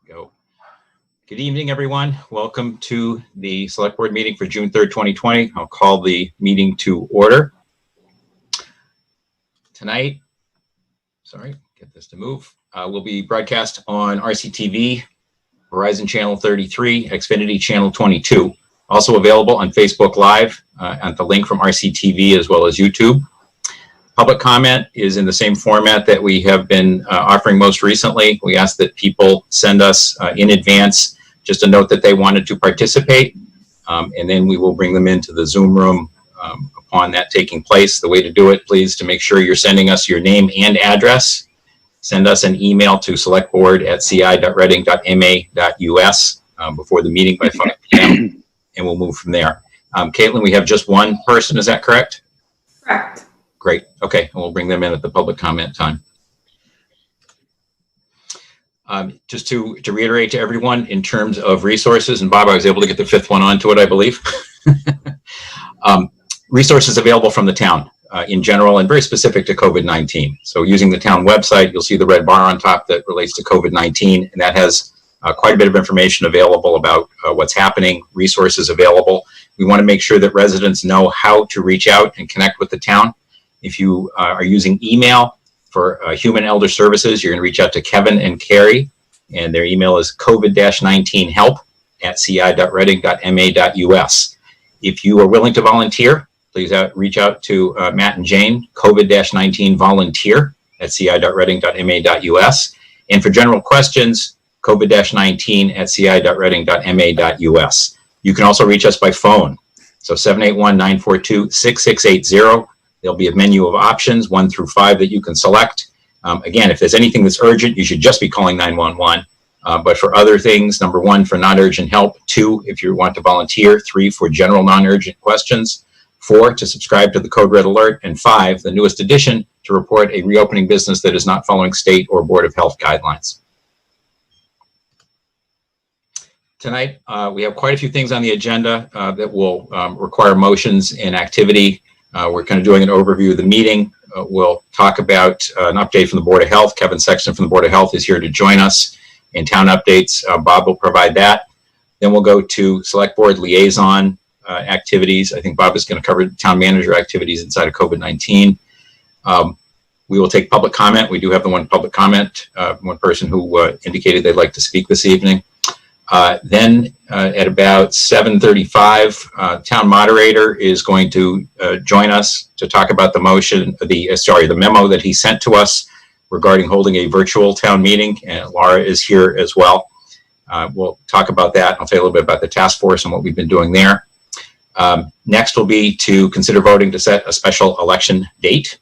Go. Good evening, everyone. Welcome to the Select Board meeting for June 3rd, 2020. I'll call the meeting to order. Tonight, get this to move, will be broadcast on RCTV, Verizon Channel 33, Xfinity Channel 22. Also available on Facebook Live at the link from RCTV as well as YouTube. Public comment is in the same format that we have been offering most recently. We ask that people send us in advance just a note that they wanted to participate, and then we will bring them into the Zoom room upon that taking place. The way to do it, please, to make sure you're sending us your name and address. Send us an email to selectboard@ci.reading.ma.us before the meeting by 5 p.m., and we'll move from there. Caitlin, we have just one person, is that correct? Correct. Great. Okay, and we'll bring them in at the public comment time. Just to reiterate to everyone in terms of resources, and Bob, I was able to get the fifth one onto it, I believe. Resources available from the town in general and very specific to COVID-19. So using the town website, you'll see the red bar on top that relates to COVID-19, and that has quite a bit of information available about what's happening, resources available. We want to make sure that residents know how to reach out and connect with the town. If you are using email for Human Elder Services, you're going to reach out to Kevin and Carrie, and their email is covid-19help@ci.reading.ma.us. If you are willing to volunteer, please reach out to Matt and Jane, COVID-19 volunteer@ci.reading.ma.us. And for general questions, covid-19@ci.reading.ma.us. You can also reach us by phone. So 781-942-6680. There'll be a menu of options, 1 through 5, that you can select. Again, if there's anything that's urgent, you should just be calling 911. But for other things, number 1, for non-urgent help, 2, if you want to volunteer, 3, for general non-urgent questions, 4, to subscribe to the Code Red Alert, and 5, the newest addition, to report a reopening business that is not following state or Board of Health guidelines. Tonight, we have quite a few things on the agenda that will require motions and activity. We're kind of doing an overview of the meeting. We'll talk about an update from the Board of Health. Kevin Sexton from the Board of Health is here to join us. In town updates, Bob will provide that. Then we'll go to Select Board liaison activities. I think Bob is going to cover town manager activities inside of COVID-19. We will take public comment. We do have the one public comment, one person who indicated they'd like to speak this evening. Then at about 7:35, town moderator is going to join us to talk about the the memo that he sent to us regarding holding a virtual town meeting, and Laura is here as well. We'll talk about that. I'll tell you a little bit about the task force and what we've been doing there. Next will be to consider voting to set a special election date.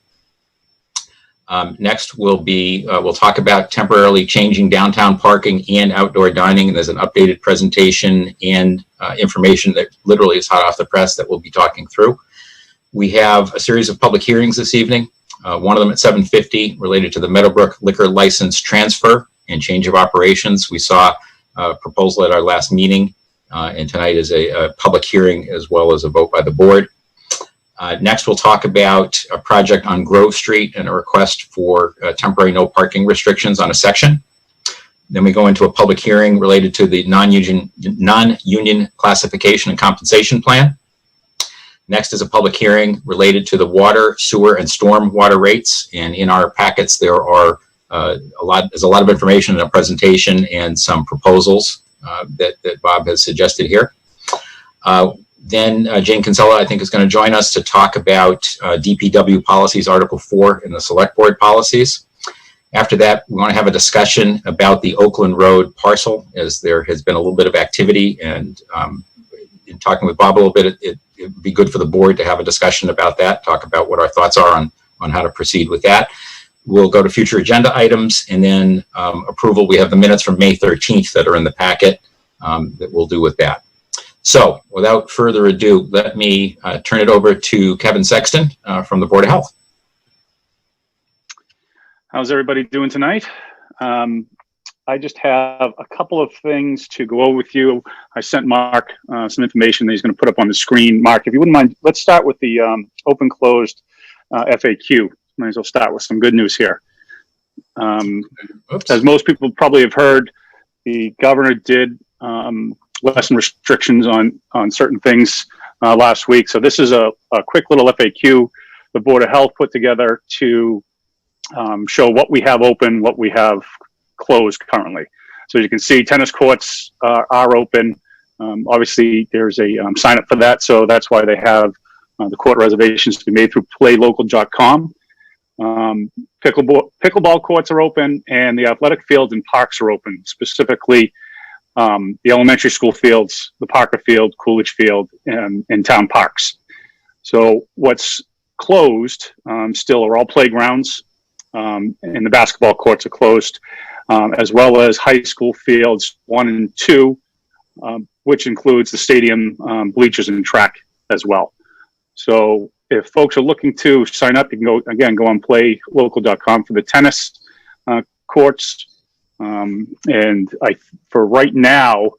Next will be, we'll talk about temporarily changing downtown parking and outdoor dining. And there's an updated presentation and information that literally is hot off the press that we'll be talking through. We have a series of public hearings this evening. One of them at 7:50 related to the Meadowbrook liquor license transfer and change of operations. We saw a proposal at our last meeting, and tonight is a public hearing as well as a vote by the board. Next, we'll talk about a project on Grove Street and a request for temporary no parking restrictions on a section. Then we go into a public hearing related to the non-union classification and compensation plan. Next is a public hearing related to the water, sewer, and storm water rates. And in our packets, there's a lot of information in a presentation and some proposals that Bob has suggested here. Then Jane Kinsella, I think, is going to join us to talk about DPW policies, Article 4 in the Select Board policies. After that, we want to have a discussion about the Oakland Road parcel, as there has been a little bit of activity. And in talking with Bob a little bit, it would be good for the board to have a discussion about that, talk about what our thoughts are on how to proceed with that. We'll go to future agenda items, and then approval. We have the minutes from May 13th that are in the packet that we'll do with that. So without further ado, let me turn it over to Kevin Sexton from the Board of Health. How's everybody doing tonight? I just have a couple of things to go over with you. I sent Mark some information that he's going to put up on the screen. Mark, if you wouldn't mind, let's start with the open-closed FAQ. Might as well start with some good news here. As most people probably have heard, the governor did lessen restrictions on certain things last week. So this is a quick little FAQ the Board of Health put together to show what we have open, what we have closed currently. So you can see tennis courts are open. Obviously, there's a sign up for that, so that's why they have the court reservations to be made through playlocal.com. Pickleball courts are open, and the athletic fields and parks are open, specifically the elementary school fields, the Parker Field, Coolidge Field, and town parks. So what's closed still are all playgrounds, and the basketball courts are closed, as well as high school fields 1 and 2, which includes the stadium, bleachers, and track as well. So if folks are looking to sign up, you can go on playlocal.com for the tennis courts. And for right now,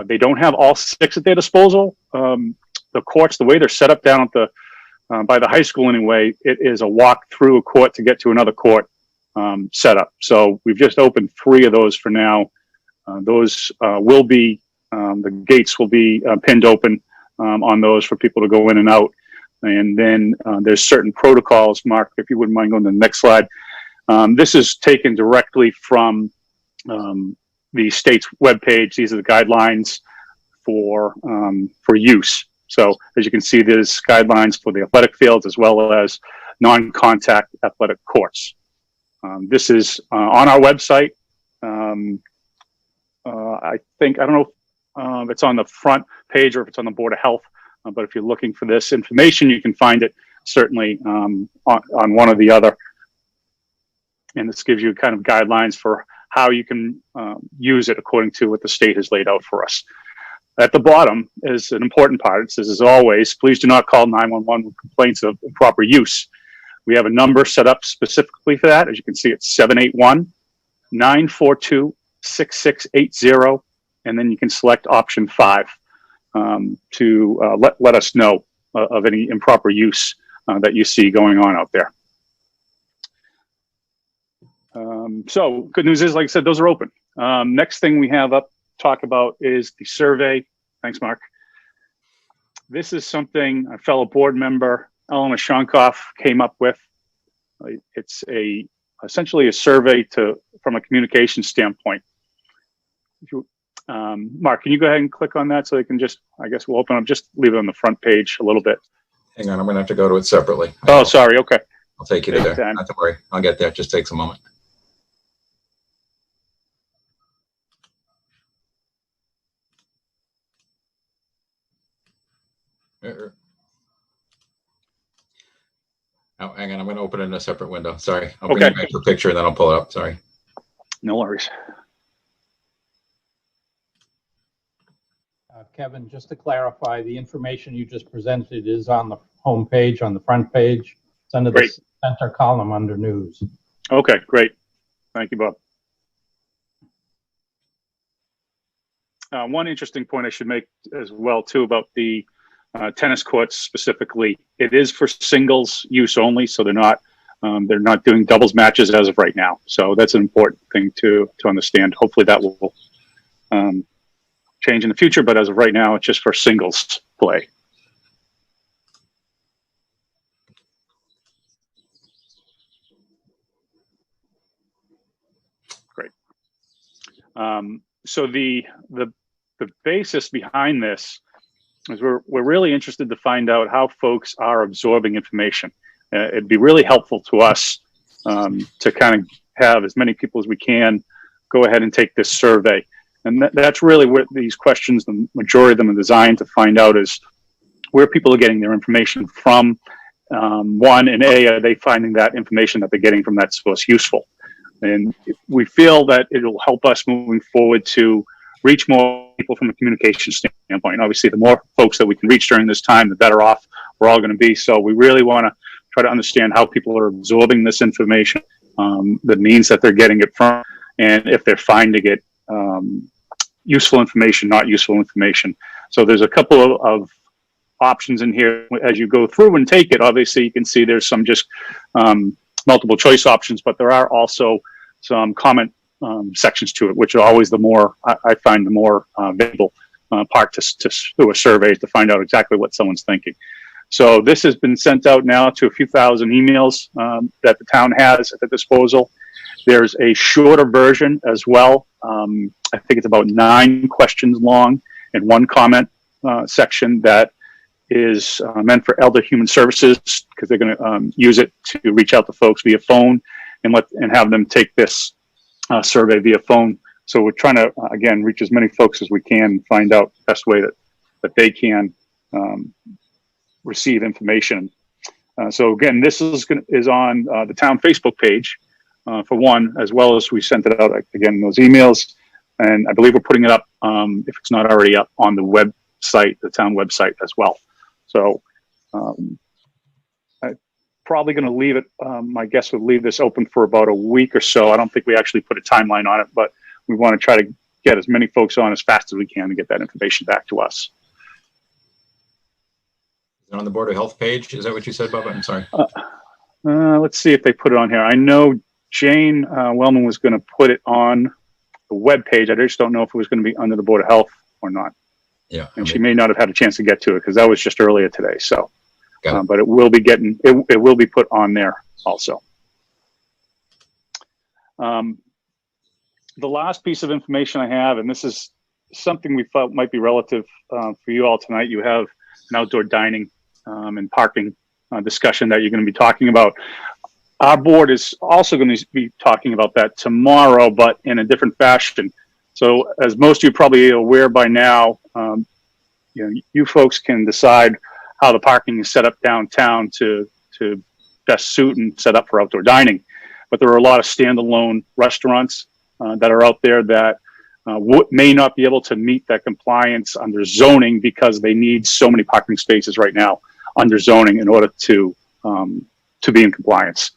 they don't have all 6 at their disposal. The courts, the way they're set up down at the by the high school anyway, it is a walk through a court to get to another court setup. So we've just opened 3 of those for now. Those will be, the gates will be pinned open on those for people to go in and out. And then there's certain protocols, Mark, if you wouldn't mind going to the next slide. This is taken directly from the state's webpage. These are the guidelines for use. So as you can see, there's guidelines for the athletic fields as well as non-contact athletic courts. This is on our website. I don't know if it's on the front page or if it's on the Board of Health, but if you're looking for this information, you can find it certainly on one or the other. And this gives you kind of guidelines for how you can use it according to what the state has laid out for us. At the bottom is an important part. It says, as always, please do not call 911 with complaints of improper use. We have a number set up specifically for that. As you can see, it's 781-942-6680. And then you can select option 5 to let us know of any improper use that you see going on out there. So good news is, like I said, those are open. Next thing we have up talk about is the survey. Thanks, Mark. This is something a fellow board member, Elena Shonkoff, came up with. It's essentially a survey from a communication standpoint. Mark, can you go ahead and click on that so they can I guess we'll open up, just leave it on the front page a little bit. Hang on, I'm going to have to go to it separately. Oh, sorry. Okay. I'll take you to there. Not to worry. I'll get there. It just takes a moment. Oh, hang on. I'm going to open it in a separate window. Sorry. I'll bring you back to the picture and then I'll pull it up. Sorry. No worries. Kevin, just to clarify, the information you just presented is on the home page, on the front page. It's under the center column under news. Okay, great. Thank you, Bob. One interesting point I should make as well, too, about the tennis courts specifically. It is for singles use only, so they're not doing doubles matches as of right now. So that's an important thing to understand. Hopefully that will change in the future, but as of right now, it's just for singles play. Great. So the basis behind this is we're really interested to find out how folks are absorbing information. It'd be really helpful to us to kind of have as many people as we can go ahead and take this survey. And that's really what these questions, the majority of them are designed to find out, is where people are getting their information from. One, and are they finding that information that they're getting from that source useful? And we feel that it'll help us moving forward to reach more people from a communication standpoint. Obviously, the more folks that we can reach during this time, the better off we're all going to be. So we really want to try to understand how people are absorbing this information, the means that they're getting it from, and if they're finding it useful information, not useful information. So there's a couple of options in here as you go through and take it. Obviously, you can see there's some just multiple choice options, but there are also some comment sections to it, which are always the more, I find the more valuable part to do a survey to find out exactly what someone's thinking. So this has been sent out now to a few thousand emails that the town has at their disposal. There's a shorter version as well. I think it's about 9 questions long and 1 comment section that is meant for Elder Human Services, because they're going to use it to reach out to folks via phone and have them take this survey via phone. So we're trying to, again, reach as many folks as we can and find out the best way that they can receive information. So again, this is on the town Facebook page for one, as well as we sent it out again, those emails. And I believe we're putting it up, if it's not already up, on the website, the town website as well. So I'm probably going to leave it, my guess would leave this open for about a week or so. I don't think we actually put a timeline on it, but we want to try to get as many folks on as fast as we can to get that information back to us. Is it on the Board of Health page? Is that what you said, Bubba? I'm sorry. Let's see if they put it on here. I know Jane Wellman was going to put it on the web page. I just don't know if it was going to be under the Board of Health or not. Yeah. And she may not have had a chance to get to it because that was just earlier today. So, Got it. but it will be it will be put on there also. The last piece of information I have, and this is something we felt might be relative for you all tonight. You have an outdoor dining and parking discussion that you're going to be talking about. Our board is also going to be talking about that tomorrow, but in a different fashion. So as most of you probably are aware by now, you folks can decide how the parking is set up downtown to best suit and set up for outdoor dining. But there are a lot of standalone restaurants that are out there that may not be able to meet that compliance under zoning because they need so many parking spaces right now under zoning in order to be in compliance.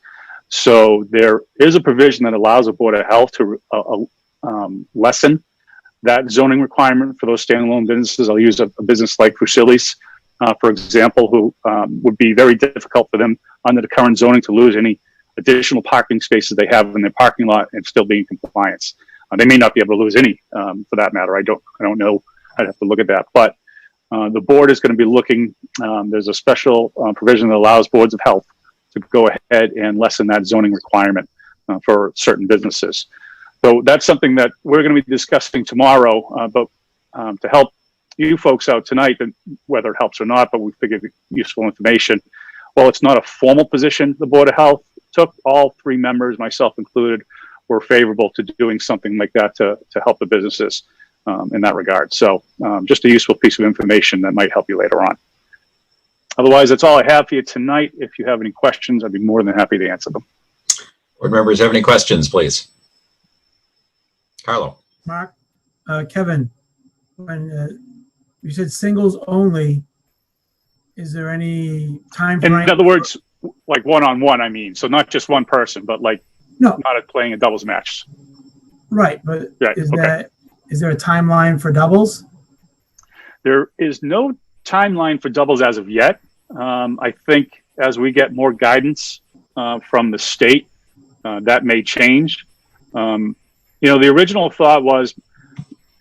So there is a provision that allows the Board of Health to lessen that zoning requirement for those standalone businesses. I'll use a business like Fusilli's, for example, who would be very difficult for them under the current zoning to lose any additional parking spaces they have in their parking lot and still be in compliance. They may not be able to lose any, for that matter. I don't know. I'd have to look at that. But the board is going to be looking. There's a special provision that allows boards of health to go ahead and lessen that zoning requirement for certain businesses. So that's something that we're going to be discussing tomorrow. But to help you folks out tonight, and whether it helps or not, but we figured useful information. Well, it's not a formal position the Board of Health took. All 3 members, myself included, were favorable to doing something like that to help the businesses in that regard. So just a useful piece of information that might help you later on. Otherwise, that's all I have for you tonight. If you have any questions, I'd be more than happy to answer them. Board members have any questions, please? Carlo. Mark, Kevin, when you said singles only, is there any time frame? In other words, like one-on-one, I mean, so not just one person, but like No. not playing a doubles match. Right, but Right, is okay. there a timeline for doubles? There is no timeline for doubles as of yet. I think as we get more guidance from the state, that may change. The original thought was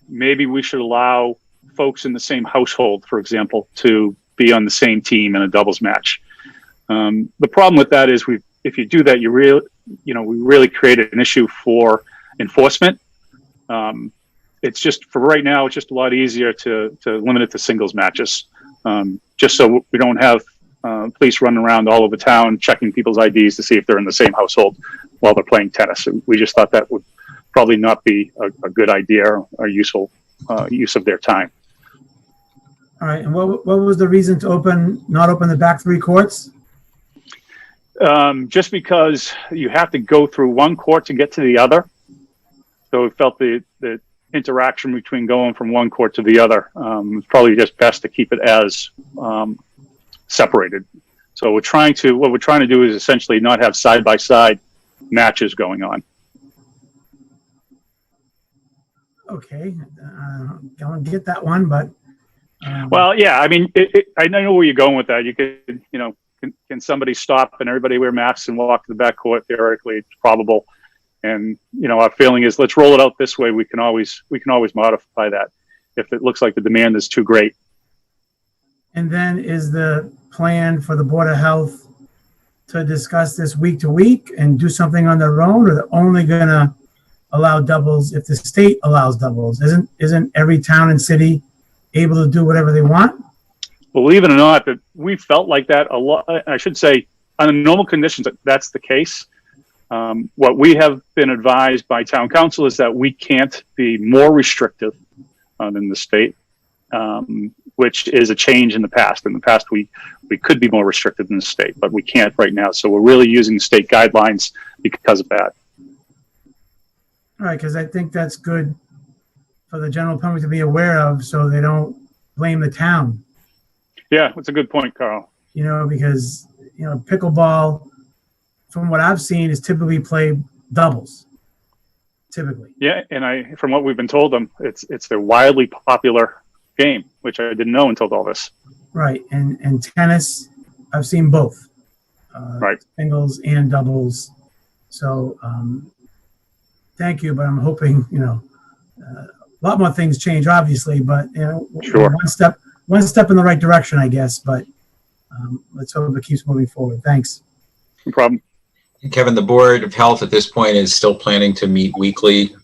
maybe we should allow folks in the same household, for example, to be on the same team in a doubles match. The problem with that is if you do that, we really created an issue for enforcement. It's just, for right now, it's just a lot easier to limit it to singles matches, just so we don't have police running around all over town checking people's IDs to see if they're in the same household while they're playing tennis. We just thought that would probably not be a good idea or useful use of their time. All right, and what was the reason to not open the back 3 courts? Just because you have to go through one court to get to the other. So we felt the interaction between going from one court to the other was probably just best to keep it as separated. So what we're trying to do is essentially not have side-by-side matches going on. Okay, don't get that one, but Well, yeah, I mean, I know where you're going with that. You could, can somebody stop and everybody wear masks and walk to the back court? Theoretically, it's probable. And, you know, our feeling is let's roll it out this way. We can always modify that if it looks like the demand is too great. And then is the plan for the Board of Health to discuss this week to week and do something on their own, or they're only gonna allow doubles if the state allows doubles? Isn't every town and city able to do whatever they want? Believe it or not, that we felt like that a lot. I should say, under normal conditions, that's the case. What we have been advised by town council is that we can't be more restrictive than the state, which is a change in the past. In the past, we could be more restrictive than the state, but we can't right now. So we're really using state guidelines because of that. All right, because I think that's good for the general public to be aware of, so they don't blame the town. Yeah, that's a good point, Carl. You know, because, you know, pickleball, from what I've seen, is typically played doubles. Typically. Yeah, and from what we've been told, it's their wildly popular game, which I didn't know until all this. Right, and tennis, I've seen both. Right. Singles and doubles. So, thank you, but I'm hoping, you know, a lot more things change, obviously, but, you know, Sure. one step in the right direction, I guess, but let's hope it keeps moving forward. Thanks. No problem. Kevin, the Board of Health at this point is still planning to meet weekly,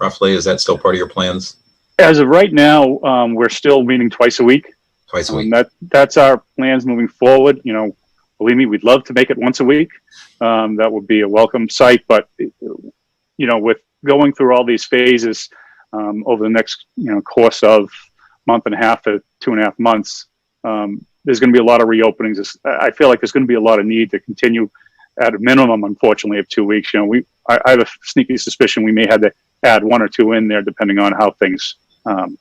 roughly. Is that still part of your plans? As of right now, we're still meeting twice a week. Twice a week? That's our plans moving forward. You know, believe me, we'd love to make it once a week. That would be a welcome sight. But, you know, with going through all these phases over the next, you know, course of month and a half to 2.5 months, there's going to be a lot of reopenings. I feel like there's going to be a lot of need to continue at a minimum, unfortunately, of 2 weeks. You know, I have a sneaky suspicion we may have to add 1 or 2 in there, depending on how things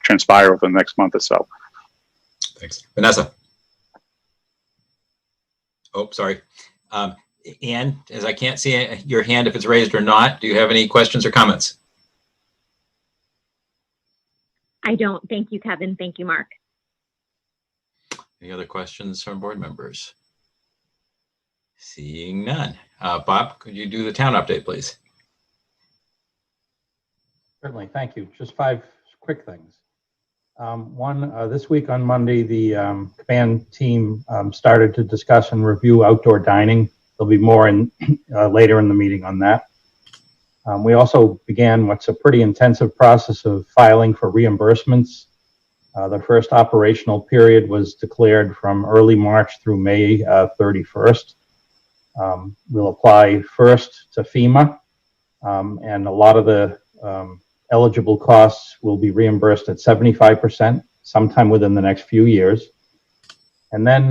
transpire over the next month or so. Thanks. Vanessa? Oh, sorry. Ann, as I can't see your hand if it's raised or not, do you have any questions or comments? I don't. Thank you, Kevin. Thank you, Mark. Any other questions from board members? Seeing none. Bob, could you do the town update, please? Certainly, thank you. Just 5 quick things. One, this week on Monday, the command team started to discuss and review outdoor dining. There'll be more later in the meeting on that. We also began what's a pretty intensive process of filing for reimbursements. The first operational period was declared from early March through May 31st. We'll apply first to FEMA, and a lot of the eligible costs will be reimbursed at 75% sometime within the next few years. And then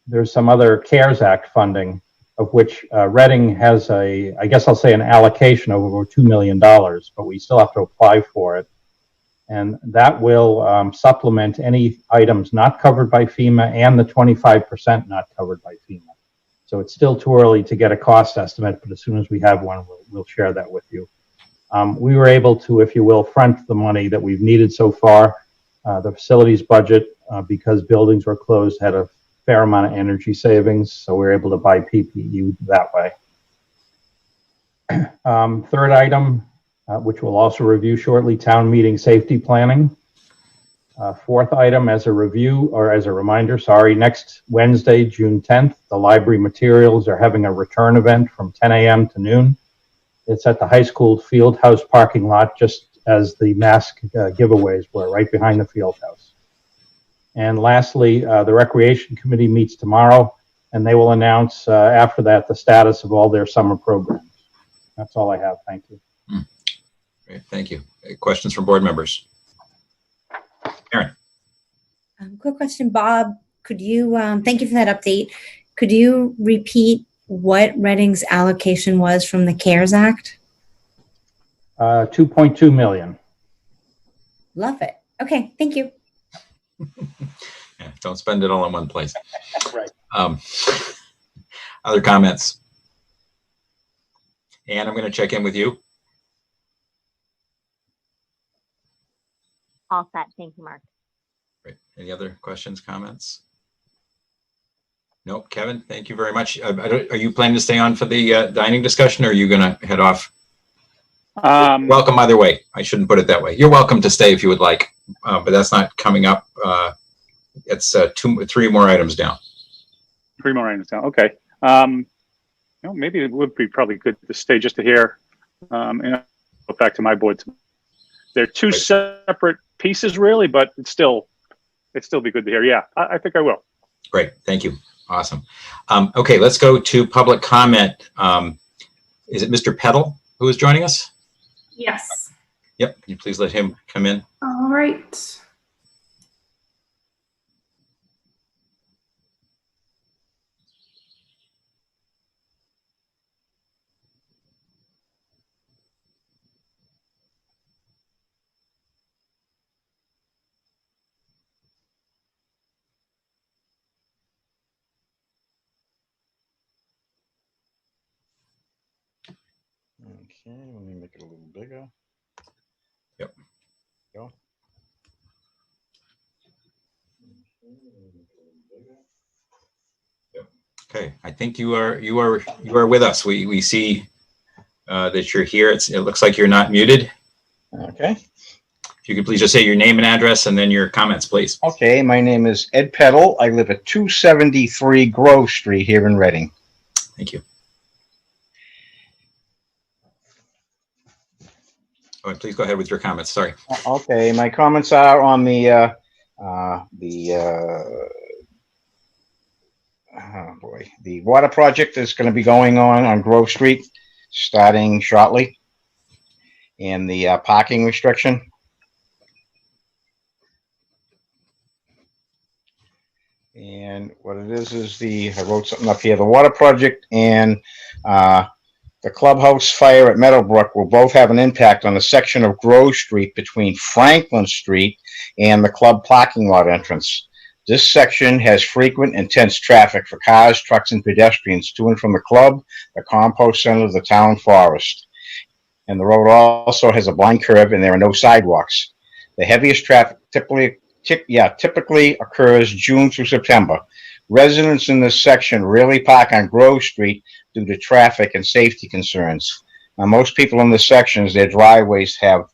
there's some other CARES Act funding, of which Reading has I guess I'll say an allocation of over $2 million, but we still have to apply for it. And that will supplement any items not covered by FEMA and the 25% not covered by FEMA. So it's still too early to get a cost estimate, but as soon as we have one, we'll share that with you. We were able to, if you will, front the money that we've needed so far. The facilities budget, because buildings were closed, had a fair amount of energy savings, so we were able to buy PPE that way. Third item, which we'll also review shortly, town meeting safety planning. Fourth item, as a review, or as a reminder, sorry, next Wednesday, June 10th, the library materials are having a return event from 10 a.m. to noon. It's at the high school field house parking lot, just as the mask giveaways were, right behind the field house. And lastly, the Recreation Committee meets tomorrow, and they will announce after that the status of all their summer programs. That's all I have. Thank you. Great, thank you. Questions from board members? Aaron. Quick question, Bob. Could you, thank you for that update. Could you repeat what Reading's allocation was from the CARES Act? 2.2 million. Love it. Okay, thank you. Yeah, don't spend it all in one place. Right. Other comments? Ann, I'm going to check in with you. All set. Thank you, Mark. Great. Any other questions, comments? Nope. Kevin, thank you very much. Are you planning to stay on for the dining discussion, or are you going to head off? Welcome either way. I shouldn't put it that way. You're welcome to stay if you would like, but that's not coming up. It's 3 more items down. 3 more items down. Okay. Maybe it would be probably good to stay just to hear. And I'll go back to my board. They're 2 separate pieces, really, but it'd still be good to hear. Yeah, I think I will. Great. Thank you. Awesome. Okay, let's go to public comment. Is it Mr. Peddle who is joining us? Yes. Yep. Can you please let him come in? All right. Okay, let me make it a little bigger. Yep. Go. Okay. I think you are with us. We see that you're here. It looks like you're not muted. Okay. If you could please just say your name and address and then your comments, please. Okay, my name is Ed Peddle. I live at 273 Grove Street here in Reading. Thank you. Oh, and please go ahead with your comments. Sorry. Okay, my comments are on the water project that's going to be going on Grove Street starting shortly, and the parking restriction. And what it is I wrote something up here, the water project and the clubhouse fire at Meadowbrook will both have an impact on the section of Grove Street between Franklin Street and the club parking lot entrance. This section has frequent, intense traffic for cars, trucks, and pedestrians to and from the club, the compost center, the town forest. And the road also has a blind curve and there are no sidewalks. The heaviest traffic typically occurs June through September. Residents in this section rarely park on Grove Street due to traffic and safety concerns. Now, most people in this section, their driveways have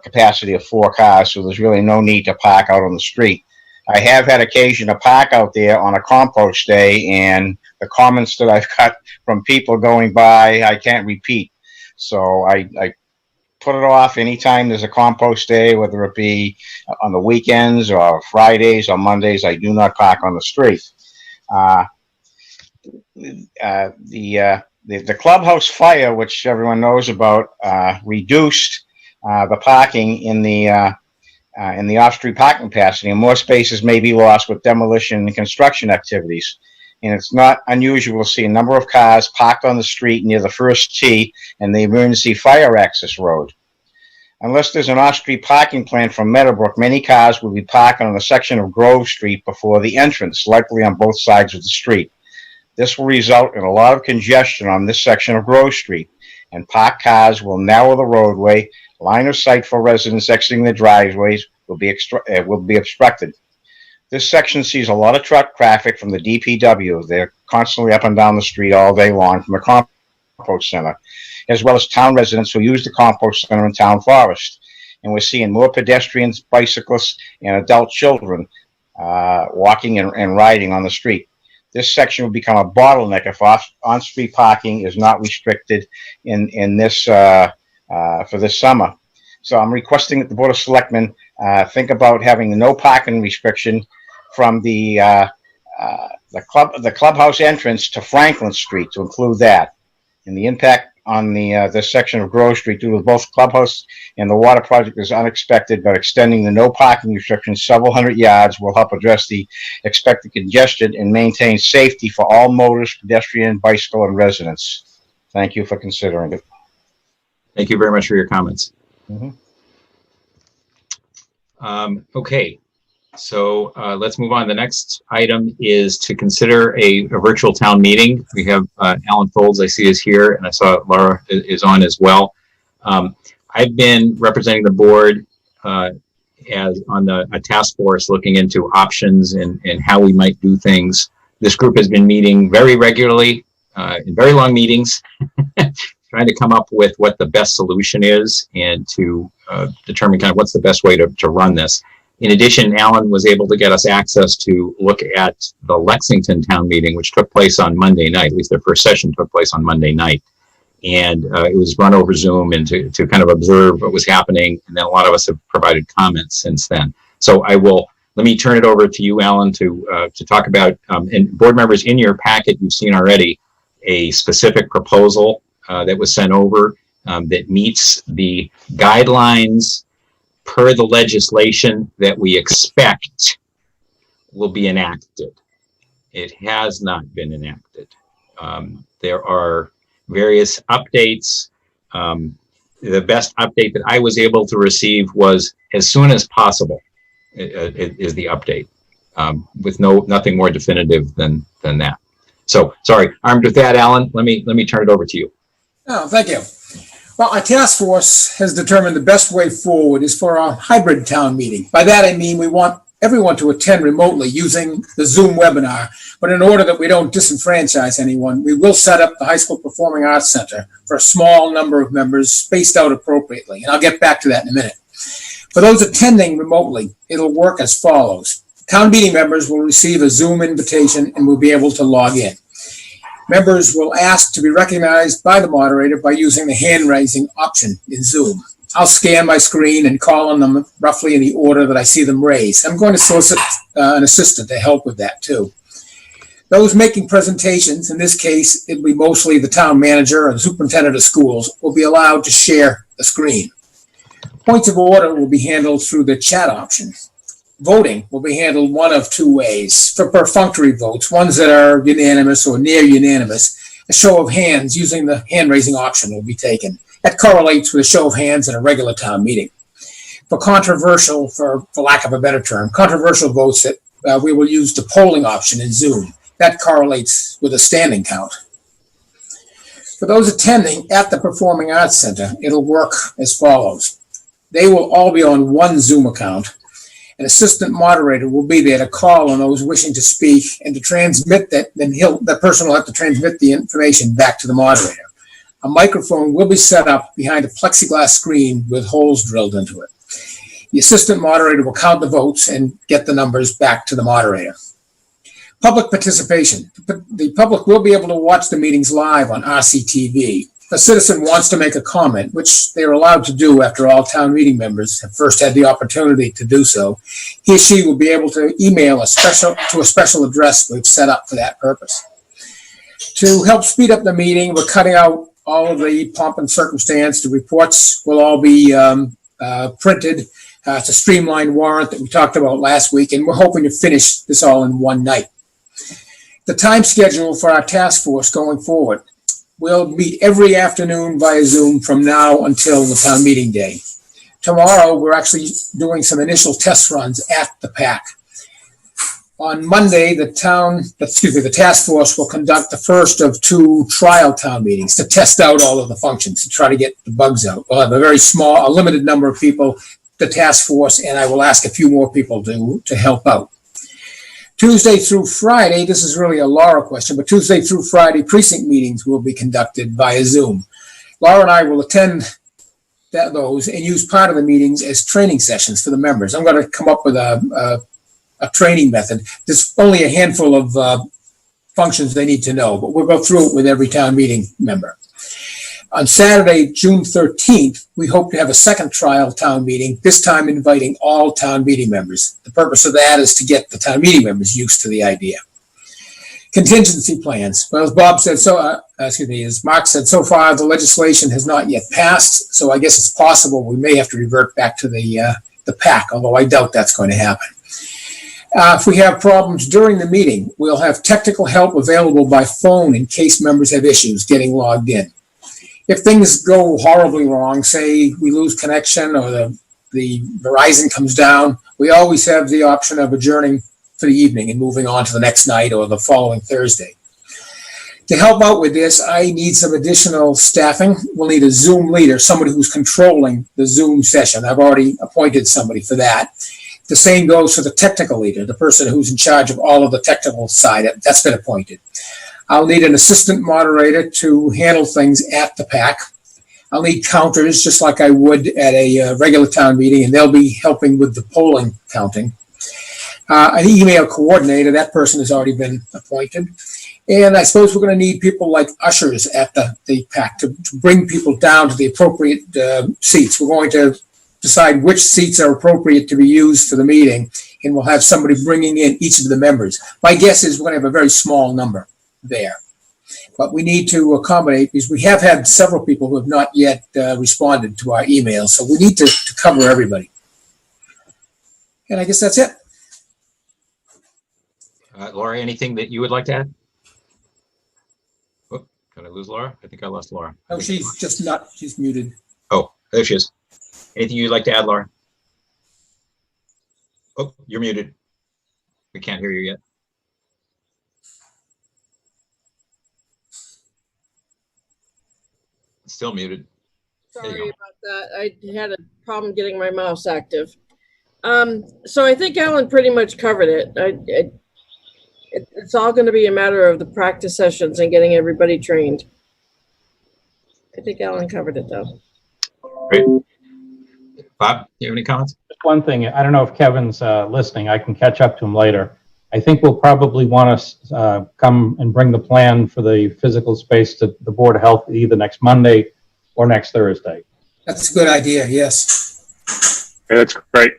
capacity of 4 cars, so there's really no need to park out on the street. I have had occasion to park out there on a compost day, and the comments that I've got from people going by, I can't repeat. So I put it off anytime there's a compost day, whether it be on the weekends or Fridays or Mondays. I do not park on the street. The clubhouse fire, which everyone knows about, reduced the parking in the off-street parking capacity, and more spaces may be lost with demolition and construction activities. And it's not unusual to see a number of cars parked on the street near the first tee and the emergency fire access road. Unless there's an off-street parking plan from Meadowbrook, many cars will be parking on a section of Grove Street before the entrance, likely on both sides of the street. This will result in a lot of congestion on this section of Grove Street, and parked cars will narrow the roadway. Line of sight for residents exiting the driveways will be obstructed. This section sees a lot of truck traffic from the DPW. They're constantly up and down the street all day long from the compost center, as well as town residents who use the compost center and town forest. And we're seeing more pedestrians, bicyclists, and adult children walking and riding on the street. This section will become a bottleneck if on-street parking is not restricted in this for this summer. So I'm requesting that the Board of Selectmen think about having the no parking restriction from the clubhouse entrance to Franklin Street, to include that. And the impact on this section of Grove Street due to both clubhouse and the water project is unexpected, but extending the no parking restriction several hundred yards will help address the expected congestion and maintain safety for all motorists, pedestrian, bicycle, and residents. Thank you for considering it. Thank you very much for your comments. Mhm. Okay, so let's move on. The next item is to consider a virtual town meeting. We have Alan Folds, I see, is here, and I saw Laura is on as well. I've been representing the board as on a task force looking into options and how we might do things. This group has been meeting very regularly in very long meetings trying to come up with what the best solution is and to determine kind of what's the best way to run this. In addition, Alan was able to get us access to look at the Lexington town meeting, which took place on Monday night. At least their first session took place on Monday night. And it was run over Zoom and to kind of observe what was happening. And then a lot of us have provided comments since then. So let me turn it over to you, Alan, to talk about, and board members, in your packet, you've seen already a specific proposal that was sent over that meets the guidelines per the legislation that we expect will be enacted. It has not been enacted. There are various updates. The best update that I was able to receive was as soon as possible is the update, with nothing more definitive than that. So, sorry, armed with that, Alan, let me turn it over to you. Oh, thank you. Well, our task force has determined the best way forward is for a hybrid town meeting. By that, I mean we want everyone to attend remotely using the Zoom webinar. But in order that we don't disenfranchise anyone, we will set up the High School Performing Arts Center for a small number of members spaced out appropriately. And I'll get back to that in a minute. For those attending remotely, it'll work as follows. Town meeting members will receive a Zoom invitation and will be able to log in. Members will ask to be recognized by the moderator by using the hand raising option in Zoom. I'll scan my screen and call on them roughly in the order that I see them raised. I'm going to solicit an assistant to help with that too. Those making presentations, in this case, it'll be mostly the town manager or the superintendent of schools, will be allowed to share the screen. Points of order will be handled through the chat option. Voting will be handled one of two ways. For perfunctory votes, ones that are unanimous or near unanimous, a show of hands using the hand-raising option will be taken. That correlates with a show of hands in a regular town meeting. For controversial, for lack of a better term, controversial votes that we will use the polling option in Zoom. That correlates with a standing count. For those attending at the Performing Arts Center, it'll work as follows. They will all be on one Zoom account. An assistant moderator will be there to call on those wishing to speak and to transmit that, then that person will have to transmit the information back to the moderator. A microphone will be set up behind a plexiglass screen with holes drilled into it. The assistant moderator will count the votes and get the numbers back to the moderator. Public participation. The public will be able to watch the meetings live on RCTV. If a citizen wants to make a comment, which they're allowed to do after all town meeting members have first had the opportunity to do so, he or she will be able to email a special address we've set up for that purpose. To help speed up the meeting, we're cutting out all of the pomp and circumstance. The reports will all be printed. It's a streamlined warrant that we talked about last week, and we're hoping to finish this all in one night. The time schedule for our task force going forward. We'll meet every afternoon via Zoom from now until the town meeting day. Tomorrow, we're actually doing some initial test runs at the PAC. On Monday, the task force will conduct the first of 2 trial town meetings to test out all of the functions, to try to get the bugs out. We'll have a limited number of people, the task force, and I will ask a few more people to help out. Tuesday through Friday, this is really a Laura question, but Tuesday through Friday precinct meetings will be conducted via Zoom. Laura and I will attend those and use part of the meetings as training sessions for the members. I'm going to come up with a training method. There's only a handful of functions they need to know, but we'll go through it with every town meeting member. On Saturday, June 13th, we hope to have a second trial town meeting, this time inviting all town meeting members. The purpose of that is to get the town meeting members used to the idea. Contingency plans. Well, as Mark said, so far the legislation has not yet passed, so I guess it's possible we may have to revert back to the PAC, although I doubt that's going to happen. If we have problems during the meeting, we'll have technical help available by phone in case members have issues getting logged in. If things go horribly wrong, say we lose connection or the Verizon comes down, we always have the option of adjourning for the evening and moving on to the next night or the following Thursday. To help out with this, I need some additional staffing. We'll need a Zoom leader, somebody who's controlling the Zoom session. I've already appointed somebody for that. The same goes for the technical leader, the person who's in charge of all of the technical side. That's been appointed. I'll need an assistant moderator to handle things at the PAC. I'll need counters, just like I would at a regular town meeting, and they'll be helping with the polling counting. An email coordinator, that person has already been appointed. And I suppose we're going to need people like ushers at the PAC to bring people down to the appropriate seats. We're going to decide which seats are appropriate to be used for the meeting, and we'll have somebody bringing in each of the members. My guess is we're going to have a very small number there. But we need to accommodate, because we have had several people who have not yet responded to our emails, so we need to cover everybody. And I guess that's it. Laura, anything that you would like to add? Oh, did I lose Laura? I think I lost Laura. Oh, she's just not, she's muted. Oh, there she is. Anything you'd like to add, Laura? Oh, you're muted. We can't hear you yet. Still muted. There you Sorry go. about that. I had a problem getting my mouse active. So I think Alan pretty much covered it. It's all going to be a matter of the practice sessions and getting everybody trained. I think Alan covered it though. Great. Bob, do you have any comments? Just one thing, I don't know if Kevin's listening. I can catch up to him later. I think we'll probably want to come and bring the plan for the physical space to the Board of Health either next Monday or next Thursday. That's a good idea, yes. Okay, that's great.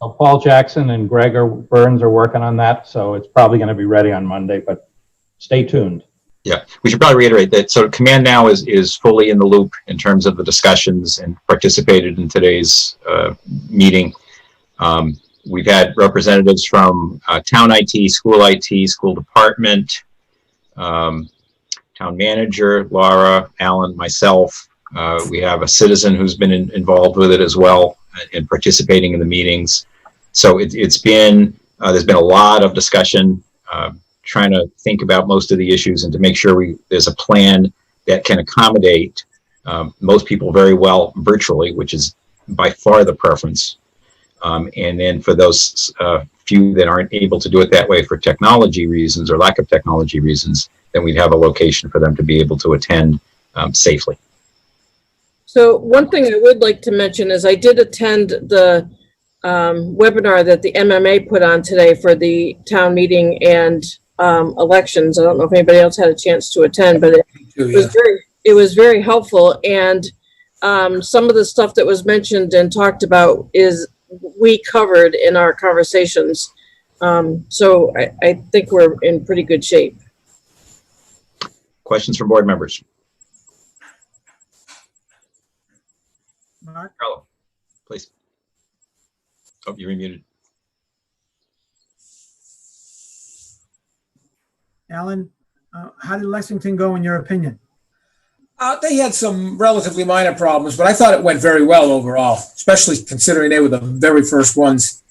So Paul Jackson and Gregor Burns are working on that, so it's probably going to be ready on Monday, but stay tuned. Yeah, we should probably reiterate that. So Command now is fully in the loop in terms of the discussions and participated in today's meeting. We've had representatives from town IT, school department, town manager, Laura, Alan, myself. We have a citizen who's been involved with it as well and participating in the meetings. So it's been, there's been a lot of discussion, trying to think about most of the issues and to make sure there's a plan that can accommodate most people very well virtually, which is by far the preference. And then for those few that aren't able to do it that way for technology reasons or lack of technology reasons, then we'd have a location for them to be able to attend safely. So one thing I would like to mention is I did attend the webinar that the MMA put on today for the town meeting and elections. I don't know if anybody else had a chance to attend, but it was very helpful. And some of the stuff that was mentioned and talked about is we covered in our conversations. So I think we're in pretty good shape. Questions from board members? Mark? Carlo, please. Oh, you're muted. Alan, how did Lexington go in your opinion? They had some relatively minor problems, but I thought it went very well overall, especially considering they were the very first ones.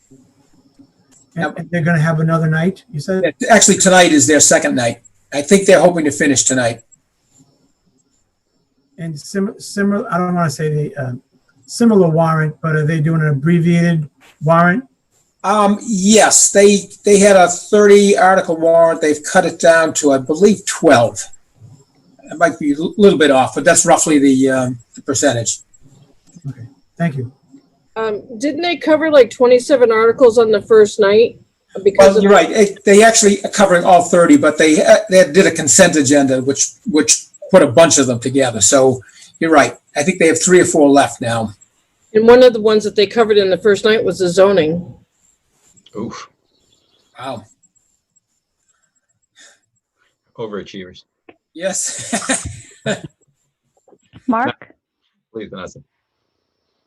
And they're going to have another night, you said? Actually, tonight is their second night. I think they're hoping to finish tonight. And similar, I don't want to say the similar warrant, but are they doing an abbreviated warrant? Yes, they had a 30 article warrant. They've cut it down to, I believe, 12. It might be a little bit off, but that's roughly the percentage. Okay, thank you. Didn't they cover like 27 articles on the first night? Because Well, you're right. They actually are covering all 30, but they did a consent agenda, which put a bunch of them together. So you're right. I think they have 3 or 4 left now. And one of the ones that they covered in the first night was the zoning. Oof, Wow. overachievers. Yes. Mark? Please, Vanessa.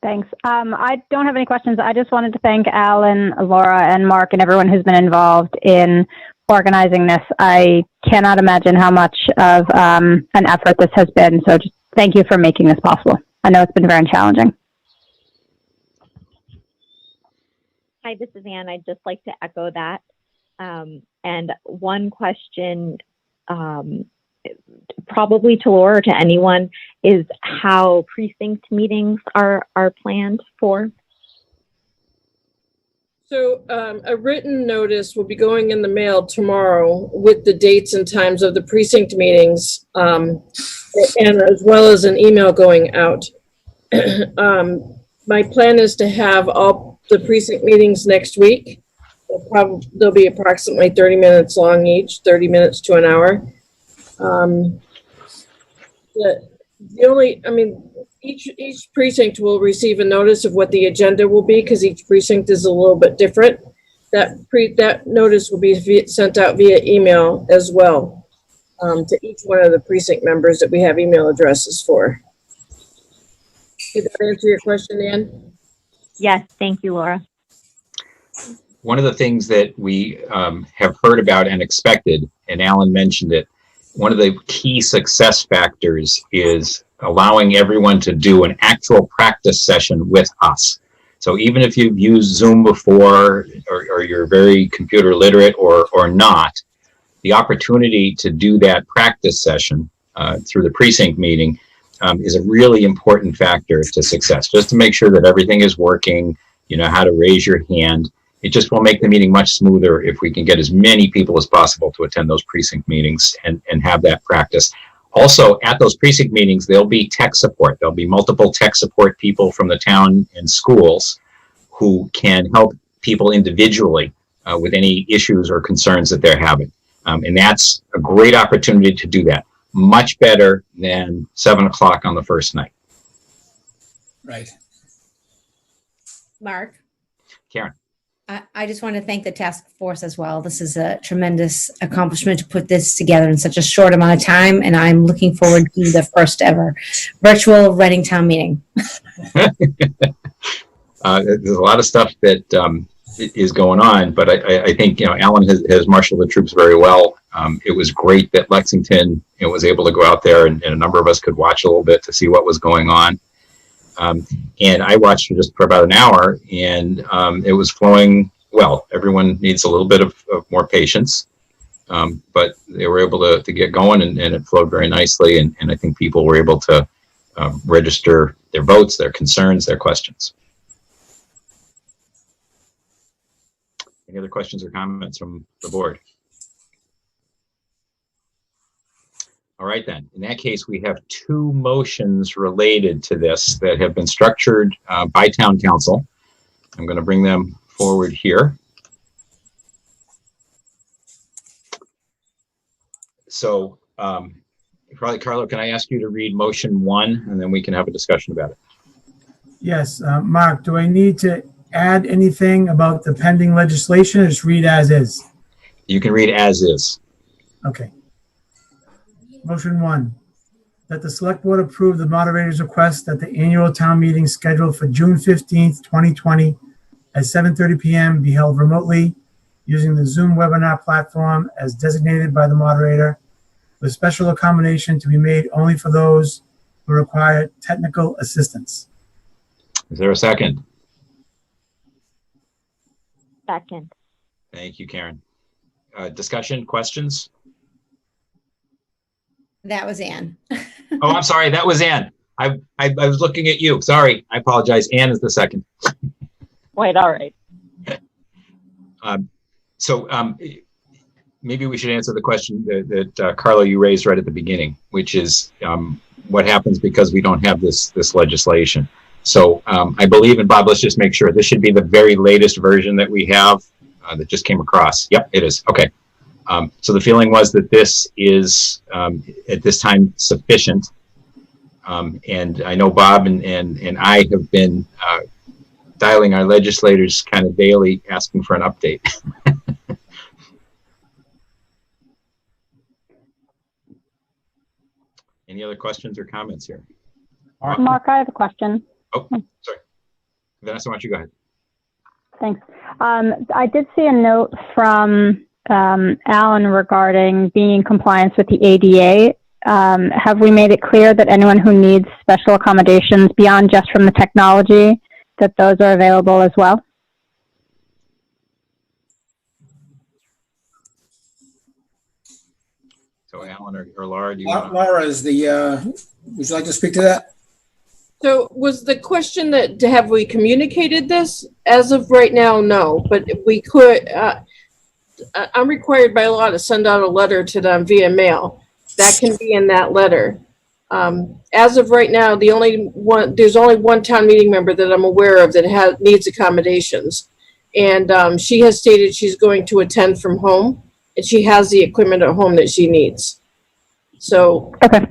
Thanks. I don't have any questions. I just wanted to thank Alan, Laura, and Mark, and everyone who's been involved in organizing this. I cannot imagine how much of an effort this has been. So just thank you for making this possible. I know it's been very challenging. Hi, this is Ann. I'd just like to echo that. And one question, probably to Laura or to anyone, is how precinct meetings are planned for. So a written notice will be going in the mail tomorrow with the dates and times of the precinct meetings, and as well as an email going out. My plan is to have all the precinct meetings next week. They'll be approximately 30 minutes long each, 30 minutes to an hour. Each precinct will receive a notice of what the agenda will be because each precinct is a little bit different. That notice will be sent out via email as well to each one of the precinct members that we have email addresses for. Did that answer your question, Ann? Yes, thank you, Laura. One of the things that we have heard about and expected, and Alan mentioned it, one of the key success factors is allowing everyone to do an actual practice session with us. So even if you've used Zoom before, or you're very computer literate or not, the opportunity to do that practice session through the precinct meeting is a really important factor to success. Just to make sure that everything is working, you know how to raise your hand. It just will make the meeting much smoother if we can get as many people as possible to attend those precinct meetings and have that practice. Also, at those precinct meetings, there'll be tech support. There'll be multiple tech support people from the town and schools who can help people individually with any issues or concerns that they're having. And that's a great opportunity to do that. Much better than 7 o'clock on the first night. Right. Mark, Karen. I just want to thank the task force as well. This is a tremendous accomplishment to put this together in such a short amount of time, and I'm looking forward to the first ever virtual Reading Town meeting. There's a lot of stuff that is going on, but I think Alan has marshaled the troops very well. It was great that Lexington was able to go out there, and a number of us could watch a little bit to see what was going on. And I watched for just for about an hour, and it was flowing well. Everyone needs a little bit of more patience, but they were able to get going, and it flowed very nicely. And I think people were able to register their votes, their concerns, their questions. Any other questions or comments from the board? All right, then. In that case, we have two motions related to this that have been structured by town council. I'm going to bring them forward here. So, probably, Carlo, can I ask you to read motion 1, and then we can have a discussion about it? Yes, Mark, do I need to add anything about the pending legislation or just read as is? You can read as is. Okay. Motion 1, that the select board approve the moderator's request that the annual town meeting scheduled for June 15th, 2020 at 7:30 p.m. be held remotely using the Zoom webinar platform as designated by the moderator, with special accommodation to be made only for those who require technical assistance. Is there a second? Second. Thank you, Karen. Discussion, questions? That was Ann. Oh, I'm sorry. That was Ann. I was looking at you. Sorry. I apologize. Ann is the second. Wait, all right. So maybe we should answer the question that Carlo, you raised right at the beginning, which is what happens because we don't have this legislation. So I believe, and Bob, let's just make sure this should be the very latest version that we have that just came across. Yep, it is. Okay. So the feeling was that this is at this time sufficient. And I know Bob and I have been dialing our legislators kind of daily asking for an update. Any other questions or comments here? Mark, I have a question. Oh, sorry. Vanessa, why don't you go ahead? Thanks. I did see a note from Alan regarding being in compliance with the ADA. Have we made it clear that anyone who needs special accommodations beyond just from the technology, that those are available as well? So Alan or Laura, do you want to? Laura is the, would you like to speak to that? So was the question that, have we communicated this? As of right now, no, but we could, I'm required by law to send out a letter to them via mail. That can be in that letter. As of right now, there's only one town meeting member that I'm aware of that needs accommodations. And she has stated she's going to attend from home, and she has the equipment at home that she needs. So Okay,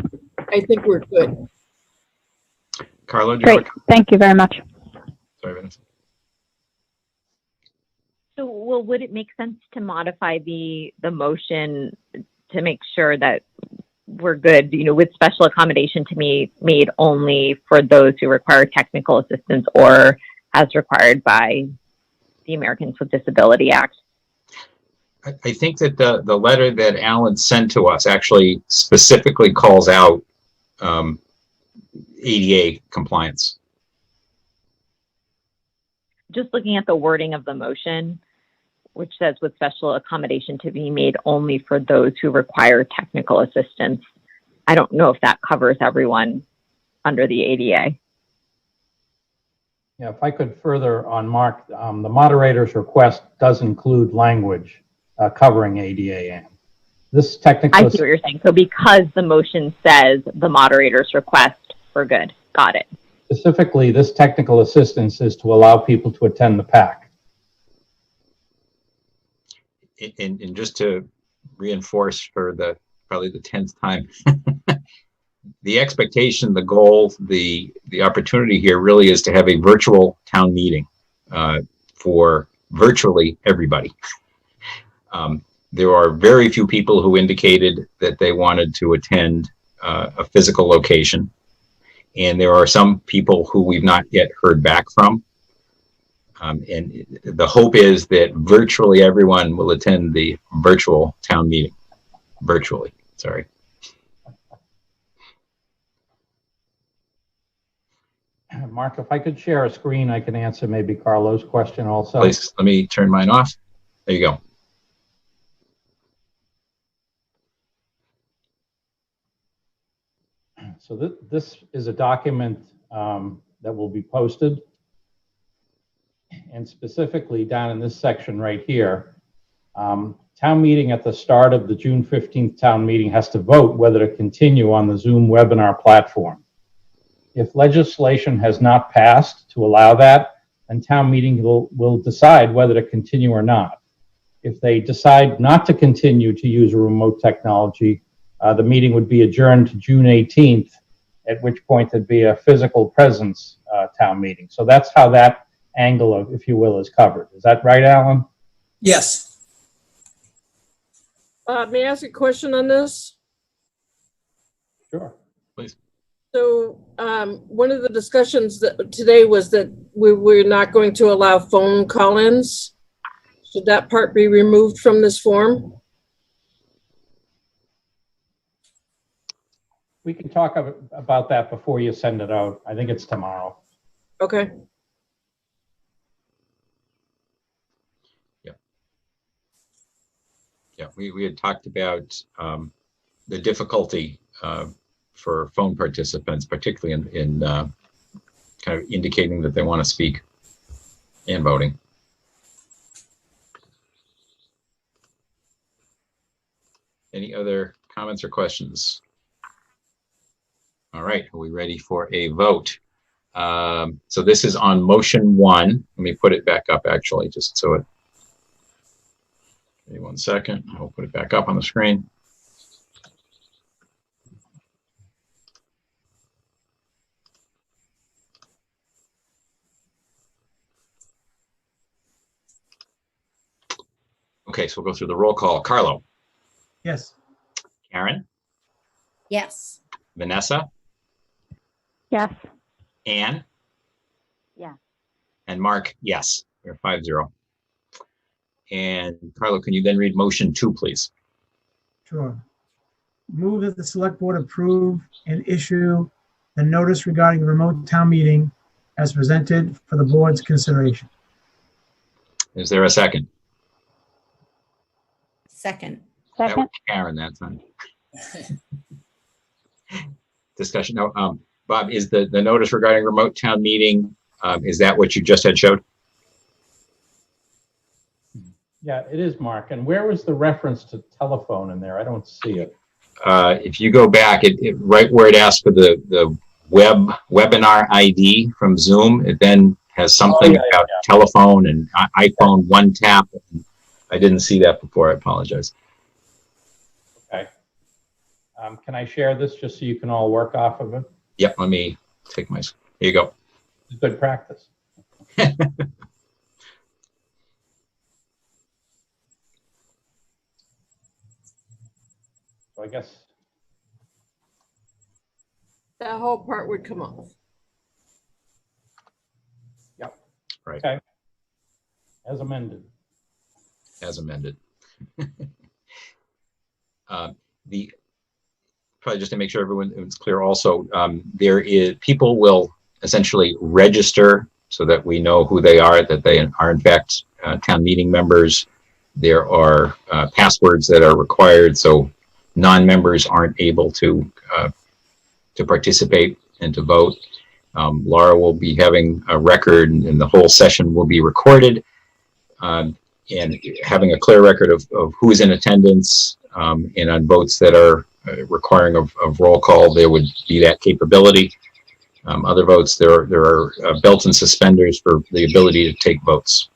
I think we're good. Carlo, do you great. Thank you very much. Sorry, Vanessa. So, well, would it make sense to modify the motion to make sure that we're good, with special accommodation to be made only for those who require technical assistance or as required by the Americans with Disability Act? I think that the letter that Alan sent to us actually specifically calls out ADA compliance. Just looking at the wording of the motion, which says with special accommodation to be made only for those who require technical assistance. I don't know if that covers everyone under the ADA. Yeah, if I could further on Mark, the moderator's request does include language covering ADA. And this technical. I see what you're saying. So because the motion says the moderator's request, we're good. Got it. Specifically, this technical assistance is to allow people to attend the PAC. And just to reinforce for probably the 10th time, the expectation, the goal, the opportunity here really is to have a virtual town meeting for virtually everybody. There are very few people who indicated that they wanted to attend a physical location. And there are some people who we've not yet heard back from. And the hope is that virtually everyone will attend the virtual town meeting. Virtually, sorry. Mark, if I could share a screen, I can answer maybe Carlo's question also. Please, let me turn mine off. There you go. So this is a document that will be posted. And specifically down in this section right here, town meeting at the start of the June 15th town meeting has to vote whether to continue on the Zoom webinar platform. If legislation has not passed to allow that, then town meeting will decide whether to continue or not. If they decide not to continue to use a remote technology, the meeting would be adjourned to June 18th, at which point there'd be a physical presence town meeting. So that's how that angle of, if you will, is covered. Is that right, Alan? Yes. May I ask a question on this? Sure. Please. So one of the discussions today was that we're not going to allow phone call-ins. Should that part be removed from this form? We can talk about that before you send it out. I think it's tomorrow. Okay. Yeah, we had talked about the difficulty for phone participants, particularly in kind of indicating that they want to speak and voting. Any other comments or questions? All right, are we ready for a vote? So this is on motion 1. Let me put it back up actually, just so it. Give me 1 second. I'll put it back up on the screen. Okay, so we'll go through the roll call. Carlo. Yes. Karen. Yes. Vanessa. Yes. Anne. Yeah. And Mark, yes. We're 5-0. And Carlo, can you then read motion 2, please? Sure. Move that the select board approve and issue the notice regarding the remote town meeting as presented for the board's consideration. Is there a second? Second. That was Second. Karen that time. Discussion. No, Bob, is the notice regarding remote town meeting, is that what you just had showed? Yeah, it is, Mark. And where was the reference to telephone in there? I don't see it. If you go back, it right where it asks for the webinar ID from Zoom, it then has something about telephone and iPhone one tap. I didn't see that before. I apologize. Okay. Can I share this just so you can all work off of it? Yep, let me take my, here you go. It's good practice. So I guess, That whole part would come off. yep. Right. Okay. As amended. As amended. The probably just to make sure everyone is clear also, people will essentially register so that we know who they are, that they are in fact town meeting members. There are passwords that are required, so non-members aren't able to participate and to vote. Laura will be having a record, and the whole session will be recorded, and having a clear record of who is in attendance, and on votes that are requiring of roll call, there would be that capability. Other votes, there are belts and suspenders for the ability to take votes.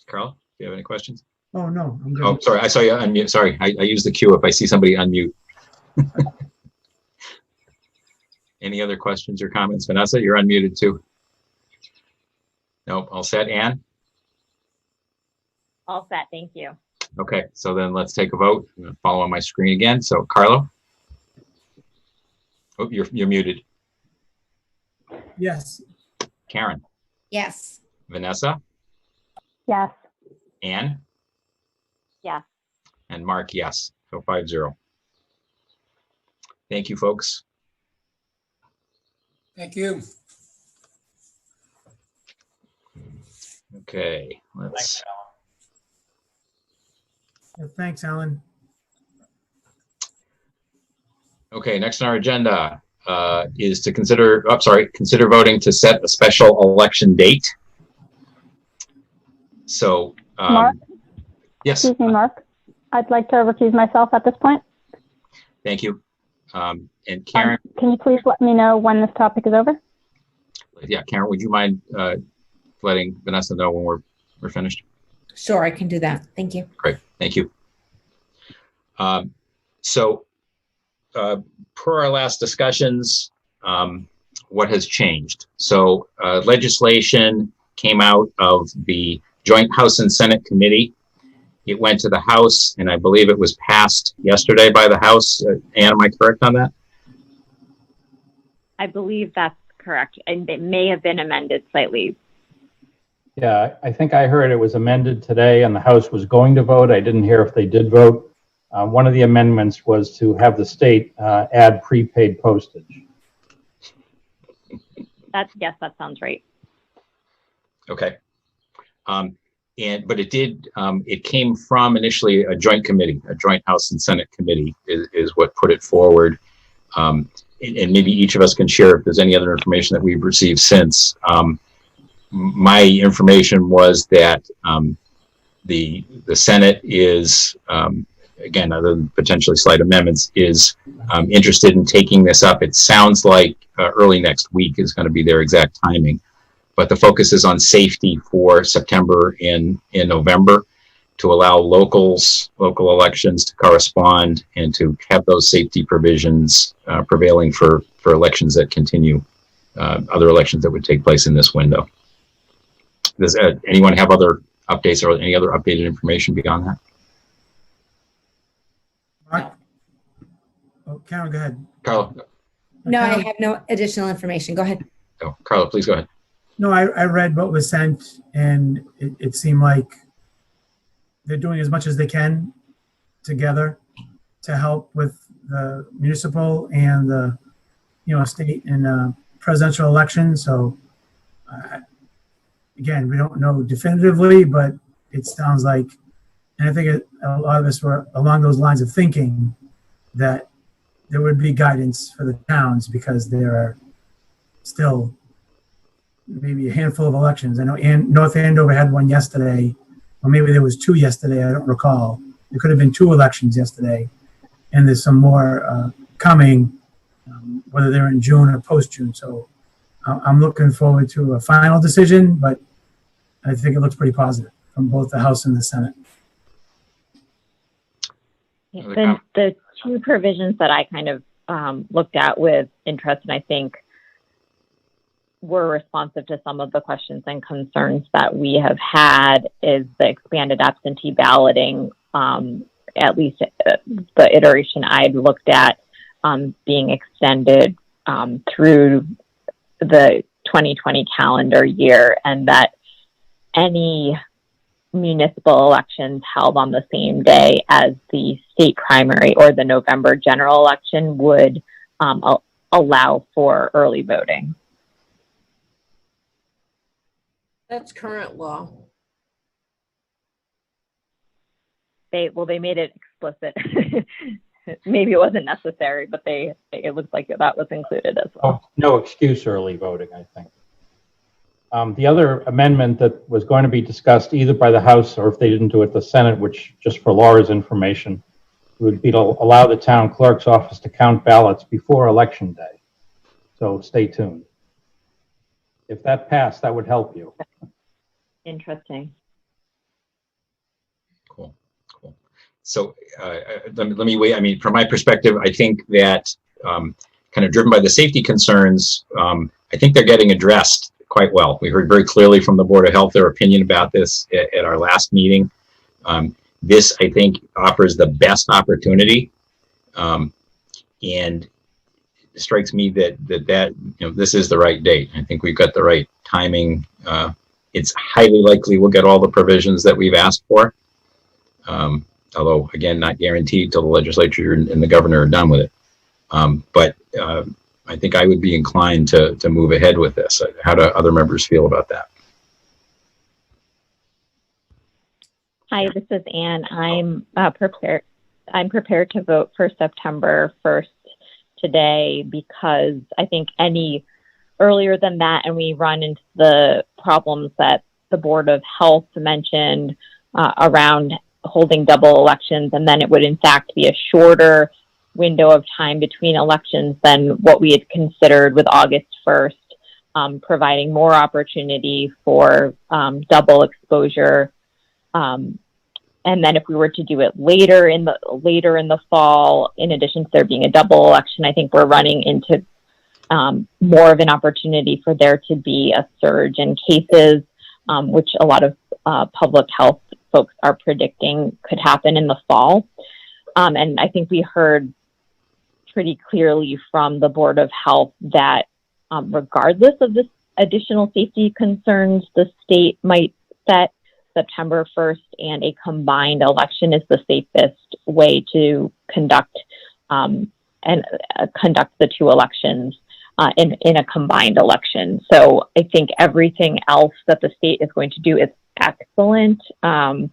Carl, do you have any questions? Oh, no, I'm good. Oh, sorry, I saw you unmute. Sorry, I use the queue if I see somebody unmute. Any other questions or comments? Vanessa, you're unmuted too. Nope, all set. Ann? All set, thank you. Okay, so then let's take a vote. I'm gonna follow on my screen again. So Carlo? Oh, you're muted. Yes. Karen? Yes. Vanessa? Yes. Ann? Yes. And Mark, yes. So 5-0. Thank you, folks. Thank you. Okay, let's. Thanks, Alan. Yeah, thanks, Alan. Okay, next on our agenda is to consider voting to set a special election date. So, Mark? yes, Excuse me, Mark. I'd like to recuse myself at this point. thank you. And Karen, Can you please let me know when this topic is over? yeah, Karen, would you mind letting Vanessa know when we're finished? Sure, I can do that. Thank you. Great, thank you. So, per our last discussions, what has changed? So, legislation came out of the Joint House and Senate Committee. It went to the House, and I believe it was passed yesterday by the House. Ann, am I correct on that? I believe that's correct, and it may have been amended slightly. Yeah, I think I heard it was amended today and the House was going to vote. I didn't hear if they did vote. One of the amendments was to have the state add prepaid postage. Yes, that sounds right. Okay. But it came from initially a joint committee, a joint House and Senate committee is what put it forward. And maybe each of us can share if there's any other information that we've received since. My information was that the Senate is, again, other than potentially slight amendments, is interested in taking this up. It sounds like early next week is going to be their exact timing. But the focus is on safety for September and in November to allow local elections to correspond and to have those safety provisions prevailing for elections that continue, other elections that would take place in this window. Does anyone have other updates or any other updated information beyond that? Mark? Oh, Karen, go ahead. Carlo? No, I have no additional information. Go ahead. Oh, Carlo, please go ahead. No, I read what was sent, and it seemed like they're doing as much as they can together to help with the municipal and the, state and presidential elections. So, again, we don't know definitively, but it sounds like, and I think a lot of us were along those lines of thinking that there would be guidance for the towns because there are still maybe a handful of elections. I know North Andover had one yesterday, or maybe there was two yesterday. I don't recall. There could have been two elections yesterday, and there's some more coming, whether they're in June or post-June. So I'm looking forward to a final decision, but I think it looks pretty positive from both the House and the Senate. The two provisions that I kind of looked at with interest, and I think were responsive to some of the questions and concerns that we have had, is the expanded absentee balloting, at least the iteration I'd looked at, being extended through the 2020 calendar year, and that any municipal elections held on the same day as the state primary or the November general election would allow for early voting. That's current law. They made it explicit. Maybe it wasn't necessary, but it looks like that was included as well. Oh, no excuse early voting, I think. The other amendment that was going to be discussed either by the House or if they didn't do it, the Senate, which just for Laura's information, would be to allow the town clerk's office to count ballots before election day. So stay tuned. If that passed, that would help you. Interesting. Cool. So let me wait. I mean, from my perspective, I think that kind of driven by the safety concerns, I think they're getting addressed quite well. We heard very clearly from the Board of Health their opinion about this at our last meeting. This, I think, offers the best opportunity, and it strikes me that this is the right date. I think we've got the right timing. It's highly likely we'll get all the provisions that we've asked for. Although, again, not guaranteed till the legislature and the governor are done with it. But I think I would be inclined to move ahead with this. How do other members feel about that? Hi, this is Anne. I'm prepared. I'm prepared to vote for September 1st today, because I think any earlier than that, and we run into the problems that the Board of Health mentioned around holding double elections, and then it would in fact be a shorter window of time between elections than what we had considered with August 1st, providing more opportunity for double exposure. And then if we were to do it later in the fall, in addition to there being a double election, I think we're running into more of an opportunity for there to be a surge in cases, which a lot of public health folks are predicting could happen in the fall. And I think we heard pretty clearly from the Board of Health that regardless of this additional safety concerns the state might set, September 1st and a combined election is the safest way to conduct the two elections in a combined election. So I think everything else that the state is going to do is excellent. And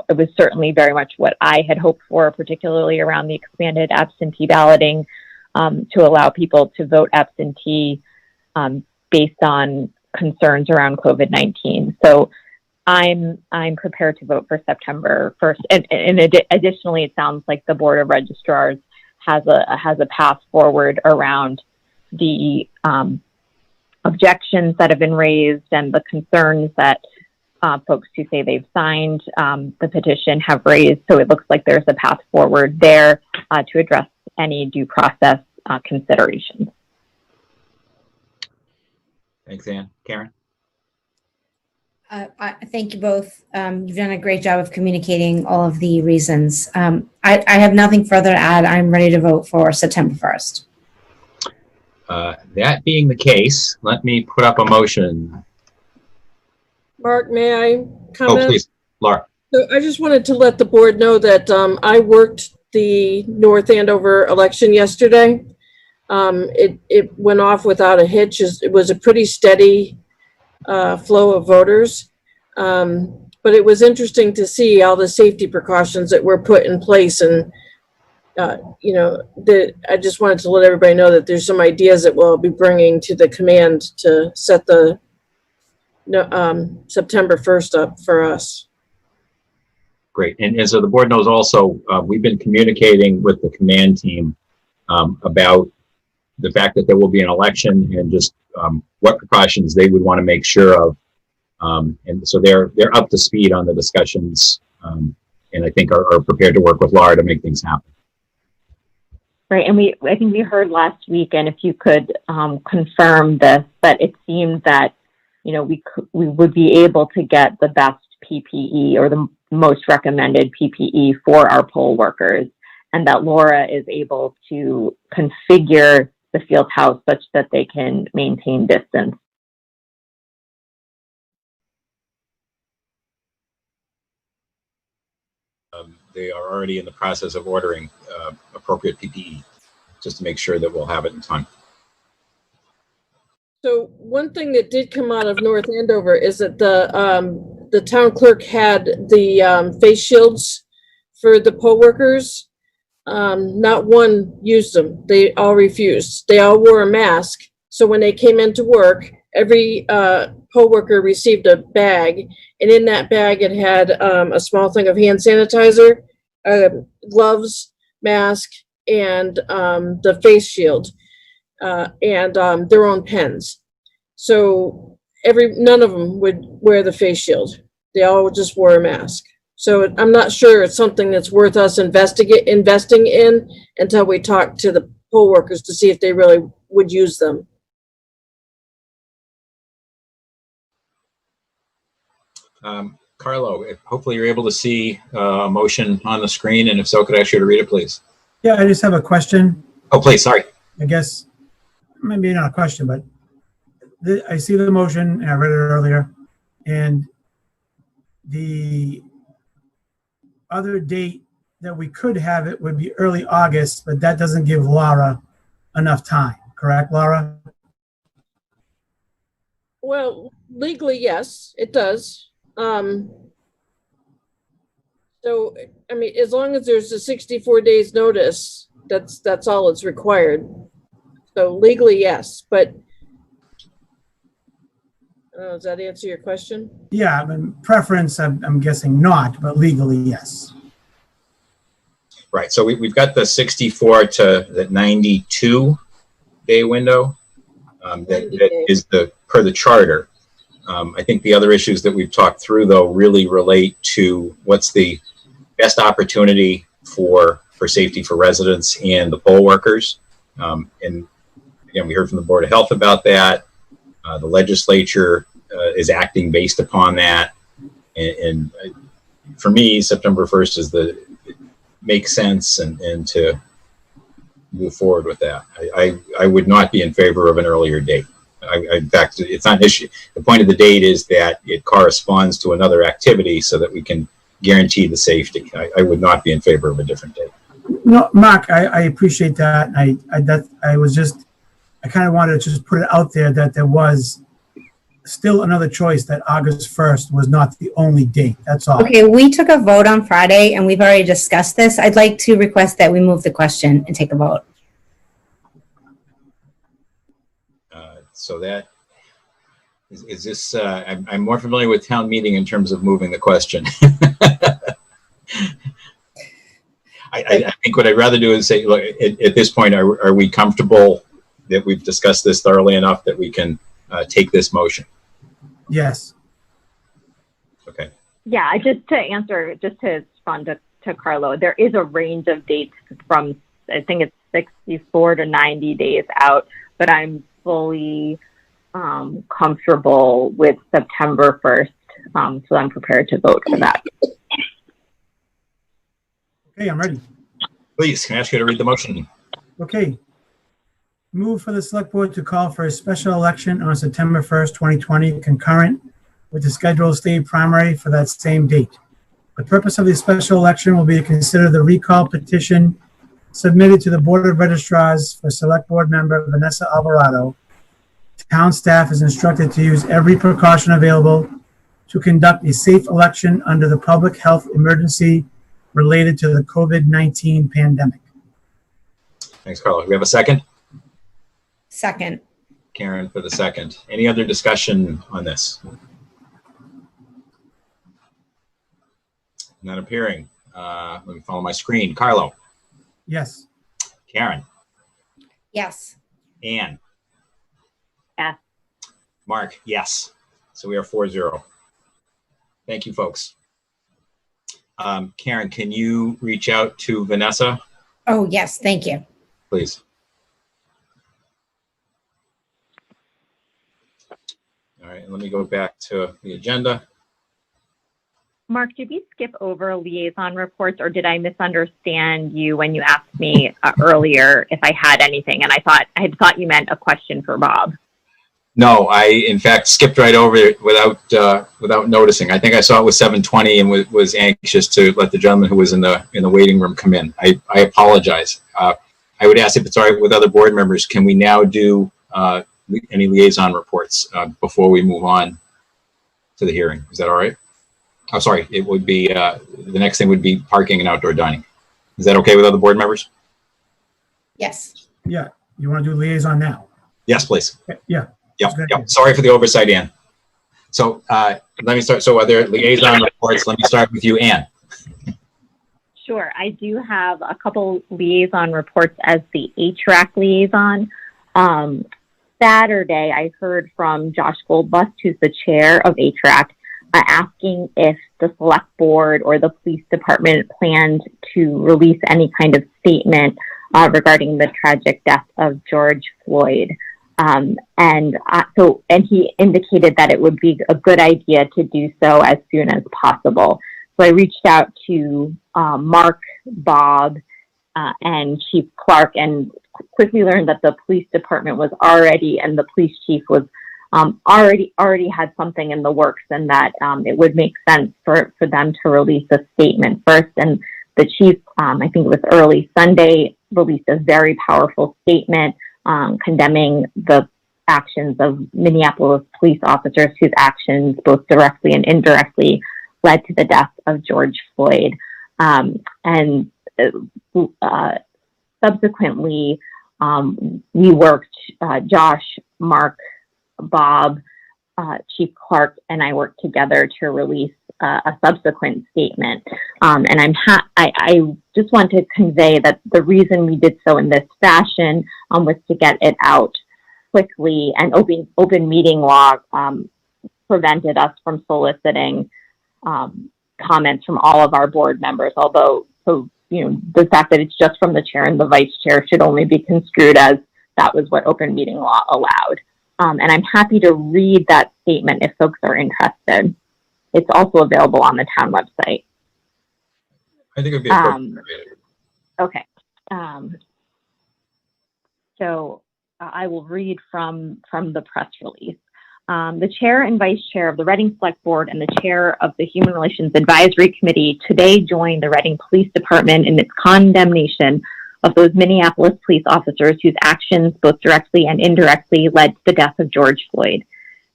it was certainly very much what I had hoped for, particularly around the expanded absentee balloting, to allow people to vote absentee based on concerns around COVID-19. So I'm prepared to vote for September 1st. And additionally, it sounds like the Board of Registrars has a path forward around the objections that have been raised and the concerns that folks who say they've signed the petition have raised. So it looks like there's a path forward there to address any due process considerations. Thanks, Ann. Karen? I thank you both. You've done a great job of communicating all of the reasons. I have nothing further to add. I'm ready to vote for September 1st. That being the case, let me put up a motion. Mark, may I comment? Oh, please, Laura. So I just wanted to let the board know that I worked the North Andover election yesterday. It went off without a hitch. It was a pretty steady flow of voters. but it was interesting to see all the safety precautions that were put in place. And, you know, I just wanted to let everybody know that there's some ideas that we'll be bringing to the command to set the September 1st up for us. Great. And so the board knows also, we've been communicating with the command team about the fact that there will be an election and just what precautions they would want to make sure of. And so they're up to speed on the discussions, and I think are prepared to work with Laura to make things happen. Right, and I think we heard last week, and if you could confirm this, but it seemed that, you know, we would be able to get the best PPE or the most recommended PPE for our poll workers, and that Laura is able to configure the field house such that they can maintain distance. They are already in the process of ordering appropriate PPE, just to make sure that we'll have it in time. So one thing that did come out of North Andover is that the town clerk had the face shields for the poll workers. Not one used them. They all refused. They all wore a mask. So when they came into work, every poll worker received a bag, and in that bag it had a small thing of hand sanitizer, gloves, mask, and the face shield, and their own pens. So none of them would wear the face shield. They all just wore a mask. So I'm not sure it's something that's worth us investing in until we talk to the poll workers to see if they really would use them. Carlo, hopefully you're able to see a motion on the screen, and if so, could I ask you to read it, please? Yeah, I just have a question. Oh, please, sorry. I guess, maybe not a question, but I see the motion, and I read it earlier, and the other date that we could have it would be early August, but that doesn't give Laura enough time, correct, Laura? Well, legally, yes, it does. So, I mean, as long as there's a 64 days notice, that's all it's required. So legally, yes, but does that answer your question? Yeah, I mean, preference, I'm guessing not, but legally, yes. Right. So we've got the 64 to the 92 day window. That is per the charter. I think the other issues that we've talked through, though, really relate to what's the best opportunity for safety for residents and the poll workers. And again, we heard from the Board of Health about that. The legislature is acting based upon that. And for me, September 1st makes sense and to move forward with that. I would not be in favor of an earlier date. In fact, it's not an issue. The point of the date is that it corresponds to another activity so that we can guarantee the safety. I would not be in favor of a different date. No, Mark, I appreciate that. I kind of wanted to just put it out there that there was still another choice, that August 1st was not the only date. That's all. Okay, we took a vote on Friday and we've already discussed this. I'd like to request that we move the question and take a vote. So that is this, I'm more familiar with town meeting in terms of moving the question. I think what I'd rather do is say, look, at this point, are we comfortable that we've discussed this thoroughly enough that we can take this motion? Yes. Okay. Yeah, just to respond to Carlo, there is a range of dates from, I think it's 64 to 90 days out, but I'm fully comfortable with September 1st, so I'm prepared to vote for that. Okay, I'm ready. Please, can I ask you to read the motion? Okay. Move for the select board to call for a special election on September 1st, 2020, concurrent with the scheduled state primary for that same date. The purpose of the special election will be to consider the recall petition submitted to the Board of Registrars for Select Board member Vanessa Alvarado. Town staff is instructed to use every precaution available to conduct a safe election under the public health emergency related to the COVID-19 pandemic. Thanks, Carlo. We have a second? Second. Karen for the second. Any other discussion on this? Not appearing. Let me follow my screen. Carlo, Yes. Karen, Yes. Ann. Yes. Mark, yes. So we are 4-0. Thank you, folks. Karen, can you reach out to Vanessa, Oh, yes, thank you. please? All right, let me go back to the agenda. Mark, did we skip over liaison reports, or did I misunderstand you when you asked me earlier if I had anything? And I had thought you meant a question for Bob. No, I in fact skipped right over it without noticing. I think I saw it was 7:20 and was anxious to let the gentleman who was in the waiting room come in. I apologize. I would ask if it's all right with other board members. Can we now do any liaison reports before we move on to the hearing? Is that all right? Oh, sorry. It would be the next thing would be parking and outdoor dining. Is that okay with other board members? Yes. Yeah. You want to do liaison now? Yes, please. Yeah. Yep, Good. yep. Sorry for the oversight, Ann. So let me start. So are there liaison reports? Let me start with you, Ann. Sure. I do have a couple liaison reports as the HRAC liaison. Saturday, I heard from Josh Goldbust, who's the chair of HRAC, asking if the select board or the police department planned to release any kind of statement regarding the tragic death of George Floyd. And he indicated that it would be a good idea to do so as soon as possible. So I reached out to Mark, Bob, and Chief Clark, and quickly learned that the police department was already, and the police chief was already had something in the works, and that it would make sense for them to release a statement first. And the chief, I think it was early Sunday, released a very powerful statement condemning the actions of Minneapolis police officers whose actions, both directly and indirectly, led to the death of George Floyd. Subsequently, we worked, Josh, Mark, Bob, Chief Clark, and I worked together to release a subsequent statement. And I just want to convey that the reason we did so in this fashion was to get it out quickly, and open meeting law prevented us from soliciting comments from all of our board members, although, the fact that it's just from the chair and the vice chair should only be construed as that was what open meeting law allowed. And I'm happy to read that statement if folks are interested. It's also available on the town website. I think it would be appropriate. Okay. So I will read from the press release. The chair and vice chair of the Reading Select Board and the chair of the Human Relations Advisory Committee today joined the Reading Police Department in its condemnation of those Minneapolis police officers whose actions, both directly and indirectly, led to the death of George Floyd.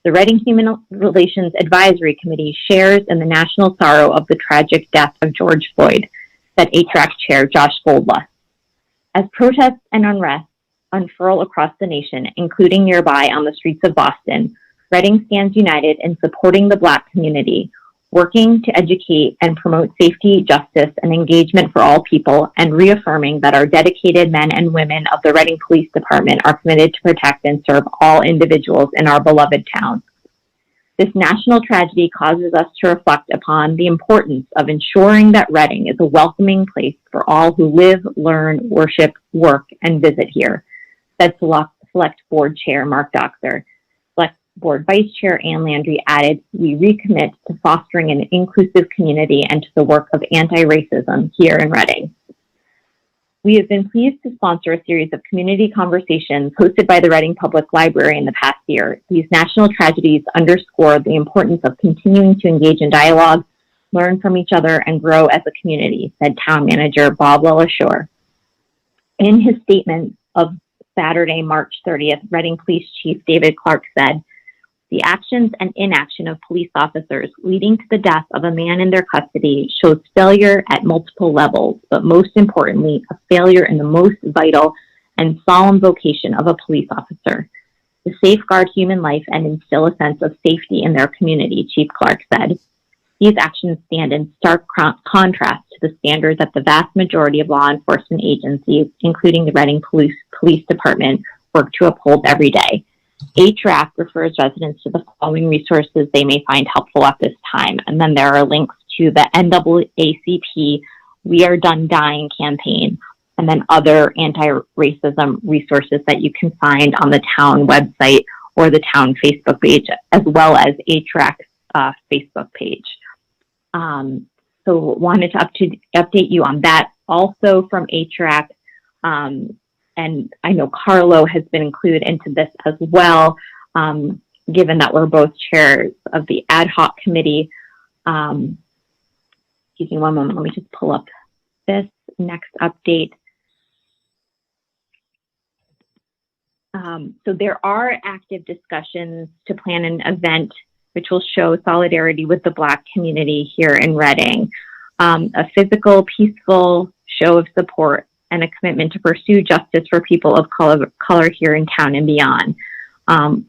The Reading Human Relations Advisory Committee shares in the national sorrow of the tragic death of George Floyd, said HRAC Chair Josh Goldbust. As protests and unrest unfurl across the nation, including nearby on the streets of Boston, Reading stands united in supporting the Black community, working to educate and promote safety, justice, and engagement for all people, and reaffirming that our dedicated men and women of the Reading Police Department are committed to protect and serve all individuals in our beloved town. This national tragedy causes us to reflect upon the importance of ensuring that Reading is a welcoming place for all who live, learn, worship, work, and visit here, said Select Board Chair Mark Doxer. Select Board Vice Chair Ann Landry added, "We recommit to fostering an inclusive community and to the work of anti-racism here in Reading." We have been pleased to sponsor a series of community conversations hosted by the Reading Public Library in the past year. These national tragedies underscore the importance of continuing to engage in dialogue, learn from each other, and grow as a community, said Town Manager Bob LeLacheur. In his statement of Saturday, March 30th, Reading Police Chief David Clark said, The actions and inaction of police officers leading to the death of a man in their custody shows failure at multiple levels, but most importantly, a failure in the most vital and solemn vocation of a police officer, to safeguard human life and instill a sense of safety in their community, Chief Clark said. These actions stand in stark contrast to the standards that the vast majority of law enforcement agencies, including the Reading Police Department, work to uphold every day. HRAC refers residents to the following resources they may find helpful at this time. And then there are links to the NAACP We Are Done Dying campaign, and then other anti-racism resources that you can find on the town website or the town Facebook page, as well as HRAC's Facebook page. So wanted to update you on that. Also from HRAC, and I know Carlo has been included into this as well, given that we're both chairs of the ad hoc committee. Excuse me one moment, let me just pull up this next update. So there are active discussions to plan an event which will show solidarity with the Black community here in Reading. A physical, peaceful show of support and a commitment to pursue justice for people of color here in town and beyond.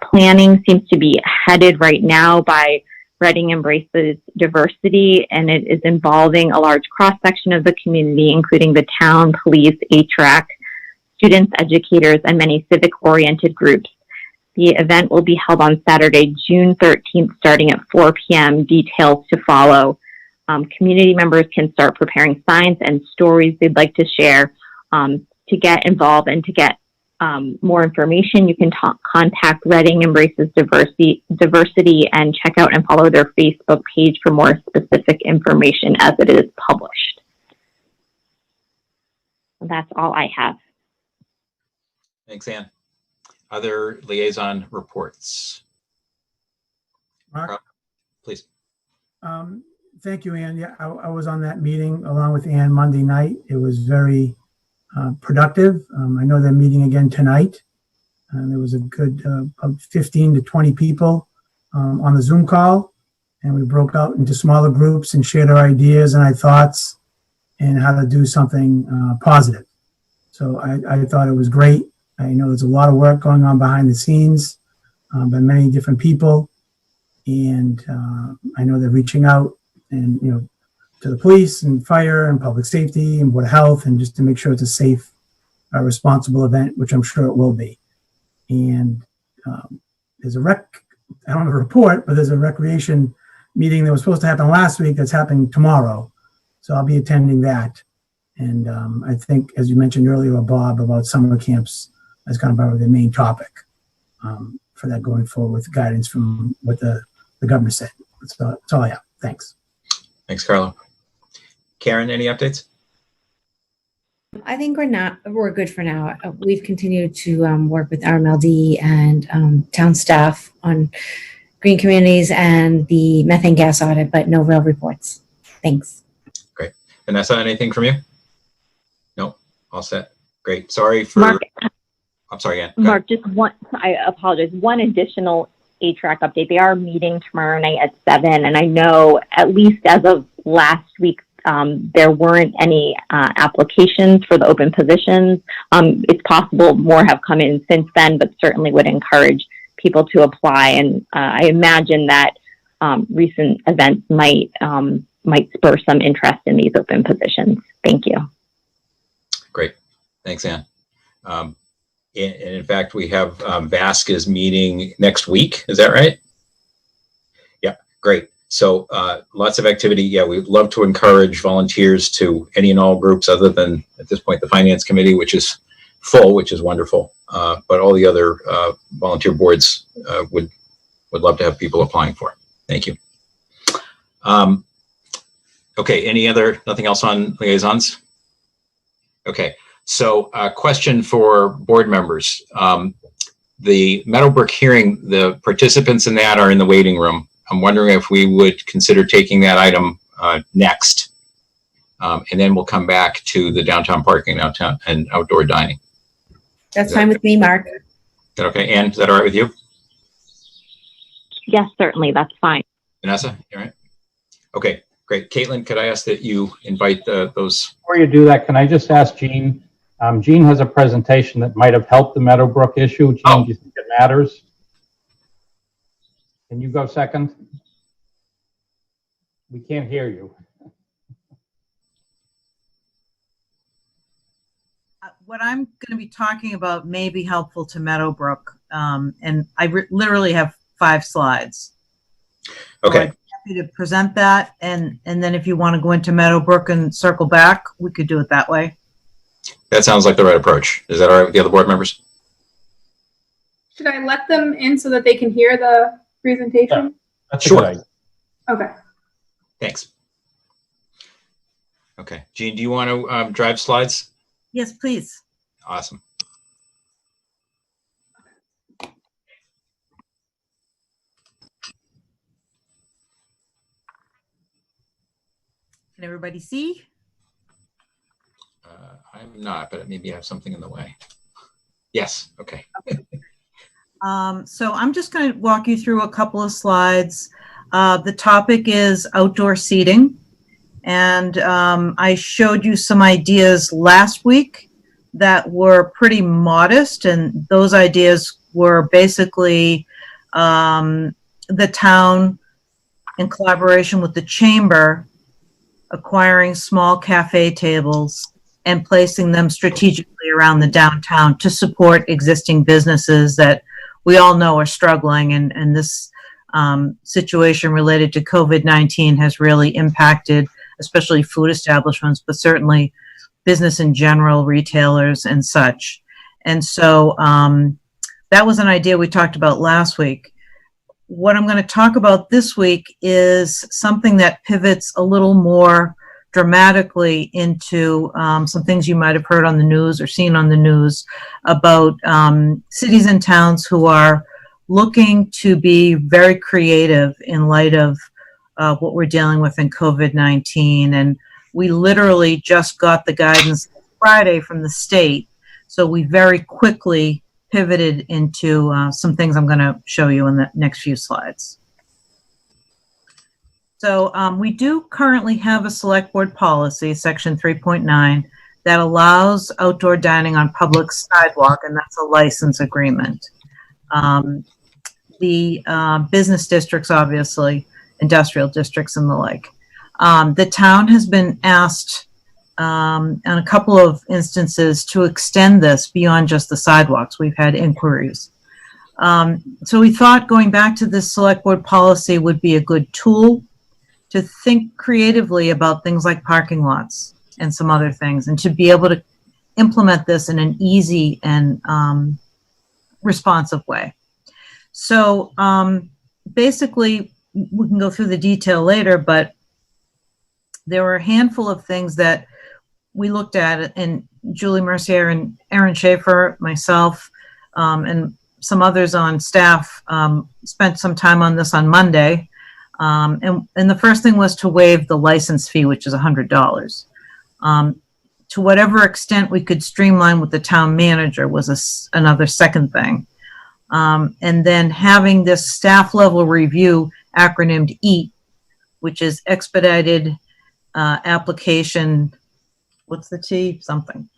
Planning seems to be headed right now by Reading Embraces Diversity, and it is involving a large cross-section of the community, including the town, police, HRAC, students, educators, and many civic-oriented groups. The event will be held on Saturday, June 13th, starting at 4 p.m. Details to follow. Community members can start preparing signs and stories they'd like to share. To get involved and to get more information, you can contact Reading Embraces Diversity and check out and follow their Facebook page for more specific information as it is published. That's all I have. Thanks, Ann. Other liaison reports? Mark? Please. Thank you, Ann. Yeah, I was on that meeting along with Ann Monday night. It was very productive. I know they're meeting again tonight. There was a good 15 to 20 people on the Zoom call, and we broke out into smaller groups and shared our ideas and our thoughts and how to do something positive. So I thought it was great. I know there's a lot of work going on behind the scenes by many different people, and I know they're reaching out and to the police and fire and public safety and board of health, and just to make sure it's a safe, responsible event, which I'm sure it will be. And there's a I don't have a report, but there's a recreation meeting that was supposed to happen last week that's happening tomorrow. So I'll be attending that. And I think, as you mentioned earlier, Bob, about summer camps as kind of the main topic for that going forward with guidance from what the governor said. That's all I have. Thanks. Thanks, Carlo. Karen, any updates? I think we're good for now. We've continued to work with RMLD and town staff on green communities and the methane gas audit, but no real reports. Thanks. Great. Vanessa, anything from you? No, all set. Great. Sorry for, Mark, I'm sorry, Ann. Mark, just one, I apologize. One additional HRAC update. They are meeting tomorrow night at 7, and I know at least as of last week, there weren't any applications for the open positions. It's possible more have come in since then, but certainly would encourage people to apply. And I imagine that recent events might spur some interest in these open positions. Thank you. Great. Thanks, Ann. And in fact, we have Vasquez meeting next week. Is that right? Yeah, great. So lots of activity. Yeah, we'd love to encourage volunteers to any and all groups other than, at this point, the Finance Committee, which is full, which is wonderful. But all the other volunteer boards would love to have people applying for it. Thank you. Okay, nothing else on liaisons? Okay, so a question for board members. The Meadowbrook hearing, the participants in that are in the waiting room. I'm wondering if we would consider taking that item next, and then we'll come back to the downtown parking and outdoor dining. That's fine with me, Mark. Is that okay? Ann, is that all right with you? Yes, certainly. That's fine. Vanessa, you all right? Okay, great. Caitlin, could I ask that you invite those? Before you do that, can I just ask Jean? Jean has a presentation that might have helped the Meadowbrook issue. Jean, Oh. do you think it matters? Can you go second? We can't hear you. What I'm going to be talking about may be helpful to Meadowbrook, and I literally have 5 slides. Okay. So I'm happy to present that, and then if you want to go into Meadowbrook and circle back, we could do it that way. That sounds like the right approach. Is that all right with the other board members? Should I let them in so that they can hear the presentation? That's a Sure. good idea. Okay. Thanks. Okay. Jean, do you want to drive slides? Yes, please. Awesome. Can everybody see? I'm not, but maybe I have something in the way. Yes. Okay. So I'm just going to walk you through a couple of slides. The topic is outdoor seating. And I showed you some ideas last week that were pretty modest. And those ideas were basically the town, in collaboration with the chamber, acquiring small cafe tables and placing them strategically around the downtown to support existing businesses that we all know are struggling. And this situation related to COVID-19 has really impacted especially food establishments, but certainly business in general, retailers and such. And so that was an idea we talked about last week. What I'm going to talk about this week is something that pivots a little more dramatically into some things you might have heard on the news or seen on the news about cities and towns who are looking to be very creative in light of what we're dealing with in COVID-19. And we literally just got the guidance Friday from the state. So we very quickly pivoted into some things I'm going to show you in the next few slides. So we do currently have a select board policy, section 3.9, that allows outdoor dining on public sidewalk, and that's a license agreement. The business districts, obviously, industrial districts and the like. The town has been asked on a couple of instances to extend this beyond just the sidewalks. We've had inquiries. So we thought going back to this select board policy would be a good tool to think creatively about things like parking lots and some other things, and to be able to implement this in an easy and responsive way. So basically, we can go through the detail later, but there were a handful of things that we looked at, and Julie Mercier and Aaron Schaefer, myself, and some others on staff spent some time on this on Monday. And the first thing was to waive the license fee, which is $100. To whatever extent we could streamline with the town manager was another second thing. And then having this staff level review, acronymed EAT, which is expedited application, what's the T? Something.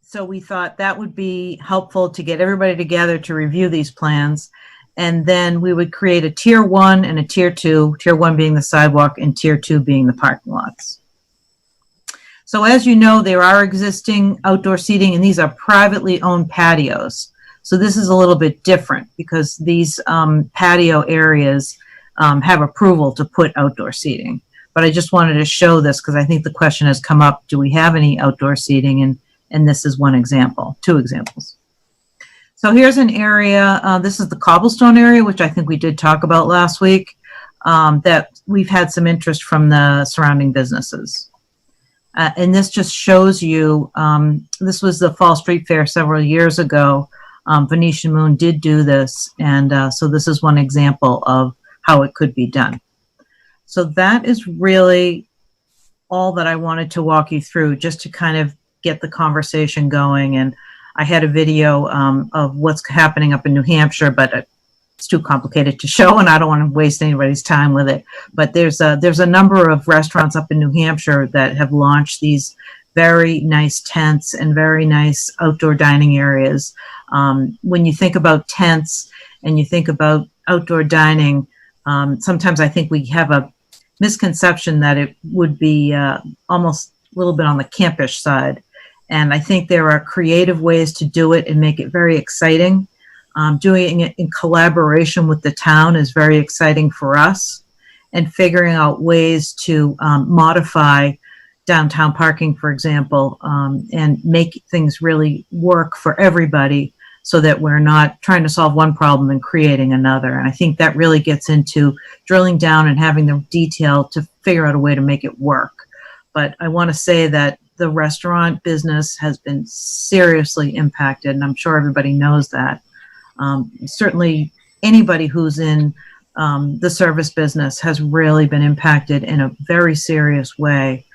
So we thought that would be helpful to get everybody together to review these plans. And then we would create a tier 1 and a tier 2, tier 1 being the sidewalk and tier 2 being the parking lots. So as you know, there are existing outdoor seating, and these are privately owned patios. So this is a little bit different because these patio areas have approval to put outdoor seating. But I just wanted to show this because I think the question has come up, do we have any outdoor seating? And this is one example, 2 examples. So here's an area, this is the cobblestone area, which I think we did talk about last week, that we've had some interest from the surrounding businesses. And this just shows you, this was the Fall Street Fair several years ago. Venetian Moon did do this, and so this is one example of how it could be done. So that is really all that I wanted to walk you through, just to kind of get the conversation going. And I had a video of what's happening up in New Hampshire, but it's too complicated to show, and I don't want to waste anybody's time with it. But there's a number of restaurants up in New Hampshire that have launched these very nice tents and very nice outdoor dining areas. When you think about tents and you think about outdoor dining, sometimes I think we have a misconception that it would be almost a little bit on the campish side. And I think there are creative ways to do it and make it very exciting. Doing it in collaboration with the town is very exciting for us, and figuring out ways to modify downtown parking, for example, and make things really work for everybody so that we're not trying to solve one problem and creating another. And I think that really gets into drilling down and having the detail to figure out a way to make it work. But I want to say that the restaurant business has been seriously impacted, and I'm sure everybody knows that. Certainly anybody who's in the service business has really been impacted in a very serious way.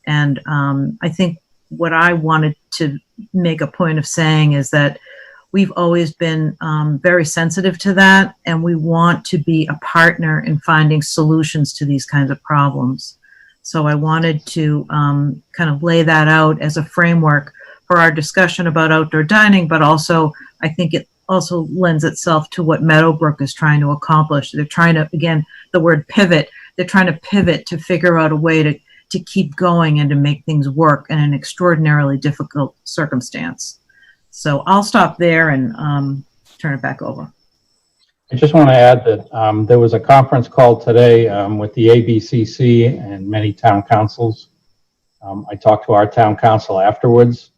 And I think what I wanted to make a point of saying is that we've always been very sensitive to that, and we want to be a partner in finding solutions to these kinds of problems. So I wanted to kind of lay that out as a framework for our discussion about outdoor dining, but also I think it also lends itself to what Meadowbrook is trying to accomplish. They're trying to, again, the word pivot, they're trying to pivot to figure out a way to keep going and to make things work in an extraordinarily difficult circumstance. So I'll stop there and turn it back over. I just want to add that there was a conference call today with the ABCC and many town councils. I talked to our town council afterwards.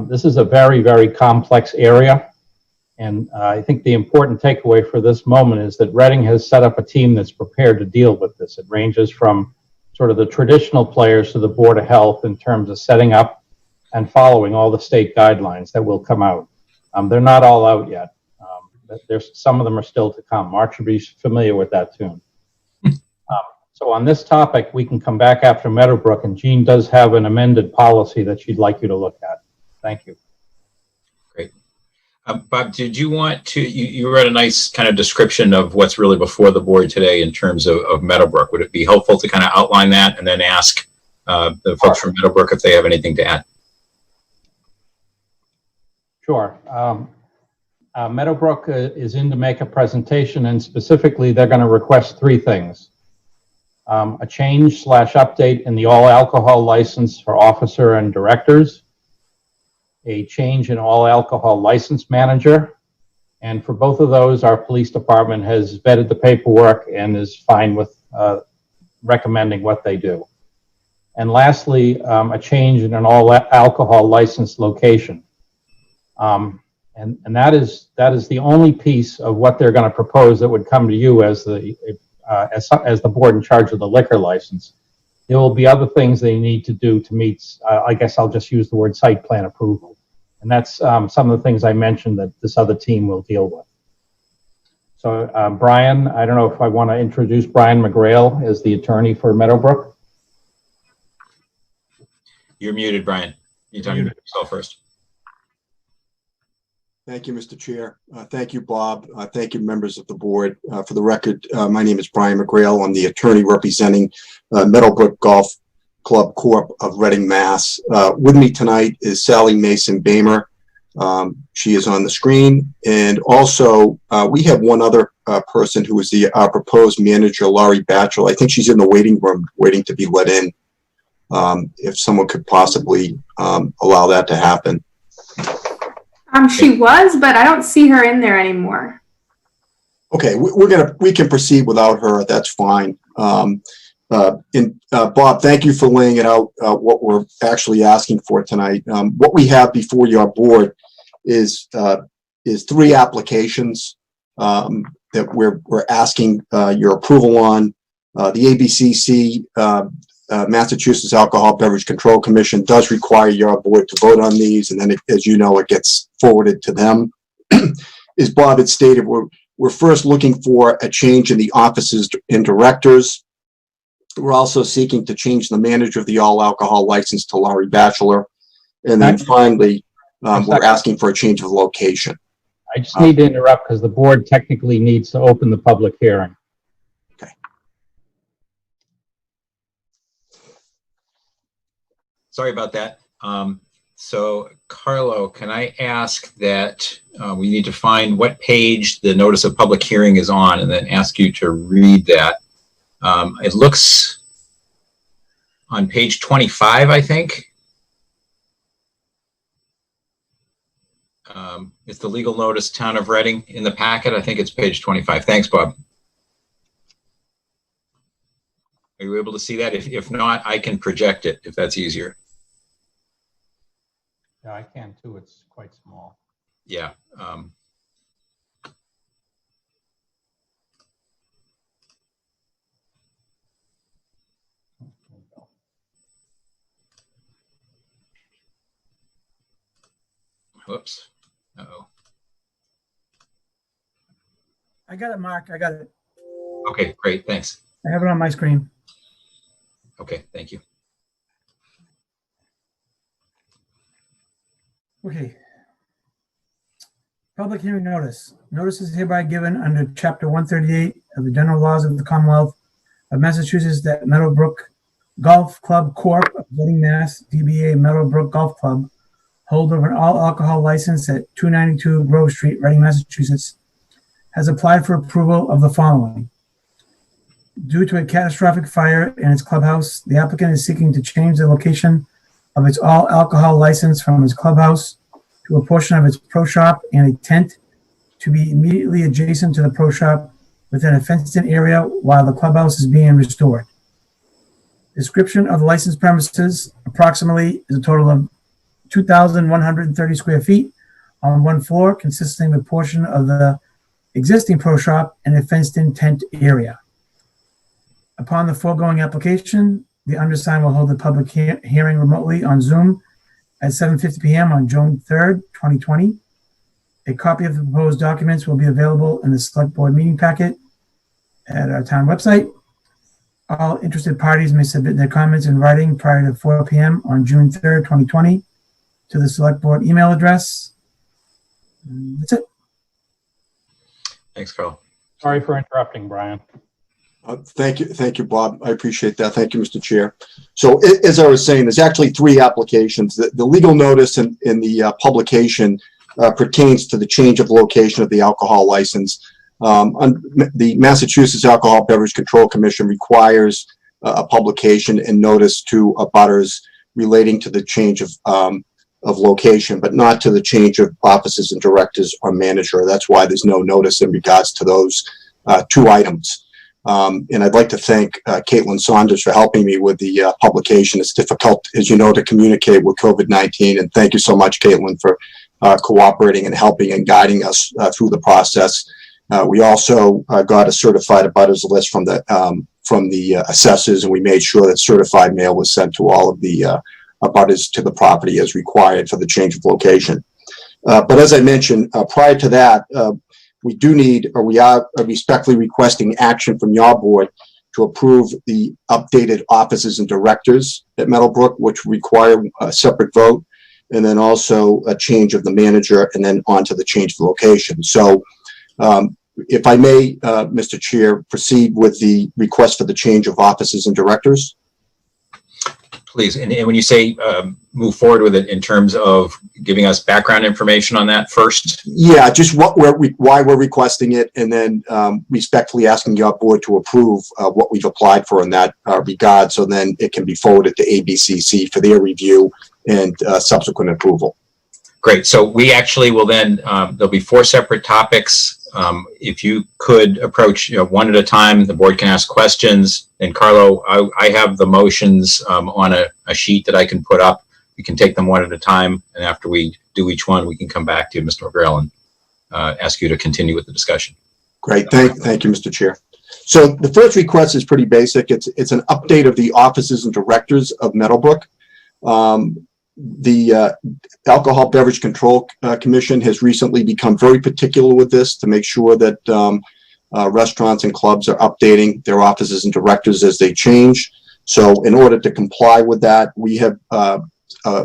This is a very, very complex area. And I think the important takeaway for this moment is that Reading has set up a team that's prepared to deal with this. It ranges from sort of the traditional players to the Board of Health in terms of setting up and following all the state guidelines that will come out. They're not all out yet. There's some of them are still to come. Mark should be familiar with that tune. So on this topic, we can come back after Meadowbrook, and Jean does have an amended policy that she'd like you to look at. Thank you. Great. Bob, did you want to, you read a nice kind of description of what's really before the board today in terms of Meadowbrook. Would it be helpful to kind of outline that and then ask the folks from Meadowbrook if they have anything to add? Sure. Meadowbrook is in to make a presentation, and specifically they're going to request three things. A change/update in the all alcohol license for officer and directors, a change in all alcohol license manager, and for both of those, our police department has vetted the paperwork and is fine with recommending what they do. And lastly, a change in an all alcohol license location. And that is the only piece of what they're going to propose that would come to you as the board in charge of the liquor license. There will be other things they need to do to meet, I guess I'll just use the word site plan approval. And that's some of the things I mentioned that this other team will deal with. So Brian, I don't know if I want to introduce Brian McGrail as the attorney for Meadowbrook. You're muted, Brian. You're talking about yourself first. Thank you, Mr. Chair. Thank you, Bob. Thank you, members of the board. For the record, my name is Brian McGrail. I'm the attorney representing Meadowbrook Golf Club Corp. of Reading, Mass. With me tonight is Sally Mason-Bamer. She is on the screen. And also, we have one other person who is our proposed manager, Laurie Batchel. I think she's in the waiting room waiting to be let in. If someone could possibly allow that to happen. She was, but I don't see her in there anymore. Okay, we can proceed without her. That's fine. Bob, thank you for laying it out, what we're actually asking for tonight. What we have before your board is three applications that we're asking your approval on. The ABCC, Massachusetts Alcohol Beverage Control Commission, does require your board to vote on these, and then, as you know, it gets forwarded to them. As Bob had stated, we're first looking for a change in the officers and directors. We're also seeking to change the manager of the all alcohol license to Laurie Batchelor. And then finally, we're asking for a change of location. I just need to interrupt because the board technically needs to open the public hearing. Sorry about that. So Carlo, can I ask that we need to find what page the notice of public hearing is on and then ask you to read that. It looks on page 25, I think. It's the legal notice, Town of Reading, in the packet. I think it's page 25. Thanks, Bob. Are you able to see that? If not, I can project it if that's easier. Yeah, I can too. It's quite small. Yeah. Whoops. Uh-oh. I got it, Mark. I got it. Okay, great. Thanks. I have it on my screen. Okay, thank you. Okay. Public hearing notice. Notice is hereby given under Chapter 138 of the General Laws of the Commonwealth of Massachusetts that Meadowbrook Golf Club Corp. of Reading, Mass. DBA Meadowbrook Golf Club, holder of an all-alcohol license at 292 Grove Street, Reading, Massachusetts, has applied for approval of the following. Due to a catastrophic fire in its clubhouse, the applicant is seeking to change the location of its all-alcohol license from its clubhouse to a portion of its pro shop and a tent to be immediately adjacent to the pro shop within a fenced-in area while the clubhouse is being restored. Description of the licensed premises approximately is a total of 2,130 square feet on one floor, consisting of a portion of the existing pro shop and a fenced-in tent area. Upon the foregoing application, the undersigned will hold a public hearing remotely on Zoom at 7:50 p.m. on June 3rd, 2020. A copy of the proposed documents will be available in the Select Board meeting packet at our town website. All interested parties may submit their comments in writing prior to 4 p.m. on June 3rd, 2020 to the Select Board email address. That's it. Thanks, Carl. Sorry for interrupting, Brian. Thank you, Bob. I appreciate that. Thank you, Mr. Chair. So as I was saying, there's actually three applications. The legal notice in the publication pertains to the change of location of the alcohol license. The Massachusetts Alcohol Beverage Control Commission requires a publication and notice to abutters relating to the change of location, but not to the change of officers and directors or manager. That's why there's no notice in regards to those two items. And I'd like to thank Caitlin Saunders for helping me with the publication. It's difficult, as you know, to communicate with COVID-19. And thank you so much, Caitlin, for cooperating and helping and guiding us through the process. We also got a certified abutters list from the assessors, and we made sure that certified mail was sent to all of the abutters to the property as required for the change of location. But as I mentioned, prior to that, we are respectfully requesting action from your board to approve the updated officers and directors at Meadowbrook, which require a separate vote, and then also a change of the manager, and then on to the change of location. So if I may, Mr. Chair, proceed with the request for the change of officers and directors. Please. And when you say move forward with it in terms of giving us background information on that first? Yeah, just why we're requesting it, and then respectfully asking your board to approve what we've applied for in that regard, so then it can be forwarded to ABCC for their review and subsequent approval. Great. So we actually will then, there'll be 4 separate topics. If you could approach one at a time, the board can ask questions. And Carlo, I have the motions on a sheet that I can put up. We can take them one at a time. And after we do each one, we can come back to you, Mr. McGrail, and ask you to continue with the discussion. Great. Thank you, Mr. Chair. So the first request is pretty basic. It's an update of the officers and directors of Meadowbrook. The Alcohol Beverage Control Commission has recently become very particular with this to make sure that restaurants and clubs are updating their officers and directors as they change. So in order to comply with that, we have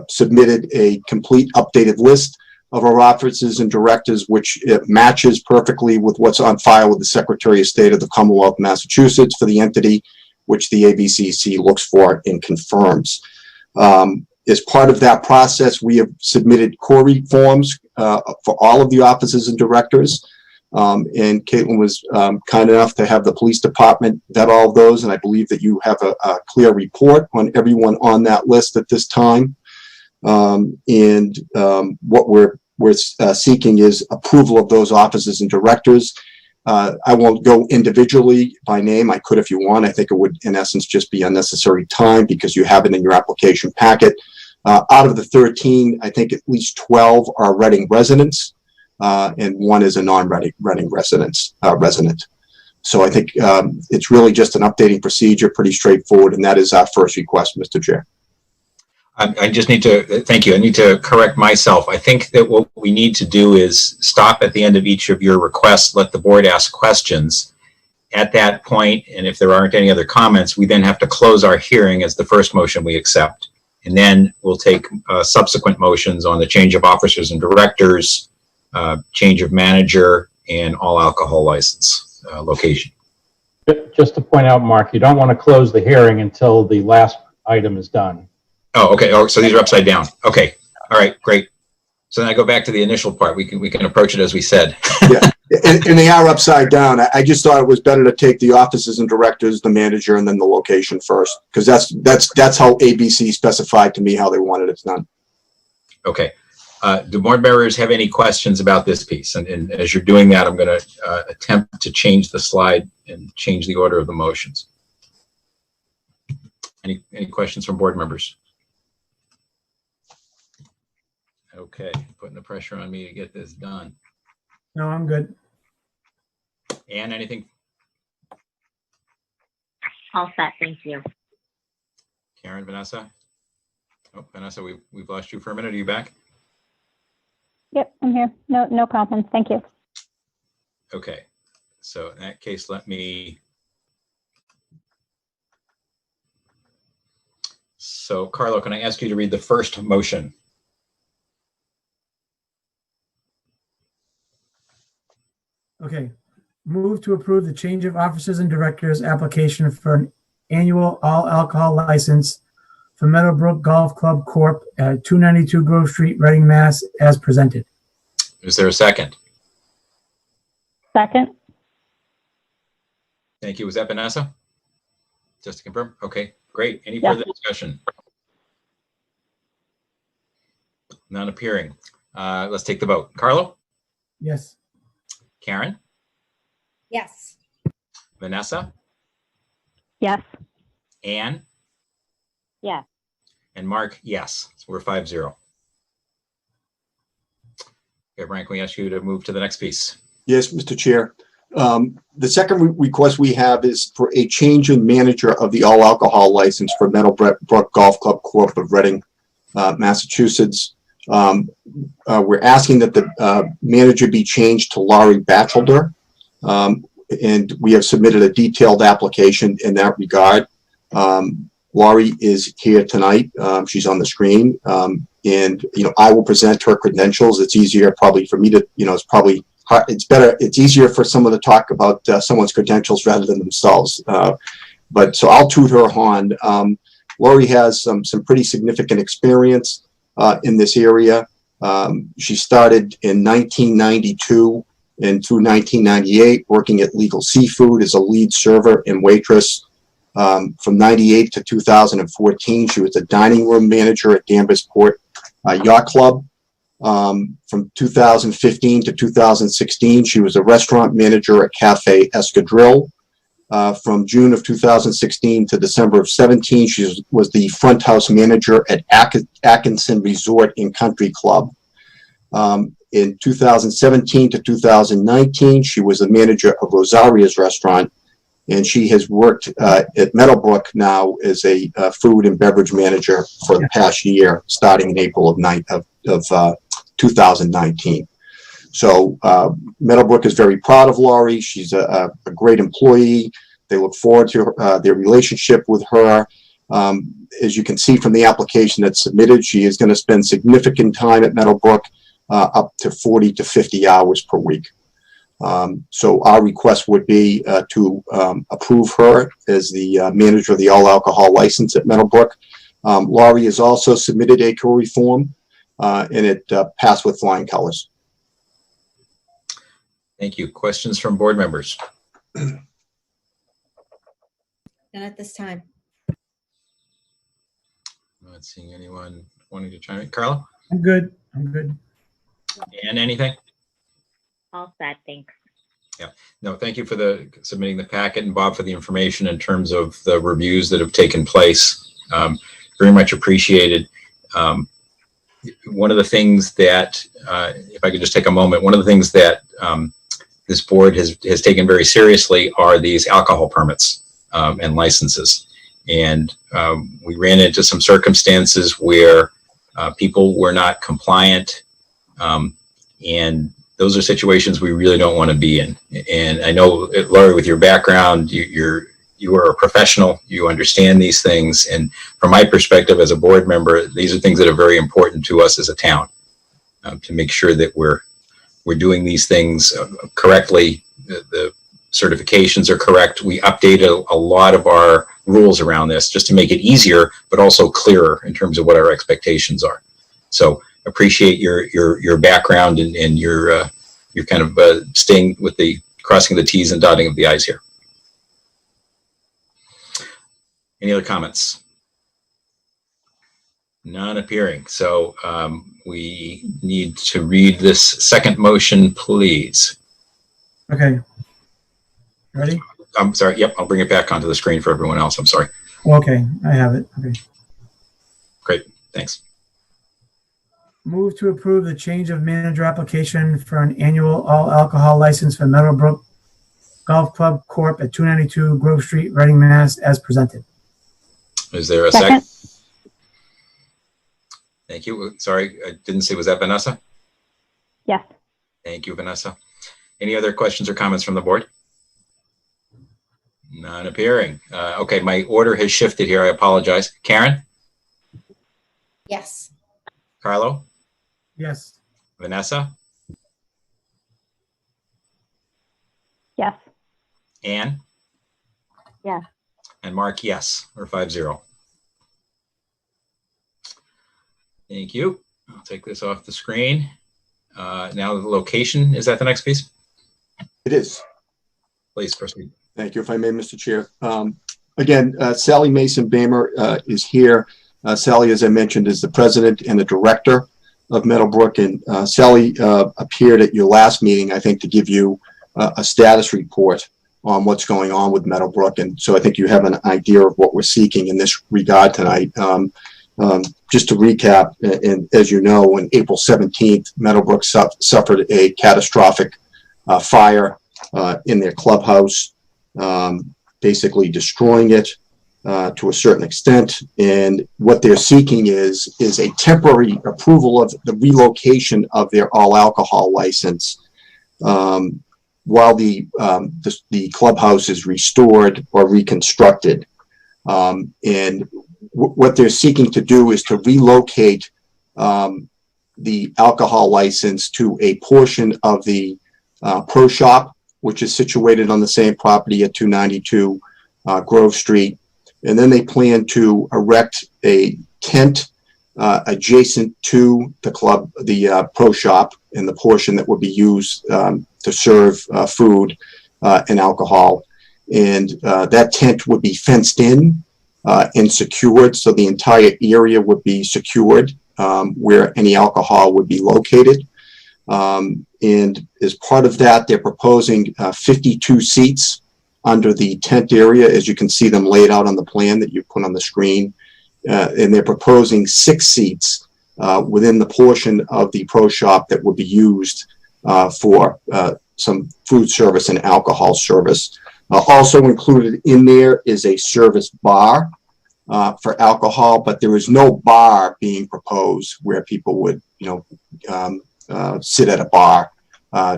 submitted a complete updated list of our officers and directors, which it matches perfectly with what's on file with the Secretary of State of the Commonwealth of Massachusetts for the entity, which the ABCC looks for and confirms. As part of that process, we have submitted query forms for all of the officers and directors. And Caitlin was kind enough to have the police department vet all of those, and I believe that you have a clear report on everyone on that list at this time. What we're seeking is approval of those officers and directors. I won't go individually by name. I could if you want. I think it would, in essence, just be unnecessary time because you have it in your application packet. Out of the 13, I think at least 12 are Reading residents, and one is a non-Reading resident. So I think it's really just an updating procedure, pretty straightforward, and that is our first request, Mr. Chair. I just need to, thank you. I need to correct myself. I think that what we need to do is stop at the end of each of your requests, let the board ask questions. At that point, and if there aren't any other comments, we then have to close our hearing as the first motion we accept. And then we'll take subsequent motions on the change of officers and directors, change of manager, and all alcohol license location. Just to point out, Mark, you don't want to close the hearing until the last item is done. Oh, okay. Oh, so these are upside down. Okay. All right. Great. So then I go back to the initial part. We can approach it as we said. Yeah, and they are upside down. I just thought it was better to take the officers and directors, the manager, and then the location first, because that's how ABC specified to me how they wanted it done. Okay. Do board members have any questions about this piece? And as you're doing that, I'm going to attempt to change the slide and change the order of the motions. Any questions from board members? Okay, putting the pressure on me to get this done. No, I'm good. Ann, anything? All set, thank you. Karen, Vanessa? Oh, Vanessa, we've lost you for a minute. Are you back? Yep, I'm here. No comments. Thank you. Okay, so in that case, let me. So, Carlo, can I ask you to read the first motion? Okay. Move to approve the change of officers and directors application for an annual all alcohol license for Meadowbrook Golf Club Corp. at 292 Grove Street, Reading, Mass. As presented. Is there a second? Second. Thank you. Was that Vanessa? Just to confirm? Okay, great. Any Yeah. further discussion? None appearing. Let's take the vote. Carlo? Yes. Karen? Yes. Vanessa? Yes. Ann? Yes. And Mark, yes. So we're 5-0. Okay, Brian, can we ask you to move to the next piece? Yes, Mr. Chair. The second request we have is for a change in manager of the all alcohol license for Meadowbrook Golf Club Corp. of Reading, Massachusetts. We're asking that the manager be changed to Laurie Batchelder. And we have submitted a detailed application in that regard. Laurie is here tonight. She's on the screen. And, I will present her credentials. It's easier probably for me to, it's probably hard. It's better. It's easier for someone to talk about someone's credentials rather than themselves. So I'll toot her horn. Laurie has some pretty significant experience in this area. She started in 1992 and through 1998 working at Legal Seafood as a lead server and waitress. From 98 to 2014, she was a dining room manager at Danburysport Yacht Club. From 2015 to 2016, she was a restaurant manager at Cafe Escadrille. From June of 2016 to December of 17, she was the front house manager at Atkinson Resort and Country Club. In 2017 to 2019, she was the manager of Rosaria's Restaurant, and she has worked at Meadowbrook now as a food and beverage manager for the past year, starting in April of 2019. So Meadowbrook is very proud of Laurie. She's a great employee. They look forward to their relationship with her. As you can see from the application that's submitted, she is going to spend significant time at Meadowbrook, up to 40 to 50 hours per week. So our request would be to approve her as the manager of the all alcohol license at Meadowbrook. Laurie has also submitted a co-reform, and it passed with flying colors. Thank you. Questions from board members? None at this time. Not seeing anyone wanting to chime in. Carla? I'm good. I'm good. And anything? All set, thanks. No, thank you for submitting the packet, and Bob for the information in terms of the reviews that have taken place. Very much appreciated. One of the things that, if I could just take a moment, one of the things that this board has taken very seriously are these alcohol permits and licenses. And we ran into some circumstances where people were not compliant, and those are situations we really don't want to be in. And I know, Laurie, with your background, you are a professional, you understand these things. And from my perspective as a board member, these are things that are very important to us as a town, to make sure that we're doing these things correctly. The certifications are correct. We updated a lot of our rules around this just to make it easier, but also clearer in terms of what our expectations are. So appreciate your background and your kind of staying with the crossing the T's and dotting of the I's here. Any other comments? None appearing. So we need to read this second motion, please. Okay. Ready? I'm sorry. Yep. I'll bring it back onto the screen for everyone else. I'm sorry. Okay, I have it. Okay. Great. Thanks. Move to approve the change of manager application for an annual all alcohol license for Meadowbrook Golf Club Corp. at 292 Grove Street, Reading, Mass. as presented. Is there a second? Thank you. Sorry, I didn't see. Was that Vanessa? Yes. Thank you, Vanessa. Any other questions or comments from the board? None appearing. Okay, my order has shifted here. I apologize. Karen? Yes. Carlo? Yes. Vanessa? Yes. Anne? Yes. And Mark, yes. We're 5-0. Thank you. I'll take this off the screen. Now the location, is that the next piece? It is. Please proceed. Thank you, if I may, Mr. Chair. Again, Sally Mason-Bamer is here. Sally, as I mentioned, is the president and the director of Meadowbrook, and Sally appeared at your last meeting, I think, to give you a status report on what's going on with Meadowbrook, and so I think you have an idea of what we're seeking in this regard tonight. Just to recap, and as you know, on April 17th, Meadowbrook suffered a catastrophic fire in their clubhouse, basically destroying it to a certain extent. And what they're seeking is a temporary approval of the relocation of their all alcohol license while the clubhouse is restored or reconstructed. And what they're seeking to do is to relocate the alcohol license to a portion of the pro shop, which is situated on the same property at 292 Grove Street. And then they plan to erect a tent adjacent to the pro shop, and the portion that would be used to serve food and alcohol. And that tent would be fenced in and secured, so the entire area would be secured where any alcohol would be located. And as part of that, they're proposing 52 seats under the tent area, as you can see them laid out on the plan that you put on the screen. And they're proposing 6 seats within the portion of the pro shop that would be used for some food service and alcohol service. Also included in there is a service bar for alcohol, but there is no bar being proposed where people would, sit at a bar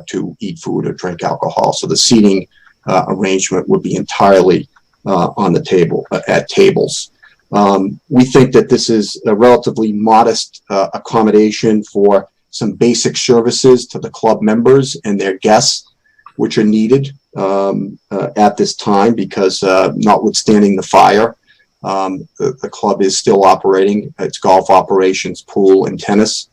to eat food or drink alcohol. So the seating arrangement would be entirely on the table, at tables. We think that this is a relatively modest accommodation for some basic services to the club members and their guests, which are needed at this time because notwithstanding the fire, the club is still operating its golf operations, pool, and tennis.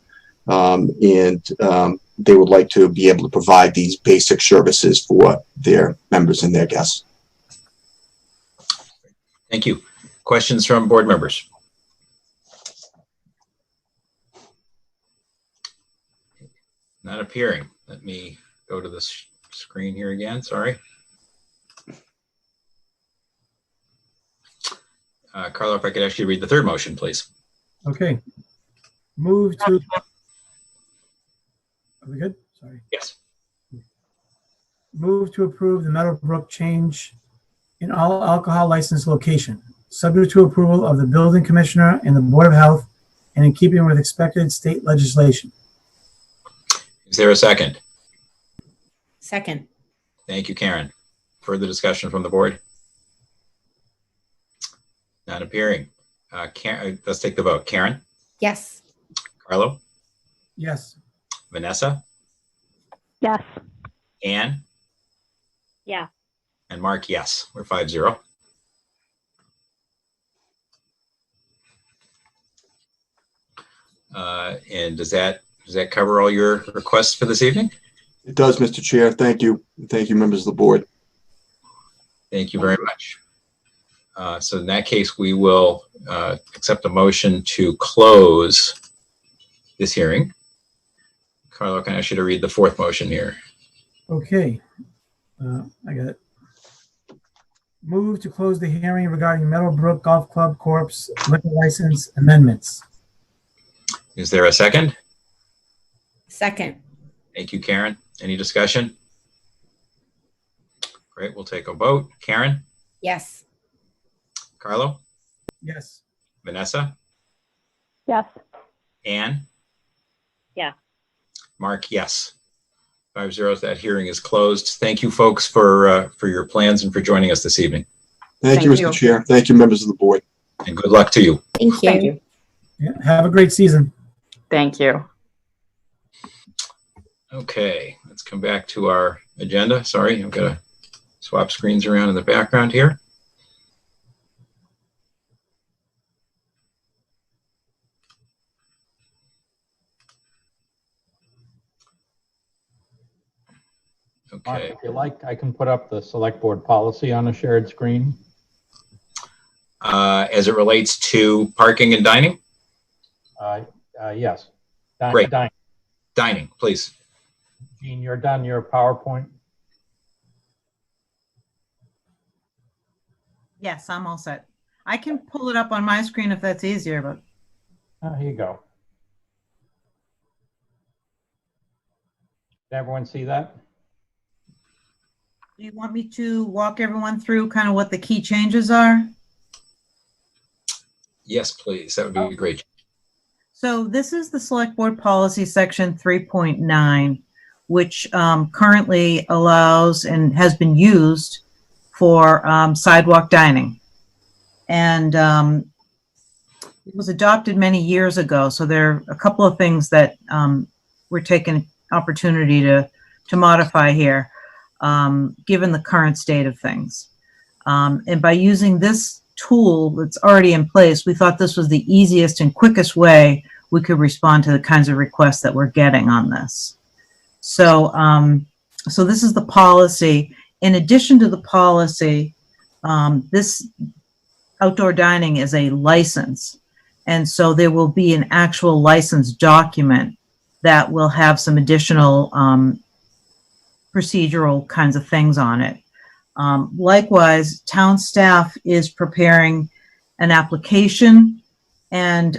They would like to be able to provide these basic services for their members and their guests. Thank you. Questions from board members? Not appearing. Let me go to the screen here again. Sorry. Carlo, if I could ask you to read the third motion, please. Okay. Move to, are we good? Sorry. Yes. Move to approve the Meadowbrook change in all alcohol license location, subject to approval of the building commissioner and the Board of Health, and in keeping with expected state legislation. Is there a second? Second. Thank you, Karen. Further discussion from the board? Not appearing. Let's take the vote. Karen? Yes. Carlo? Yes. Vanessa? Yes. Anne? Yeah. And Mark, yes. We're 5-0. And does that cover all your requests for this evening? It does, Mr. Chair. Thank you. Thank you, members of the board. Thank you very much. So in that case, we will accept a motion to close this hearing. Carlo, can I ask you to read the fourth motion here? Okay. I got it. Move to close the hearing regarding Meadowbrook Golf Club Corp.'s liquor license amendments. Is there a second? Second. Thank you, Karen. Any discussion? Great, we'll take a vote. Karen? Yes. Carlo? Yes. Vanessa? Yes. Anne? Yeah. Mark, yes. 5-0, that hearing is closed. Thank you, folks, for your plans and for joining us this evening. Thank you, Thank Mr. you. Chair. Thank you, members of the board. And good luck to you. Thank you. Thank you. Yeah, have a great season. Thank you. Okay, let's come back to our agenda. Sorry, I've got to swap screens around in the background here. Mark, Okay. if you like, I can put up the select board policy on a shared screen. As it relates to parking and dining? Yes. Great. Dining. Dining, please. Gene, you're done your PowerPoint? Yes, I'm all set. I can pull it up on my screen if that's easier, but Here you go. Did everyone see that? do you want me to walk everyone through kind of what the key changes are? Yes, please. That would be great. So this is the Select Board Policy Section 3.9, which currently allows and has been used for sidewalk dining. And it was adopted many years ago, so there are a couple of things that we're taking opportunity to modify here, given the current state of things. And by using this tool that's already in place, we thought this was the easiest and quickest way we could respond to the kinds of requests that we're getting on this. So, so this is the policy. In addition to the policy, this outdoor dining is a license. And so there will be an actual license document that will have some additional procedural kinds of things on it. Likewise, town staff is preparing an application and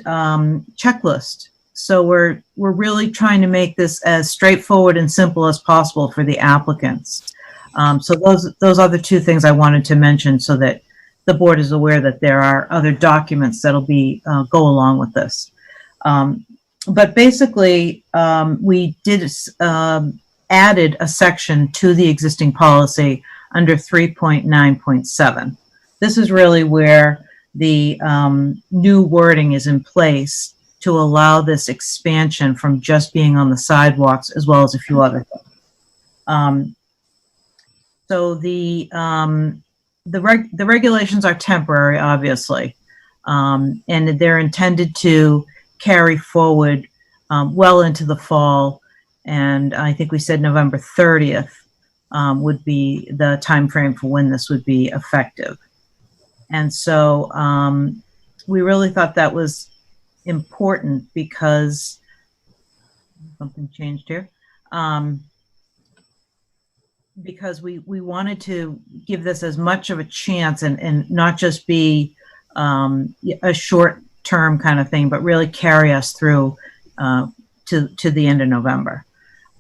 checklist. So we're really trying to make this as straightforward and simple as possible for the applicants. So those are the two things I wanted to mention so that the board is aware that there are other documents that'll be go along with this. But basically, we did added a section to the existing policy under 3.9.7. This is really where the new wording is in place to allow this expansion from just being on the sidewalks as well as a few other things. So the regulations are temporary, obviously, and they're intended to carry forward well into the fall. And I think we said November 30th would be the time frame for when this would be effective. And so we really thought that was important because something changed here. Because we wanted to give this as much of a chance and not just be a short-term kind of thing, but really carry us through to the end of November.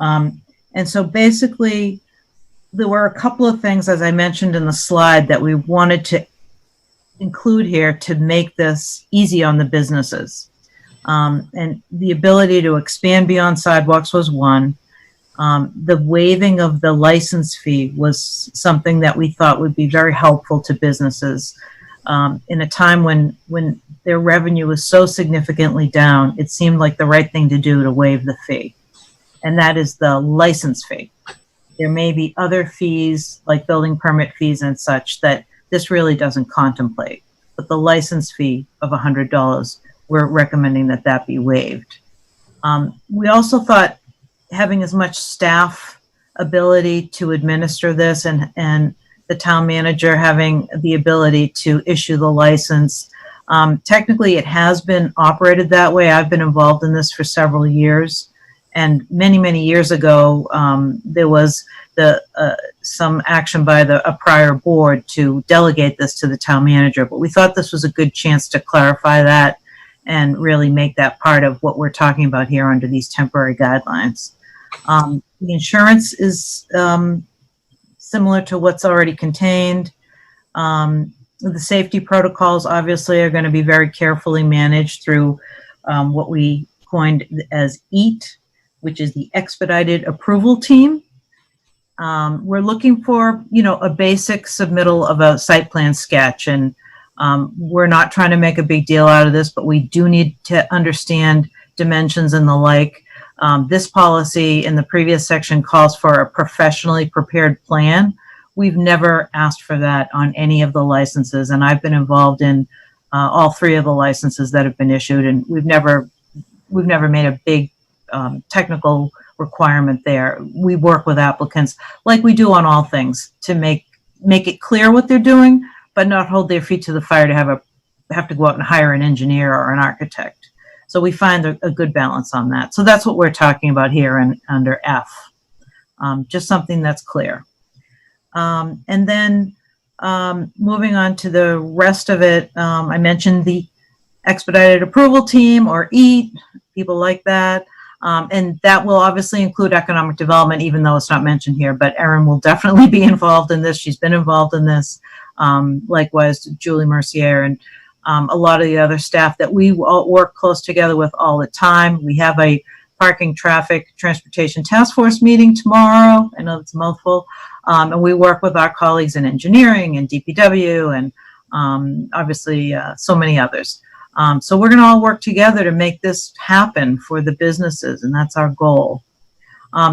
And so basically, there were a couple of things, as I mentioned in the slide, that we wanted to include here to make this easy on the businesses. And the ability to expand beyond sidewalks was one. The waiving of the license fee was something that we thought would be very helpful to businesses. In a time when their revenue was so significantly down, it seemed like the right thing to do to waive the fee. And that is the license fee. There may be other fees like building permit fees and such that this really doesn't contemplate. But the license fee of $100, we're recommending that that be waived. We also thought having as much staff ability to administer this and the town manager having the ability to issue the license. Technically, it has been operated that way. I've been involved in this for several years. And many, many years ago, there was some action by a prior board to delegate this to the town manager. But we thought this was a good chance to clarify that and really make that part of what we're talking about here under these temporary guidelines. The insurance is similar to what's already contained. The safety protocols obviously are going to be very carefully managed through what we coined as EAT, which is the Expedited Approval Team. We're looking for, a basic submittal of a site plan sketch, and we're not trying to make a big deal out of this, but we do need to understand dimensions and the like. This policy in the previous section calls for a professionally prepared plan. We've never asked for that on any of the licenses, and I've been involved in all three of the licenses that have been issued, and we've never made a big technical requirement there. We work with applicants like we do on all things to make it clear what they're doing, but not hold their feet to the fire to have to go out and hire an engineer or an architect. So we find a good balance on that. So that's what we're talking about here under F. Just something that's clear. And then moving on to the rest of it, I mentioned the Expedited Approval Team, or EAT, people like that. And that will obviously include economic development, even though it's not mentioned here, but Erin will definitely be involved in this. She's been involved in this. Likewise, Julie Mercier and a lot of the other staff that we all work close together with all the time. We have a parking, traffic, transportation task force meeting tomorrow. I know it's a mouthful. And we work with our colleagues in engineering and DPW and obviously so many others. So we're going to all work together to make this happen for the businesses, and that's our goal.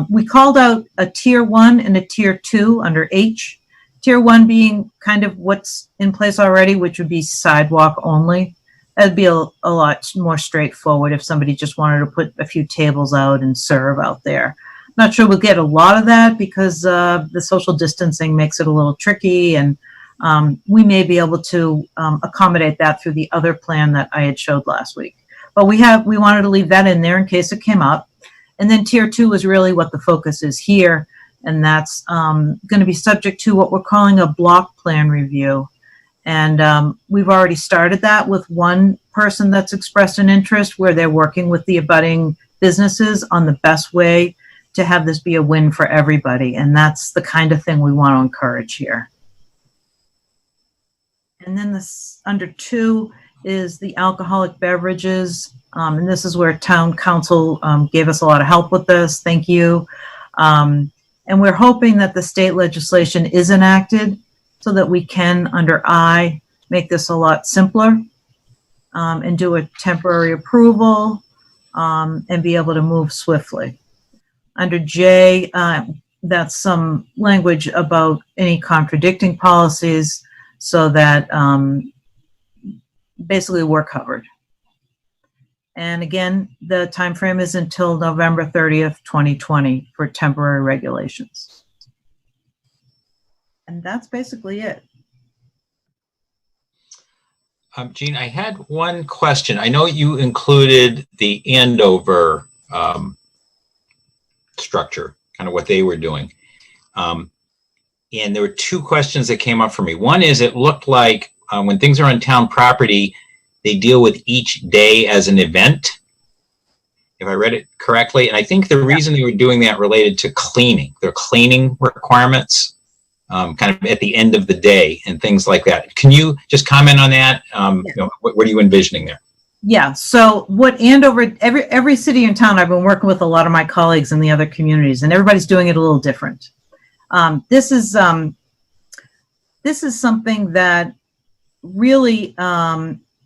We called out a tier 1 and a tier 2 under H. Tier 1 being kind of what's in place already, which would be sidewalk only. That'd be a lot more straightforward if somebody just wanted to put a few tables out and serve out there. Not sure we'll get a lot of that because the social distancing makes it a little tricky, and we may be able to accommodate that through the other plan that I had showed last week. But we wanted to leave that in there in case it came up. And then tier 2 is really what the focus is here. And that's going to be subject to what we're calling a block plan review. And we've already started that with one person that's expressed an interest where they're working with the abutting businesses on the best way to have this be a win for everybody. And that's the kind of thing we want to encourage here. And then this under 2 is the alcoholic beverages. And this is where town council gave us a lot of help with this. Thank you. And we're hoping that the state legislation is enacted so that we can, under I, make this a lot simpler, and do a temporary approval, and be able to move swiftly. Under J, that's some language about any contradicting policies so that basically we're covered. And again, the time frame is until November 30th, 2020 for temporary regulations. And that's basically it. Jean, I had one question. I know you included the Andover structure, kind of what they were doing. And there were two questions that came up for me. One is, it looked like when things are on town property, they deal with each day as an event, if I read it correctly. And I think the reason they were doing that related to cleaning, their cleaning requirements, kind of at the end of the day and things like that. Can you just comment on that? You know, what are you envisioning there? Yeah, so what Andover, every city and town, I've been working with a lot of my colleagues in the other communities, and everybody's doing it a little different. This is something that really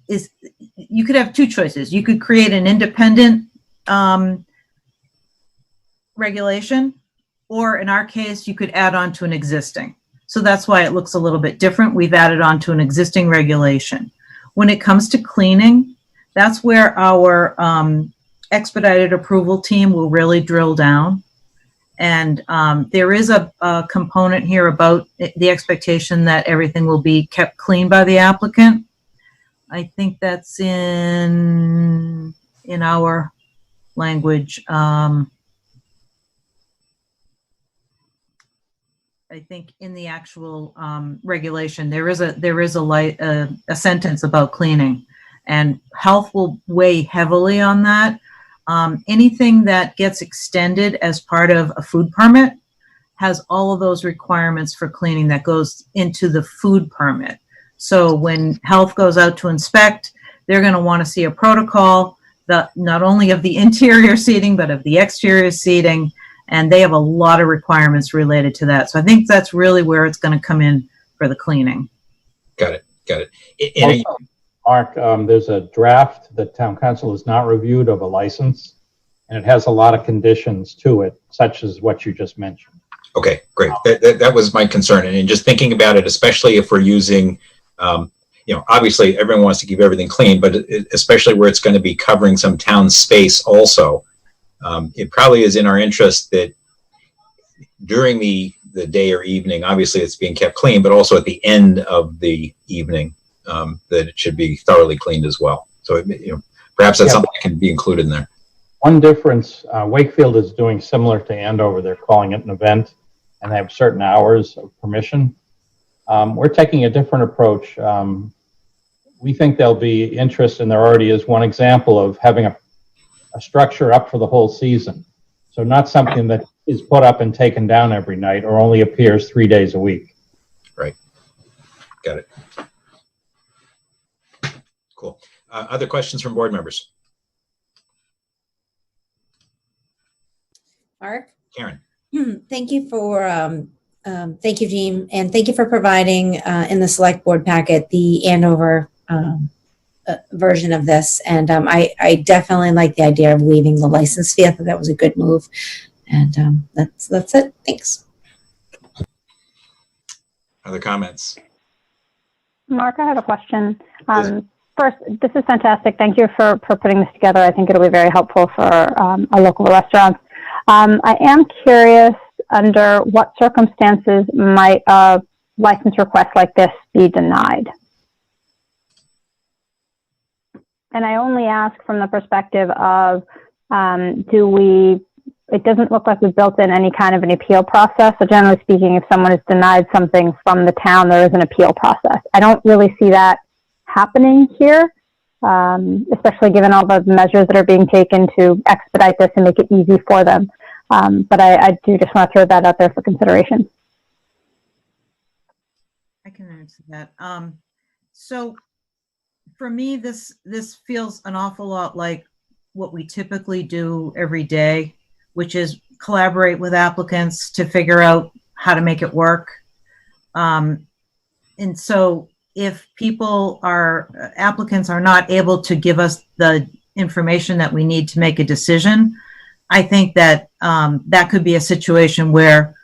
is, you could have two choices. You could create an independent regulation, or in our case, you could add on to an existing. So that's why it looks a little bit different. We've added on to an existing regulation. When it comes to cleaning, that's where our expedited approval team will really drill down. And there is a component here about the expectation that everything will be kept clean by the applicant. I think that's in our language. I think in the actual regulation, there is a sentence about cleaning, and health will weigh heavily on that. Anything that gets extended as part of a food permit has all of those requirements for cleaning that goes into the food permit. So when health goes out to inspect, they're going to want to see a protocol that not only of the interior seating, but of the exterior seating. And they have a lot of requirements related to that. So I think that's really where it's going to come in for the cleaning. Got it. Also, Mark, there's a draft that town council has not reviewed of a license, and it has a lot of conditions to it, such as what you just mentioned. Okay, great. That was my concern. And just thinking about it, especially if we're using, you know, obviously everyone wants to keep everything clean, but especially where it's going to be covering some town space also, it probably is in our interest that during the day or evening, obviously it's being kept clean, but also at the end of the evening, that it should be thoroughly cleaned as well. So, you know, perhaps that's something that can be included in there. One difference, Wakefield is doing similar to Andover. They're calling it an event, and they have certain hours of permission. We're taking a different approach. We think there'll be interest, and there already is one example of having a structure up for the whole season. So not something that is put up and taken down every night or only appears 3 days a week. Right. Got it. Cool. Other questions from board members? Mark? Karen. Thank you for, thank you, Jean, and thank you for providing in the select board packet the Andover version of this. And I definitely like the idea of waiving the license fee. I thought that was a good move. And that's it. Thanks. Other comments? Mark, I have a question. First, this is fantastic. Thank you for putting this together. I think it'll be very helpful for our local restaurants. I am curious, under what circumstances might a license request like this be denied? And I only ask from the perspective of, it doesn't look like we've built in any kind of an appeal process. So generally speaking, if someone is denied something from the town, there is an appeal process. I don't really see that happening here, especially given all the measures that are being taken to expedite this and make it easy for them. But I do just want to throw that out there for consideration. I can answer that. So for me, this feels an awful lot like what we typically do every day, which is collaborate with applicants to figure out how to make it work. And so if applicants are not able to give us the information that we need to make a decision, I think that that could be a situation where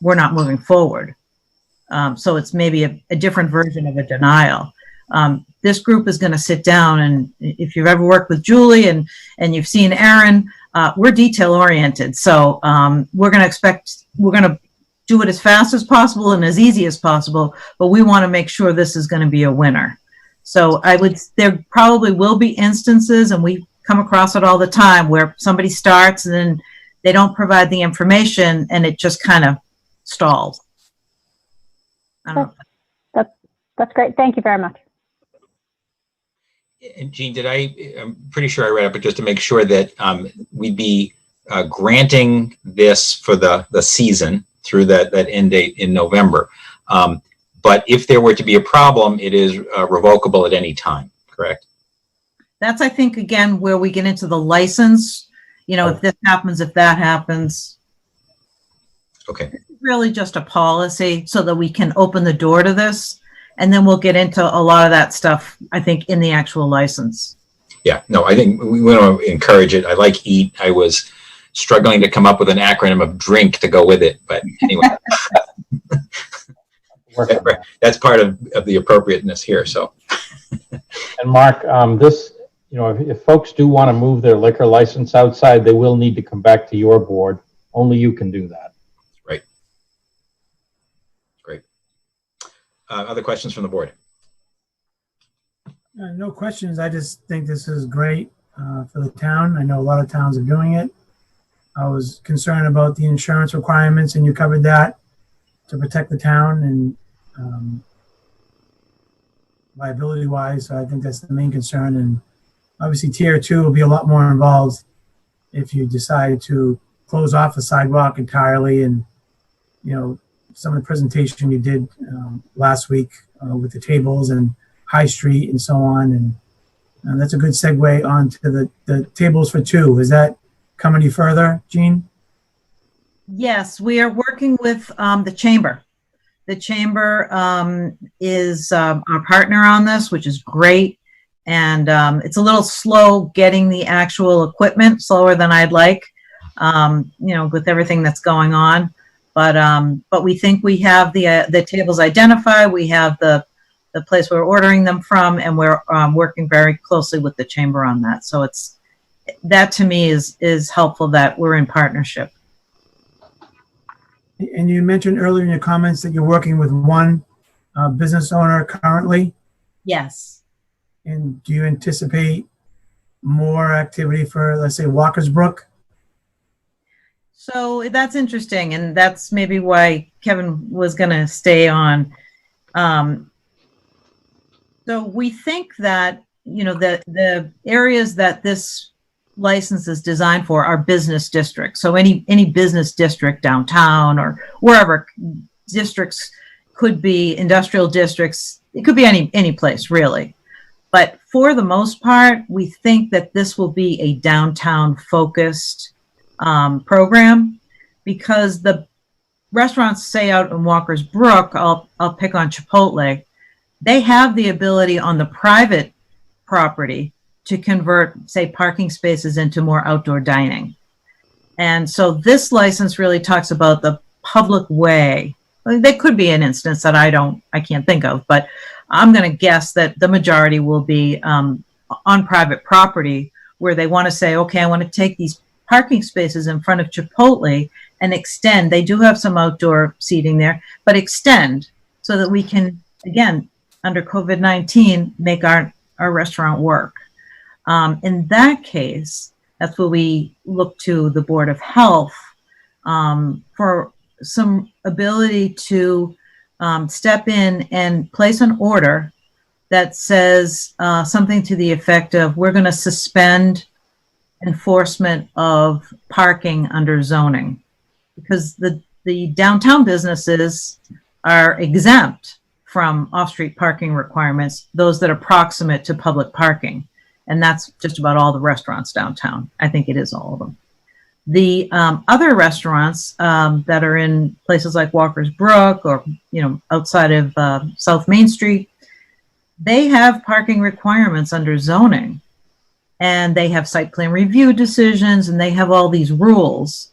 we're not moving forward. So it's maybe a different version of a denial. This group is going to sit down, and if you've ever worked with Julie and you've seen Aaron, we're detail oriented. So we're going to do it as fast as possible and as easy as possible, but we want to make sure this is going to be a winner. So there probably will be instances, and we come across it all the time, where somebody starts and then they don't provide the information and it just kind of stalls. I don't know. That's great. Thank you very much. And Jean, I'm pretty sure I read it, but just to make sure that we'd be granting this for the season through that end date in November. But if there were to be a problem, it is revocable at any time, correct? That's, I think, again, where we get into the license. If this happens, if that happens. Okay. It's really just a policy so that we can open the door to this. And then we'll get into a lot of that stuff, I think, in the actual license. Yeah, no, I think we want to encourage it. I like EAT. I was struggling to come up with an acronym of drink to go with it, but anyway. That's part of the appropriateness here, so. And Mark, if folks do want to move their liquor license outside, they will need to come back to your board. Only you can do that. Right. Great. Other questions from the board? No questions. I just think this is great for the town. I know a lot of towns are doing it. I was concerned about the insurance requirements, and you covered that to protect the town and liability-wise. So I think that's the main concern. And obviously, Tier 2 will be a lot more involved if you decide to close off the sidewalk entirely. And some of the presentation you did last week with the tables and High Street and so on, and that's a good segue onto the tables for 2. Is that come any further, Jean? Yes, we are working with the Chamber. The Chamber is our partner on this, which is great. And it's a little slow getting the actual equipment, slower than I'd like, with everything that's going on. But we think we have the tables identified. We have the place we're ordering them from, and we're working very closely with the Chamber on that. So that to me is helpful that we're in partnership. And you mentioned earlier in your comments that you're working with one business owner currently. Yes. And do you anticipate more activity for, let's say, Walker's Brook? So that's interesting, and that's maybe why Kevin was going to stay on. So we think that, the areas that this license is designed for are business districts. So any business district downtown or wherever, districts could be industrial districts. It could be any place, really. But for the most part, we think that this will be a downtown focused program, because the restaurants, say out in Walker's Brook, I'll pick on Chipotle, they have the ability on the private property to convert, say, parking spaces into more outdoor dining. And so this license really talks about the public way. There could be an instance that I can't think of, but I'm going to guess that the majority will be on private property, where they want to say, okay, I want to take these parking spaces in front of Chipotle and extend. They do have some outdoor seating there, but extend so that we can, again, under COVID-19, make our restaurant work. In that case, that's where we look to the Board of Health for some ability to step in and place an order that says something to the effect of, we're going to suspend enforcement of parking under zoning, because the downtown businesses are exempt from off-street parking requirements, those that are proximate to public parking. And that's just about all the restaurants downtown. I think it is all of them. The other restaurants that are in places like Walker's Brook or, outside of South Main Street, they have parking requirements under zoning. And they have site plan review decisions, and they have all these rules.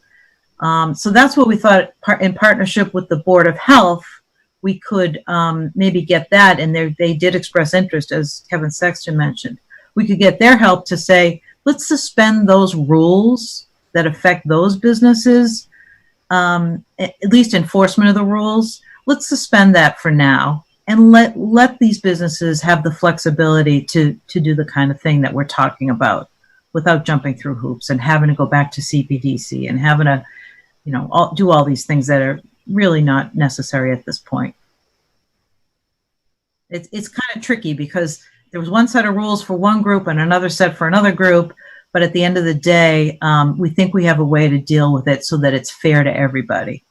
So that's what we thought, in partnership with the Board of Health, we could maybe get that, and they did express interest, as Kevin Sexton mentioned. We could get their help to say, let's suspend those rules that affect those businesses, at least enforcement of the rules. Let's suspend that for now, and let these businesses have the flexibility to do the kind of thing that we're talking about without jumping through hoops and having to go back to CPDC and having to, do all these things that are really not necessary at this point. It's kind of tricky because there was one set of rules for one group and another set for another group, but at the end of the day, we think we have a way to deal with it so that it's fair to everybody.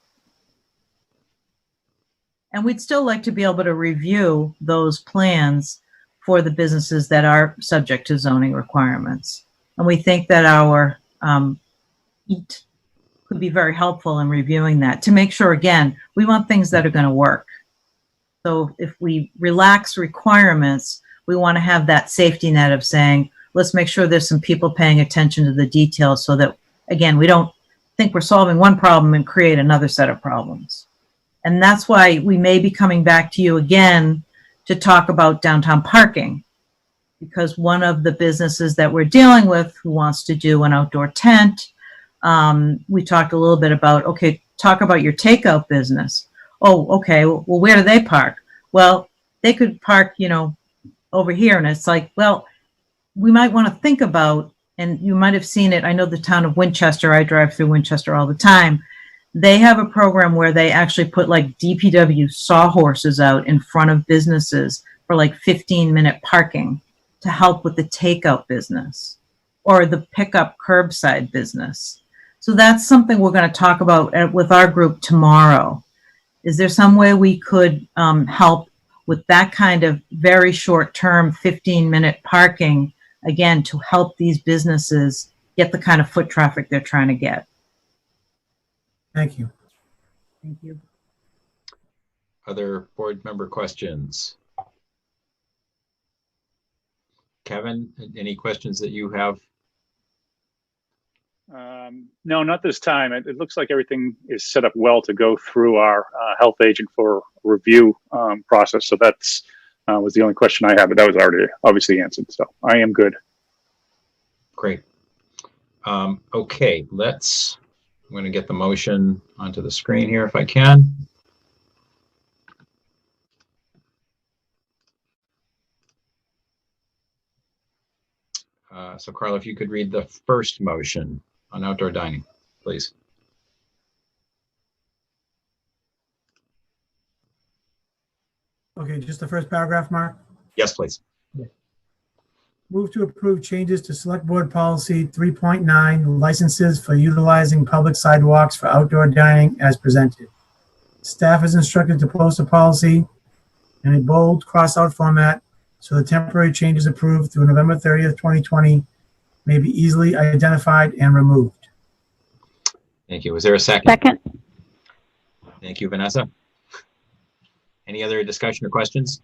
And we'd still like to be able to review those plans for the businesses that are subject to zoning requirements. And we think that our EAT could be very helpful in reviewing that to make sure, again, we want things that are going to work. So if we relax requirements, we want to have that safety net of saying, let's make sure there's some people paying attention to the details so that, again, we don't think we're solving one problem and create another set of problems. And that's why we may be coming back to you again to talk about downtown parking, because one of the businesses that we're dealing with who wants to do an outdoor tent, we talked a little bit about, okay, talk about your takeout business. Oh, okay, well, where do they park? Well, they could park, over here. And it's like, well, we might want to think about, and you might have seen it, I know the town of Winchester, I drive through Winchester all the time. They have a program where they actually put like DPW sawhorses out in front of businesses for like 15-minute parking to help with the takeout business or the pickup curbside business. So that's something we're going to talk about with our group tomorrow. Is there some way we could help with that kind of very short-term 15-minute parking, again, to help these businesses get the kind of foot traffic they're trying to get? Thank you. Thank you. Other board member questions? Kevin, any questions that you have? No, not this time. It looks like everything is set up well to go through our health agent for review process. So that's was the only question I had, but that was already obviously answered. So I am good. Great. Okay, I'm going to get the motion onto the screen here if I can. So Carl, if you could read the first motion on outdoor dining, please. Okay, just the first paragraph, Mark. Yes, please. Move to approve changes to Select Board Policy 3.9, licenses for utilizing public sidewalks for outdoor dining as presented. Staff is instructed to post a policy in a bold cross-out format so the temporary changes approved through November 30th, 2020 may be easily identified and removed. Thank you. Was there a second? Second. Thank you, Vanessa. Any other discussion or questions?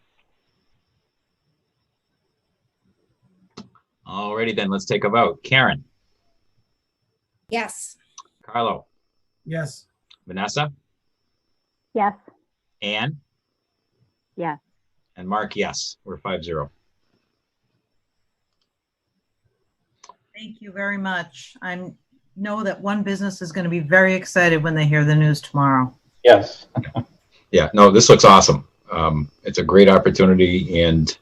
Alrighty then, let's take a vote. Karen, Yes. Carlo, Yes. Vanessa, Yes. Anne, Yes. and Mark, yes. We're 5-0. Thank you very much. I know that one business is going to be very excited when they hear the news tomorrow. Yes. Yeah, no, this looks awesome. It's a great opportunity and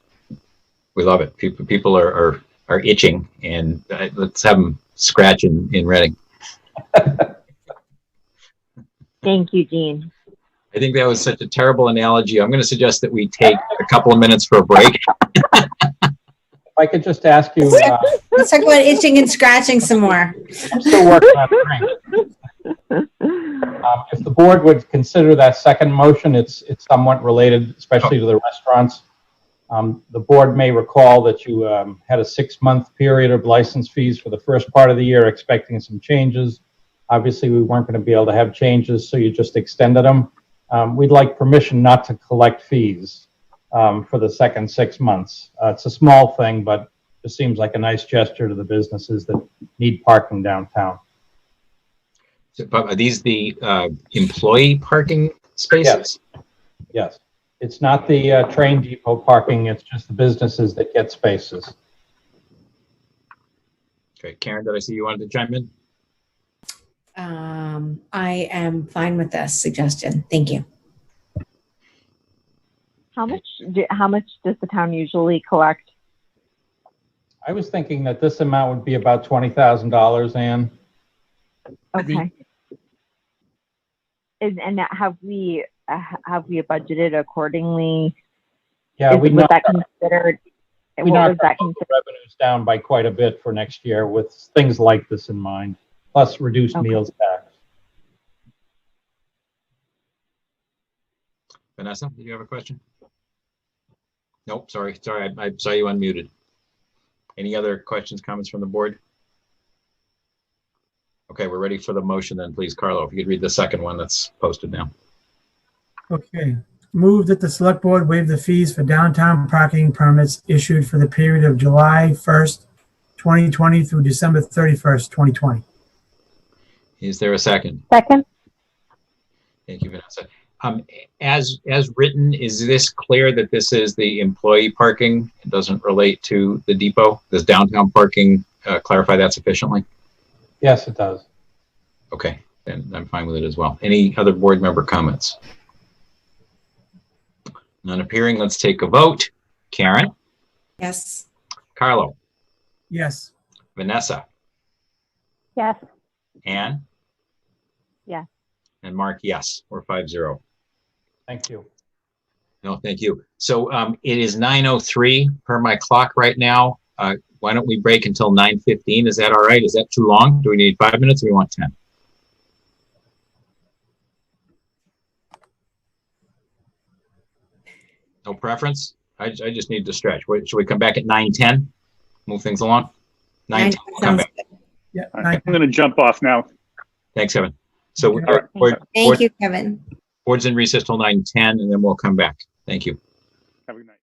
we love it. People are itching, and let's have them scratch in Reading. Thank you, Jean. I think that was such a terrible analogy. I'm going to suggest that we take a couple of minutes for a break. If I could just ask you, Let's talk about itching and scratching some more. I'm still working on the drink. If the board would consider that second motion, it's somewhat related, especially to the restaurants. The board may recall that you had a 6-month period of license fees for the first part of the year, expecting some changes. Obviously, we weren't going to be able to have changes, so you just extended them. We'd like permission not to collect fees for the second 6 months. It's a small thing, but it seems like a nice gesture to the businesses that need parking downtown. So, but are these the employee parking spaces? Yes. It's not the train depot parking, it's just the businesses that get spaces. Okay, Karen, did I see you wanted to chime in? I am fine with this suggestion. Thank you. How much does the town usually collect? I was thinking that this amount would be about $20,000, Ann. Okay. And have we budgeted accordingly? Yeah, we Was knocked that considered? we What was knocked that our local considered? revenues down by quite a bit for next year with things like this in mind, plus reduced Okay. meals tax. Vanessa, did you have a question? Nope, sorry, I saw you unmuted. Any other questions, comments from the board? Okay, we're ready for the motion then, please. Carlo, if you could read the second one that's posted now. Okay. Move that the select board waive the fees for downtown parking permits issued for the period of July 1st, 2020 through December 31st, 2020. Is there a second? Second? Thank you, Vanessa. As written, is this clear that this is the employee parking? It doesn't relate to the depot? Does downtown parking clarify that sufficiently? Yes, it does. Okay, then I'm fine with it as well. Any other board member comments? None appearing. Let's take a vote. Karen, Yes. Carlo, Yes. Vanessa, Yes. Ann, Yes. and Mark, yes. We're 5-0. Thank you. No, thank you. So it is 9:03 per my clock right now. Why don't we break until 9:15? Is that all right? Is that too long? Do we need 5 minutes or we want 10? No preference? I just need to stretch. Wait, should we come back at 9:10? Move things along? 9:10, we'll come back. Yeah. I'm going to jump off now. Thanks, Kevin. So All right. Thank you, Kevin. board's in recess till 9:10 and then we'll come back. Thank you. Have a good night.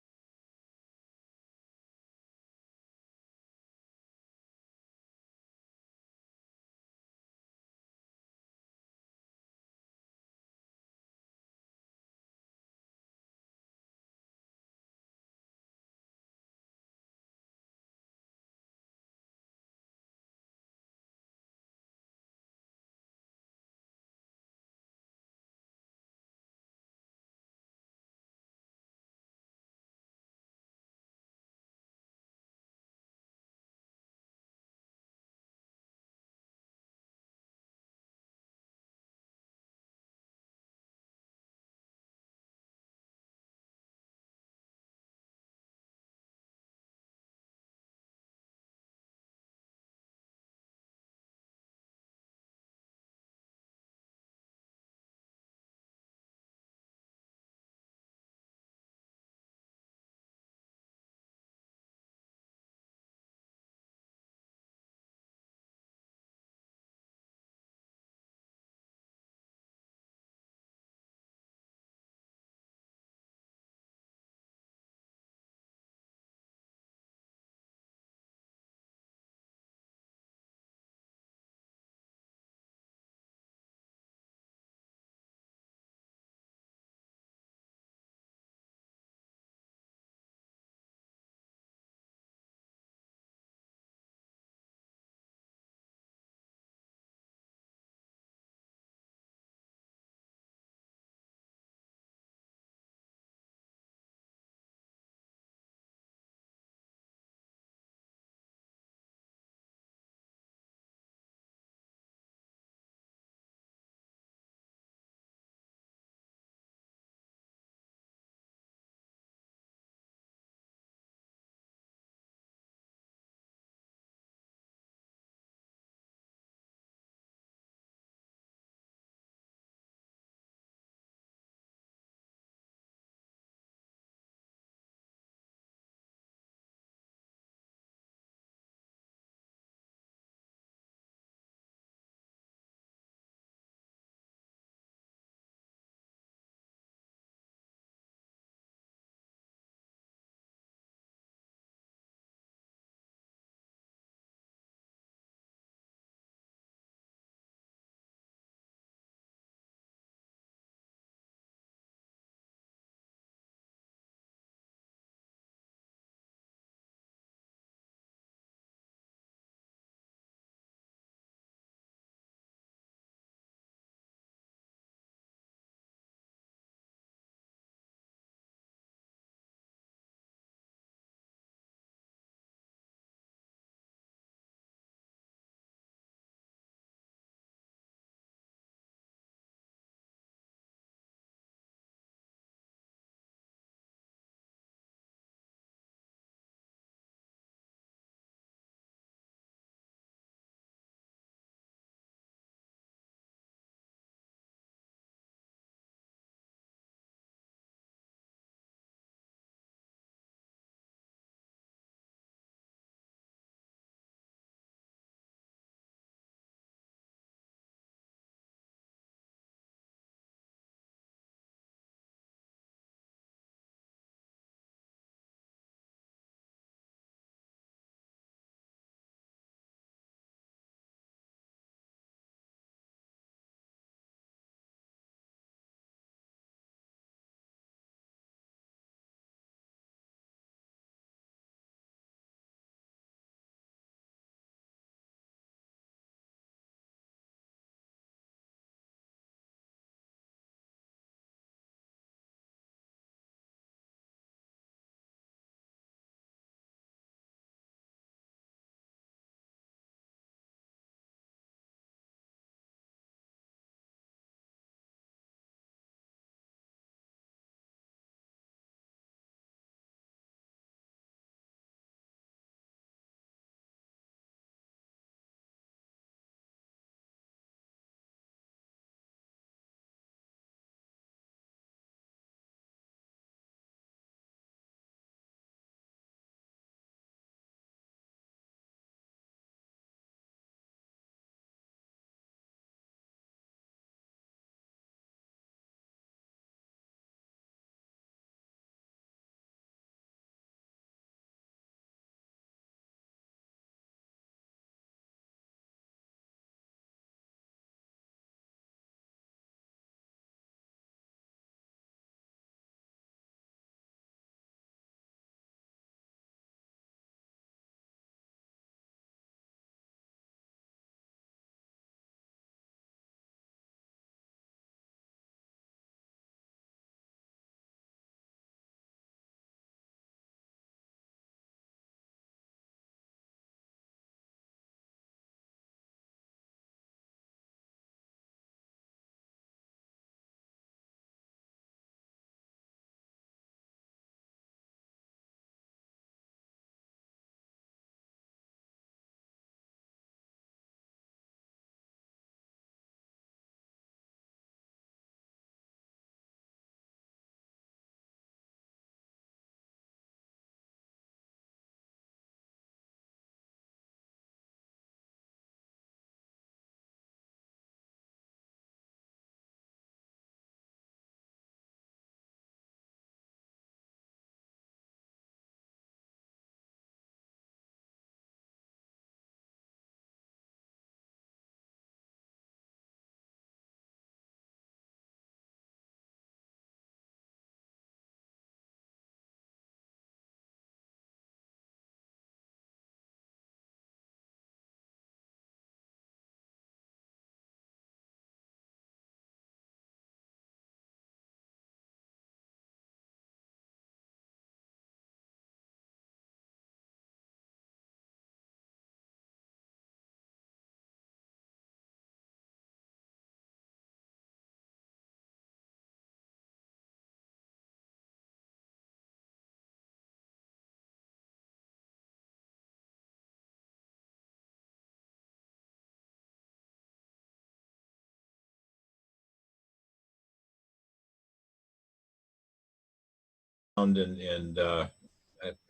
and I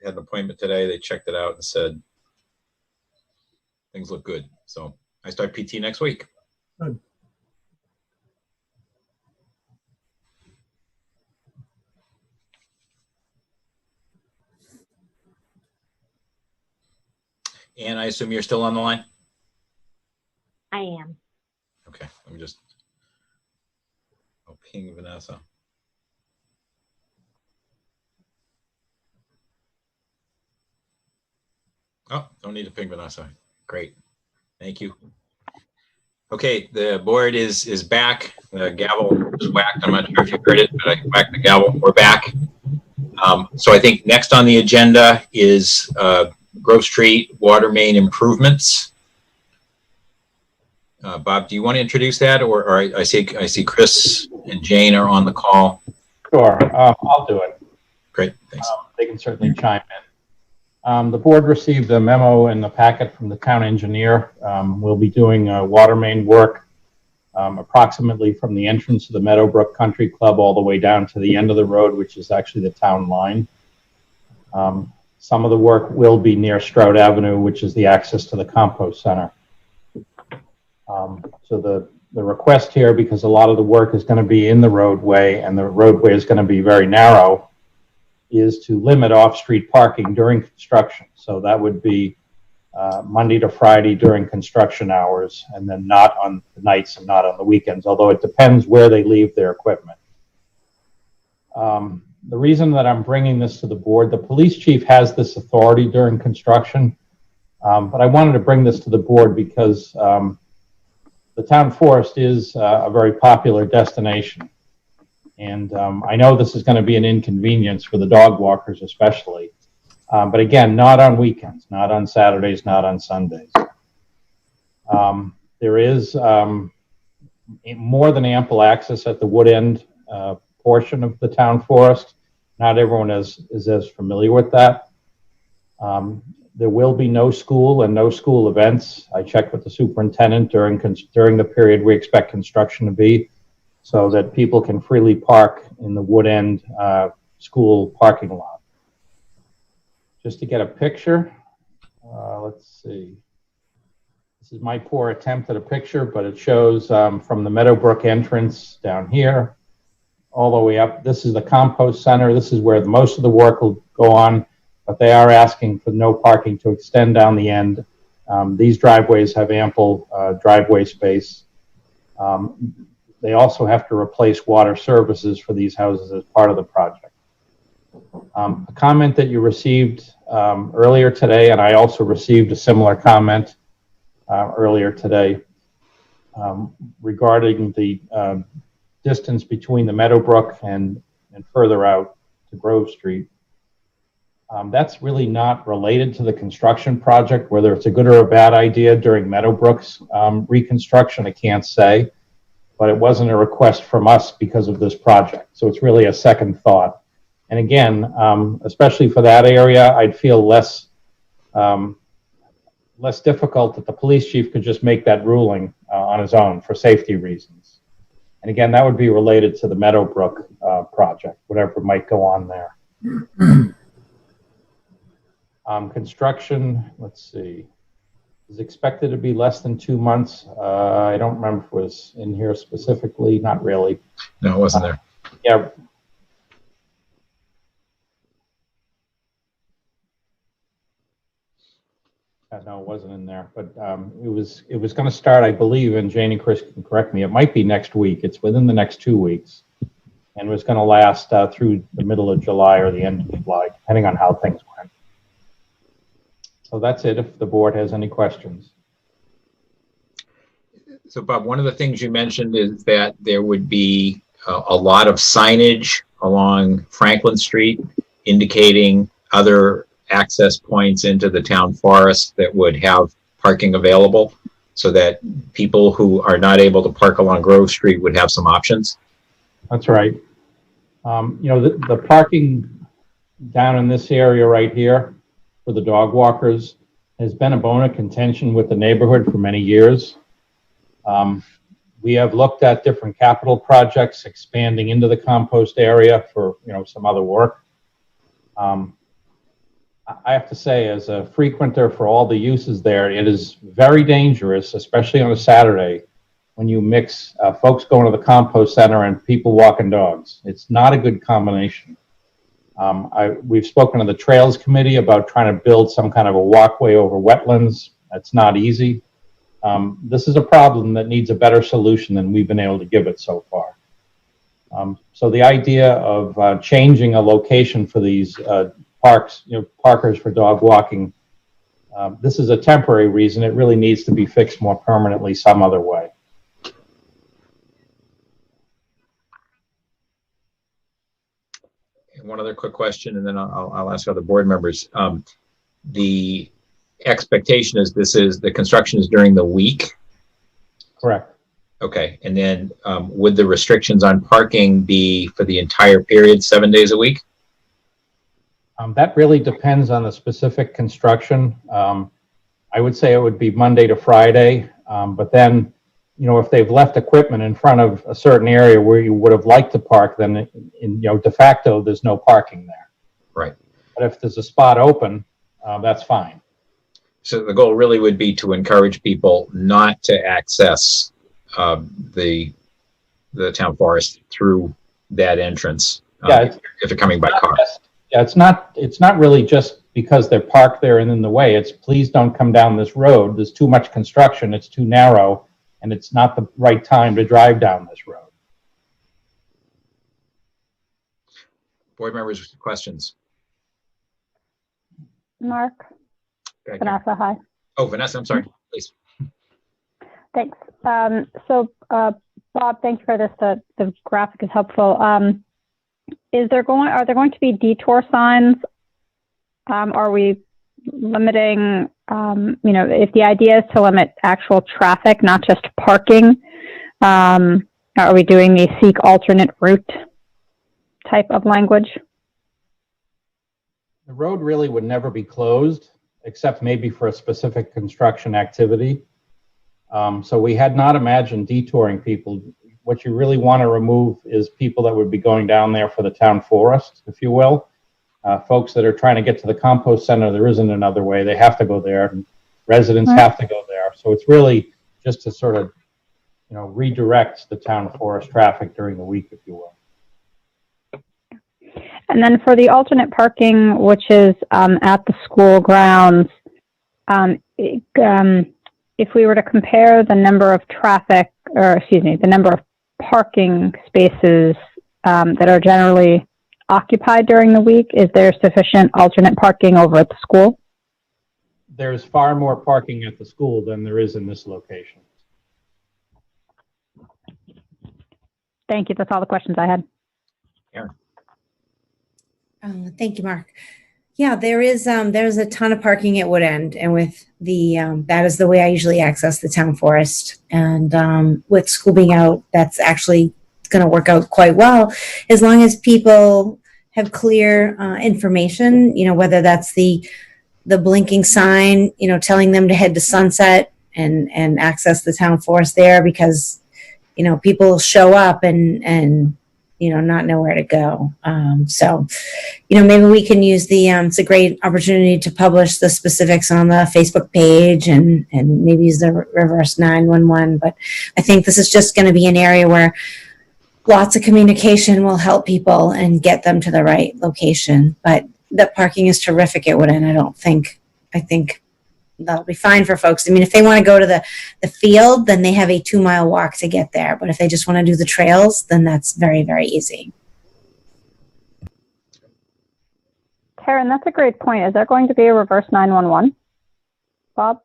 had an appointment today. They checked it out and said things look good. So I start PT next week. Good. And I assume you're still on the line? I am. Okay, let me just ping Vanessa. Oh, don't need to ping Vanessa. Great. Thank you. Okay, the board is back. The gavel was whacked. I'm not sure if you heard it, but I whacked the gavel. We're back. So I think next on the agenda is Grove Street water main improvements. Bob, do you want to introduce that, or I see Chris and Jane are on the call. Sure, I'll do it. Great, thanks. They can certainly chime in. The board received a memo in the packet from the town engineer. We'll be doing water main work approximately from the entrance to the Meadowbrook Country Club all the way down to the end of the road, which is actually the town line. Some of the work will be near Stroud Avenue, which is the access to the compost center. So the request here, because a lot of the work is going to be in the roadway and the roadway is going to be very narrow, is to limit off-street parking during construction. So that would be Monday to Friday during construction hours, and then not on the nights and not on the weekends, although it depends where they leave their equipment. The reason that I'm bringing this to the board, the police chief has this authority during construction, but I wanted to bring this to the board because the town forest is a very popular destination. And I know this is going to be an inconvenience for the dog walkers especially. But again, not on weekends, not on Saturdays, not on Sundays. There is more than ample access at the wood end portion of the town forest. Not everyone is as familiar with that. There will be no school and no school events. I checked with the superintendent during the period we expect construction to be, so that people can freely park in the wood end school parking lot. Just to get a picture, let's see. This is my poor attempt at a picture, but it shows from the Meadowbrook entrance down here all the way up. This is the compost center. This is where most of the work will go on, but they are asking for no parking to extend down the end. These driveways have ample driveway space. They also have to replace water services for these houses as part of the project. A comment that you received earlier today, and I also received a similar comment earlier today regarding the distance between the Meadowbrook and further out to Grove Street. That's really not related to the construction project. Whether it's a good or a bad idea during Meadowbrook's reconstruction, I can't say. But it wasn't a request from us because of this project. So it's really a second thought. And again, especially for that area, I'd feel less difficult that the police chief could just make that ruling on his own for safety reasons. And again, that would be related to the Meadowbrook project, whatever might go on there. Construction, let's see, is expected to be less than 2 months. I don't remember if it was in here specifically, not really. No, it wasn't there. Yeah. No, it wasn't in there, but it was going to start, I believe, and Jane and Chris can correct me, it might be next week. It's within the next 2 weeks, and was going to last through the middle of July or the end of July, depending on how things went. So that's it, if the board has any questions. So Bob, one of the things you mentioned is that there would be a lot of signage along Franklin Street indicating other access points into the town forest that would have parking available, so that people who are not able to park along Grove Street would have some options. That's right. You know, the parking down in this area right here for the dog walkers has been a bone of contention with the neighborhood for many years. We have looked at different capital projects expanding into the compost area for, you know, some other work. I have to say, as a frequenter for all the uses there, it is very dangerous, especially on a Saturday, when you mix folks going to the compost center and people walking dogs. It's not a good combination. We've spoken to the Trails Committee about trying to build some kind of a walkway over wetlands. That's not easy. This is a problem that needs a better solution than we've been able to give it so far. So the idea of changing a location for these parks, parkers for dog walking, this is a temporary reason. It really needs to be fixed more permanently some other way. One other quick question, and then I'll ask other board members. The expectation is the construction is during the week? Correct. Okay, and then would the restrictions on parking be for the entire period, 7 days a week? That really depends on the specific construction. I would say it would be Monday to Friday, but then, if they've left equipment in front of a certain area where you would have liked to park, then de facto, there's no parking there. Right. But if there's a spot open, that's fine. So the goal really would be to encourage people not to access the town forest through that entrance if they're coming by car. Yeah, it's not really just because they're parked there and in the way. It's please don't come down this road. There's too much construction. It's too narrow, and it's not the right time to drive down this road. Board members, questions? Mark? Okay. Vanessa, hi. Oh, Vanessa, I'm sorry. Please. Thanks. Bob, thank you for this. The graphic is helpful. Are there going to be detour signs? Are we limiting, if the idea is to limit actual traffic, not just parking, are we doing the seek alternate route type of language? The road really would never be closed, except maybe for a specific construction activity. So we had not imagined detouring people. What you really want to remove is people that would be going down there for the town forest, if you will. Folks that are trying to get to the compost center, there isn't another way. They have to go there. And residents have to go there. So it's really just to sort of, redirect the town forest traffic during the week, if you will. And then for the alternate parking, which is at the school grounds, if we were to compare the number of the number of parking spaces that are generally occupied during the week, is there sufficient alternate parking over at the school? There's far more parking at the school than there is in this location. Thank you. That's all the questions I had. Aaron. Thank you, Mark. Yeah, there's a ton of parking at Wood End, and with that is the way I usually access the town forest. And with school being out, that's actually going to work out quite well, as long as people have clear information. Whether that's the blinking sign, telling them to head to Sunset and access the town forest there, because people show up and not know where to go. So, maybe we can use it's a great opportunity to publish the specifics on the Facebook page and maybe use the reverse 911. But I think this is just going to be an area where lots of communication will help people and get them to the right location. But the parking is terrific at Wood End. I think that'll be fine for folks. I mean, if they want to go to the field, then they have a 2-mile walk to get there. But if they just want to do the trails, then that's very, very easy. Karen, that's a great point. Is there going to be a reverse 911? Bob?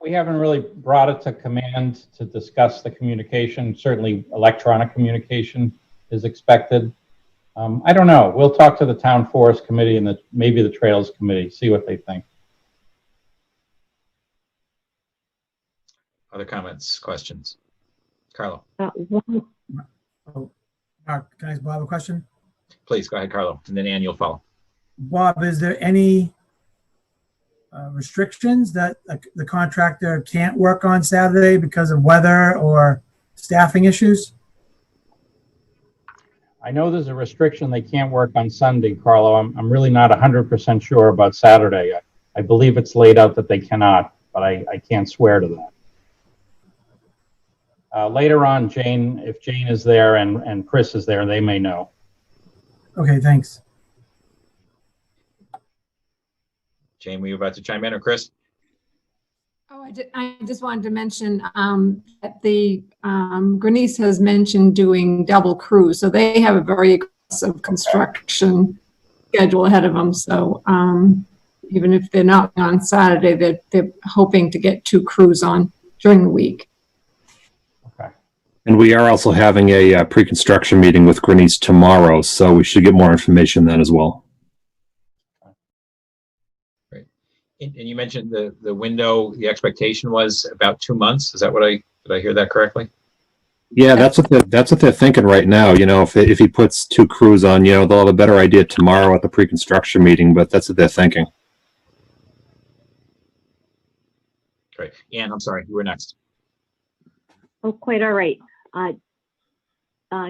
We haven't really brought it to command to discuss the communication. Certainly electronic communication is expected. I don't know. We'll talk to the town forest committee and maybe the trails committee, see what they think. Other comments, questions? Carlo. Mark, can I ask Bob a question? Please go ahead, Carlo, and then Ann, you'll follow. Bob, is there any restrictions that the contractor can't work on Saturday because of weather or staffing issues? I know there's a restriction, they can't work on Sunday, Carlo. I'm really not 100% sure about Saturday. I believe it's laid out that they cannot, but I can't swear to that. Later on, Jane, if Jane is there and Chris is there, they may know. Okay, thanks. Jane, were you about to chime in, or Chris? Oh, I just wanted to mention that the Grenice has mentioned doing double crews, so they have a very aggressive construction schedule ahead of them. So even if they're not on Saturday, they're hoping to get 2 crews on during the week. Okay. And we are also having a pre-construction meeting with Grenice tomorrow, so we should get more information then as well. And you mentioned the window, the expectation was about 2 months. Is that what did I hear that correctly? Yeah, that's what they're thinking right now. You know, if he puts 2 crews on, you know, they'll have a better idea tomorrow at the pre-construction meeting, but that's what they're thinking. Great. Ann, I'm sorry, you were next. Oh, quite all right.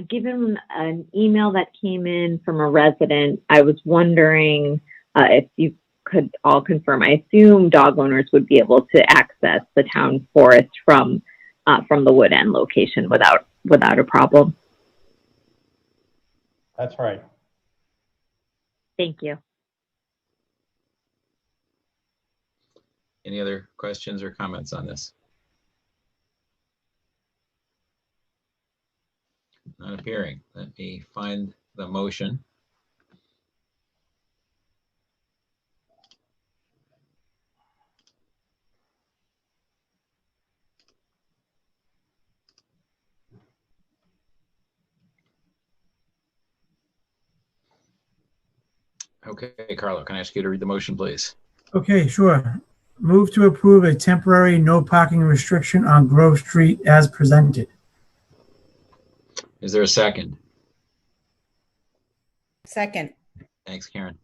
Given an email that came in from a resident, I was wondering if you could all confirm. I assume dog owners would be able to access the town forest from the Wood End location without a problem. That's right. Thank you. Any other questions or comments on this? Not appearing. Let me find the motion. Okay, Carlo, can I ask you to read the motion, please? Okay, sure. Move to approve a temporary no parking restriction on Grove Street as presented. Is there a second? Second. Thanks, Karen.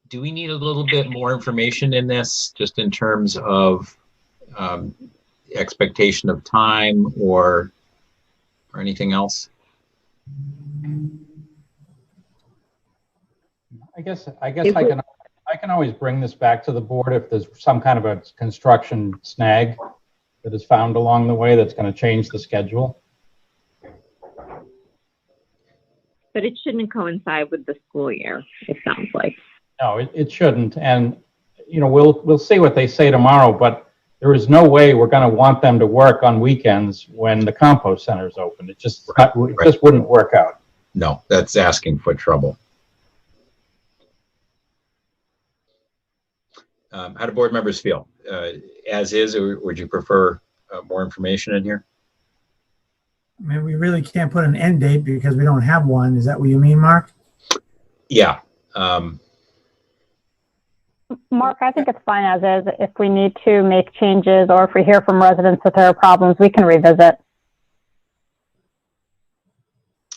Do we need a little bit more information in this, just in terms of expectation of time or anything else? I guess I can always bring this back to the board if there's some kind of a construction snag that is found along the way that's going to change the schedule. But it shouldn't coincide with the school year, it sounds like. No, it shouldn't. And, you know, we'll see what they say tomorrow, but there is no way we're going to want them to work on weekends when the compost center is open. It just, it just wouldn't work out. No, that's asking for trouble. How do board members feel? As is, or would you prefer more information in here? I mean, we really can't put an end date because we don't have one. Is that what you mean, Mark? Yeah. Mark, I think it's fine as is. If we need to make changes or if we hear from residents that there are problems, we can revisit.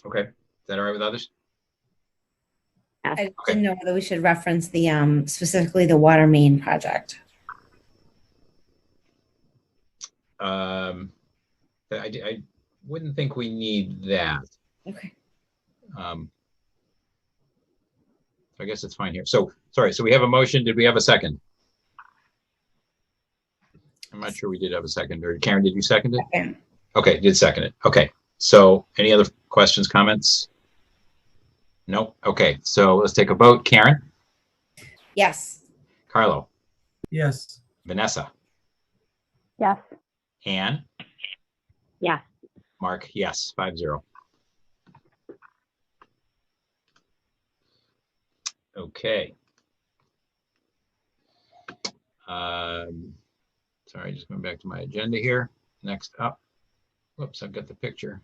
Okay. Is that all right with others? I didn't know whether we should reference the specifically the water main project. I wouldn't think we need that. Okay. So I guess it's fine here. So, sorry, so we have a motion. Did we have a second? I'm not sure we did have a second. Or Karen, did you second it? Second. Okay, did second it. Okay. So any other questions, comments? Nope. Okay, so let's take a vote. Karen? Yes. Carlo? Yes. Vanessa? Yes. Anne? Yes. Mark? Yes, 5-0. Okay. Sorry, just going back to my agenda here. Next up. Whoops, I've got the picture.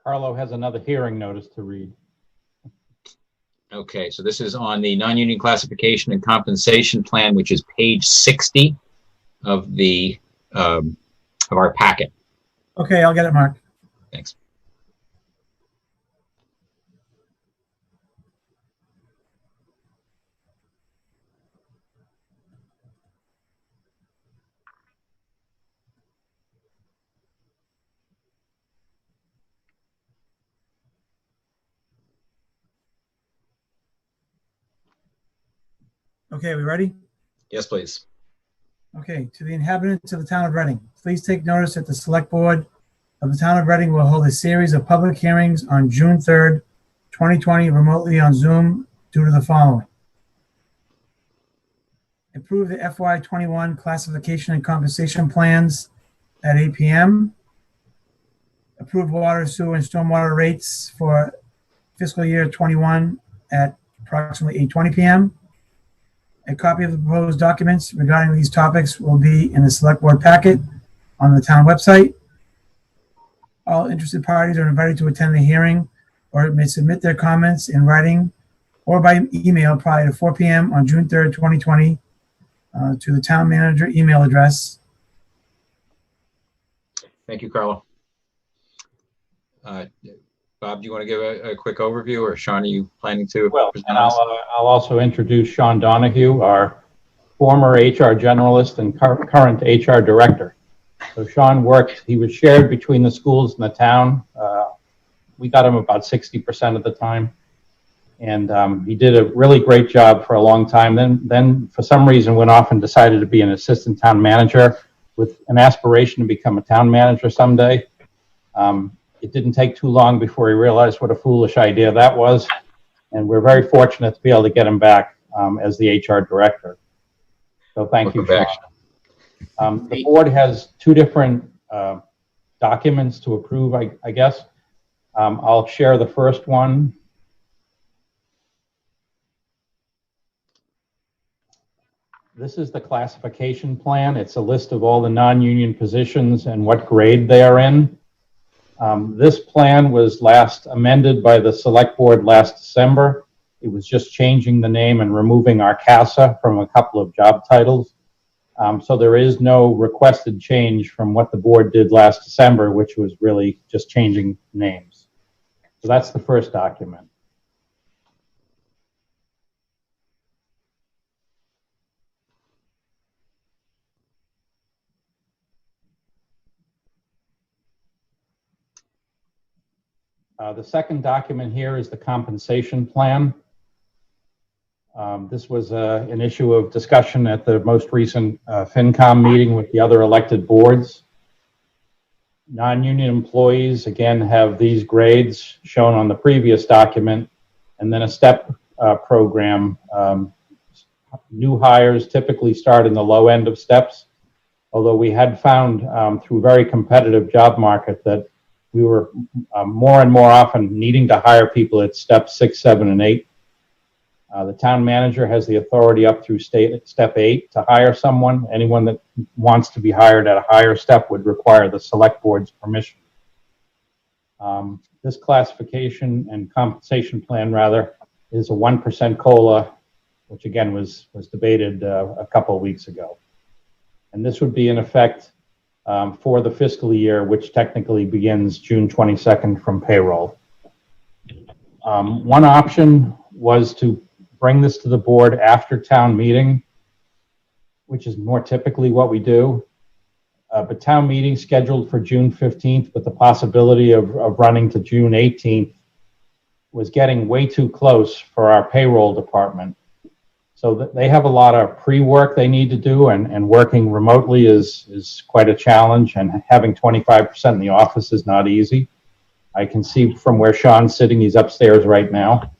Carlo has another hearing notice to read. Okay, so this is on the non-union classification and compensation plan, which is page 60 of the of our packet. Okay, I'll get it, Mark. Thanks. Okay, we ready? Yes, please. Okay, to the inhabitants of the town of Reading, please take notice that the select board of the town of Reading will hold a series of public hearings on June 3rd, 2020, remotely on Zoom due to the following. Approve the FY21 classification and compensation plans at 8 p.m. Approve water, sewer, and stormwater rates for fiscal year 21 at approximately 8:20 p.m. A copy of the proposed documents regarding these topics will be in the select board packet on the town website. All interested parties are invited to attend the hearing or may submit their comments in writing or by email prior to 4 p.m. on June 3rd, 2020 to the town manager email address. Thank you, Carlo. Bob, do you want to give a quick overview, or Sean, are you planning to? Well, present and us? I'll also introduce Sean Donahue, our former HR generalist and current HR director. So Sean he was shared between the schools and the town. We got him about 60% of the time. And he did a really great job for a long time. Then for some reason went off and decided to be an assistant town manager with an aspiration to become a town manager someday. It didn't take too long before he realized what a foolish idea that was. And we're very fortunate to be able to get him back as the HR director. So thank you, Sean. The board has two different documents to approve, I guess. I'll share the first one. This is the classification plan. It's a list of all the non-union positions and what grade they are in. This plan was last amended by the select board last December. It was just changing the name and removing our CASA from a couple of job titles. So there is no requested change from what the board did last December, which was really just changing names. So that's the first document. The second document here is the compensation plan. This was an issue of discussion at the most recent FinCom meeting with the other elected boards. Non-union employees, again, have these grades shown on the previous document, and then a step program. New hires typically start in the low end of steps, although we had found through very competitive job market that we were more and more often needing to hire people at step 6, 7, and 8. The town manager has the authority up through step 8 to hire someone. Anyone that wants to be hired at a higher step would require the select board's permission. This classification and compensation plan, rather, is a 1% COLA, which again was debated a couple of weeks ago. And this would be in effect for the fiscal year, which technically begins June 22nd from payroll. One option was to bring this to the board after town meeting, which is more typically what we do. But town meeting scheduled for June 15th with the possibility of running to June 18th was getting way too close for our payroll department. So they have a lot of pre-work they need to do, and working remotely is quite a challenge, and having 25% in the office is not easy. I can see from where Sean's sitting, he's upstairs right now.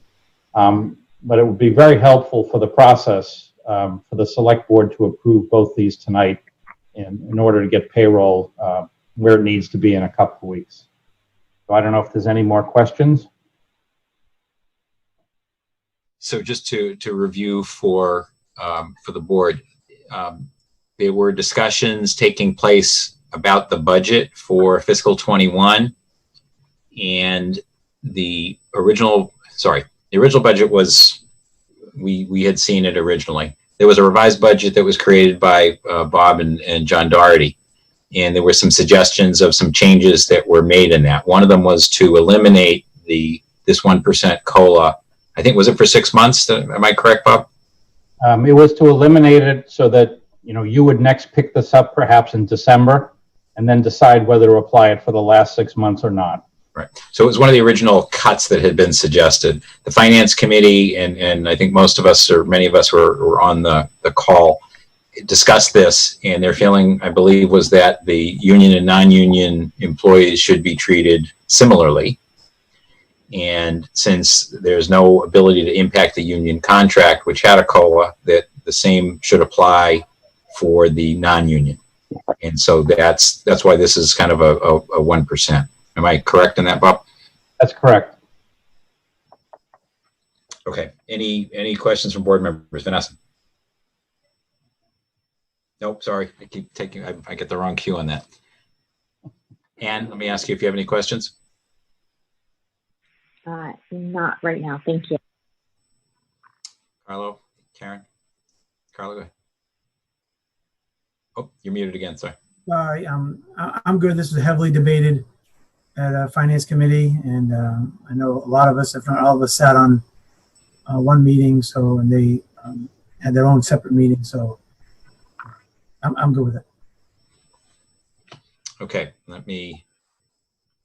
But it would be very helpful for the process for the select board to approve both these tonight in order to get payroll where it needs to be in a couple of weeks. So I don't know if there's any more questions. So just to review for the board, there were discussions taking place about the budget for fiscal 21, and the original budget was, we had seen it originally. There was a revised budget that was created by Bob and John Doherty, and there were some suggestions of some changes that were made in that. One of them was to eliminate this 1% COLA. I think, was it for 6 months? Am I correct, Bob? It was to eliminate it so that you would next pick this up perhaps in December, and then decide whether to apply it for the last 6 months or not. Right. So it was one of the original cuts that had been suggested. The Finance Committee, and I think most of us or many of us were on the call, discussed this, and their feeling, I believe, was that the union and non-union employees should be treated similarly. And since there's no ability to impact the union contract, which had a COLA, that the same should apply for the non-union. And so that's why this is kind of a 1%. Am I correct in that, Bob? That's correct. Okay. Any questions from board members? Vanessa? Nope, sorry. I keep taking, I get the wrong cue on that. Anne, let me ask you if you have any questions. Not right now. Thank you. Carlo, Karen, Carlo, go ahead. Oh, you're muted again. Sorry. Sorry, I'm good. This was heavily debated at a finance committee, and I know a lot of us, if not all of us, sat on one meeting. So, and they had their own separate meeting. So, I'm good with it. Okay, let me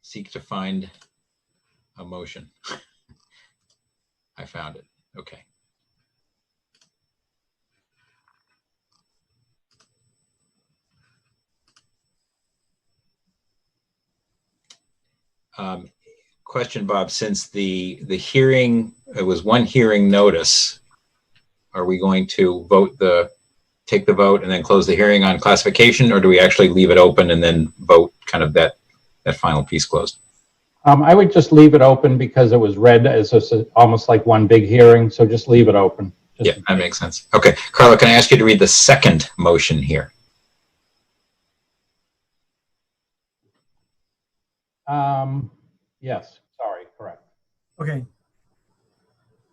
seek to find a motion. I found it. Okay. Question, Bob, since the hearing, it was one hearing notice, are we going to take the vote and then close the hearing on classification, or do we actually leave it open and then vote kind of that final piece closed? I would just leave it open because it was read as almost like one big hearing, so just leave it open. Yeah, that makes sense. Okay, Carlo, can I ask you to read the second motion here? Yes, sorry, correct. Okay.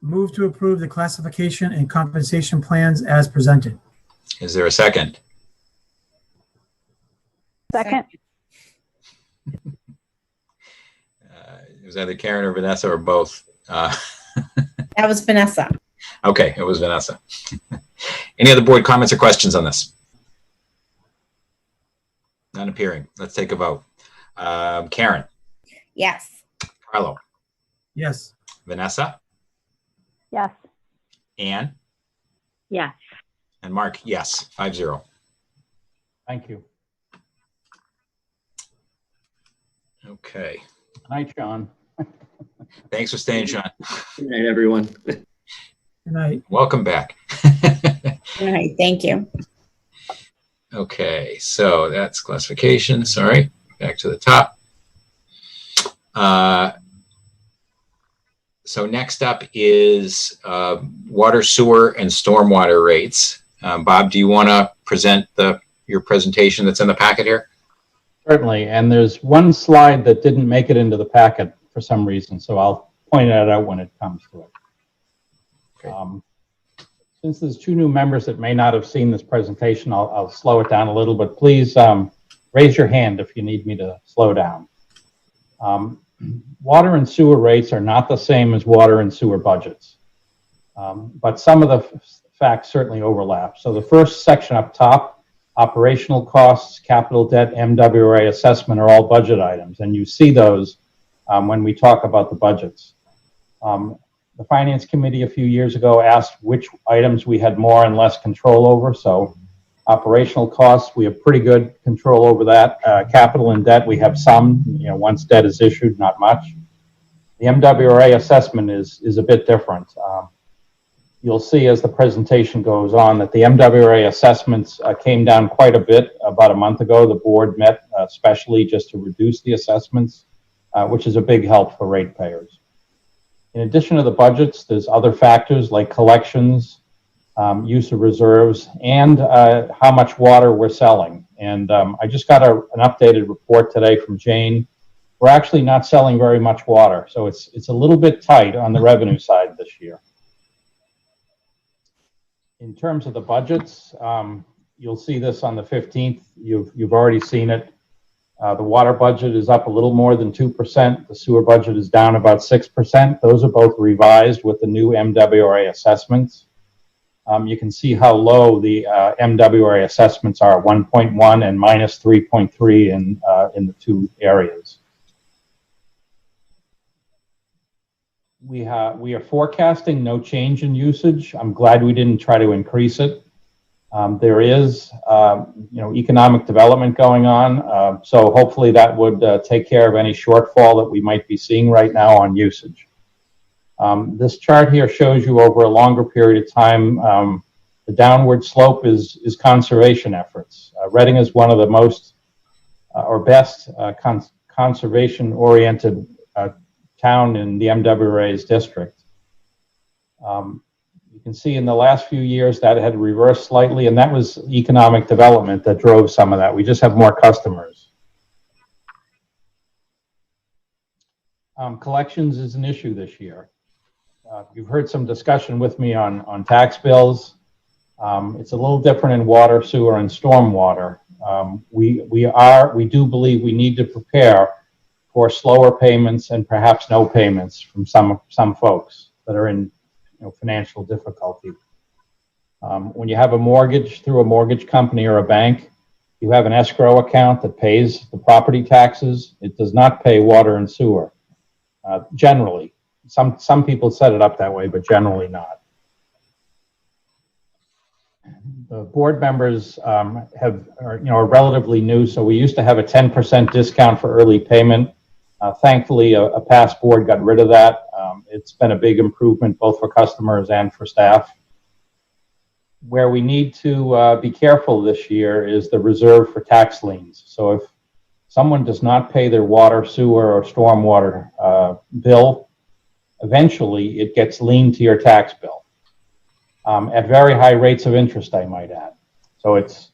Move to approve the classification and compensation plans as presented. Is there a second? Second. It was either Karen or Vanessa or both. That was Vanessa. Okay, it was Vanessa. Any other board comments or questions on this? None appearing. Let's take a vote. Karen, Yes. Carlo, Yes. Vanessa, Yes. Anne, Yes. and Mark, yes, 5-0. Thank you. Okay. Good night, Sean. Thanks for staying, Sean. Good night, everyone. Good night. Welcome back. All right. Thank you. Okay, so that's classification. Sorry, back to the top. So next up is water, sewer, and stormwater rates. Bob, do you want to present your presentation that's in the packet here? Certainly, and there's one slide that didn't make it into the packet for some reason, so I'll point that out when it comes to it. Okay. Since there's two new members that may not have seen this presentation, I'll slow it down a little, but please raise your hand if you need me to slow down. Water and sewer rates are not the same as water and sewer budgets, but some of the facts certainly overlap. So the first section up top, operational costs, capital debt, MWRA assessment are all budget items, and you see those when we talk about the budgets. The Finance Committee a few years ago asked which items we had more and less control over. So operational costs, we have pretty good control over that. Capital and debt, we have some, once debt is issued, not much. The MWRA assessment is a bit different. You'll see as the presentation goes on that the MWRA assessments came down quite a bit about a month ago. The board met specially just to reduce the assessments, which is a big help for ratepayers. In addition to the budgets, there's other factors like collections, use of reserves, and how much water we're selling. And I just got an updated report today from Jane. We're actually not selling very much water, so it's a little bit tight on the revenue side this year. In terms of the budgets, you'll see this on the 15th. You've already seen it. The water budget is up a little more than 2%. The sewer budget is down about 6%. Those are both revised with the new MWRA assessments. You can see how low the MWRA assessments are, 1.1 and minus 3.3 in the two areas. we are forecasting no change in usage. I'm glad we didn't try to increase it. There is, economic development going on, so hopefully that would take care of any shortfall that we might be seeing right now on usage. This chart here shows you over a longer period of time, the downward slope is conservation efforts. Reading is one of the most or best conservation-oriented town in the MWRA's district. You can see in the last few years that had reversed slightly, and that was economic development that drove some of that. We just have more customers. Collections is an issue this year. You've heard some discussion with me on tax bills. It's a little different in water, sewer, and stormwater. We do believe we need to prepare for slower payments and perhaps no payments from some folks that are in financial difficulty. When you have a mortgage through a mortgage company or a bank, you have an escrow account that pays the property taxes. It does not pay water and sewer, generally. Some people set it up that way, but generally not. The board members are relatively new, so we used to have a 10% discount for early payment. Thankfully, a past board got rid of that. It's been a big improvement both for customers and for staff. Where we need to be careful this year is the reserve for tax liens. So if someone does not pay their water, sewer, or stormwater bill, eventually it gets liened to your tax bill at very high rates of interest, I might add. So it's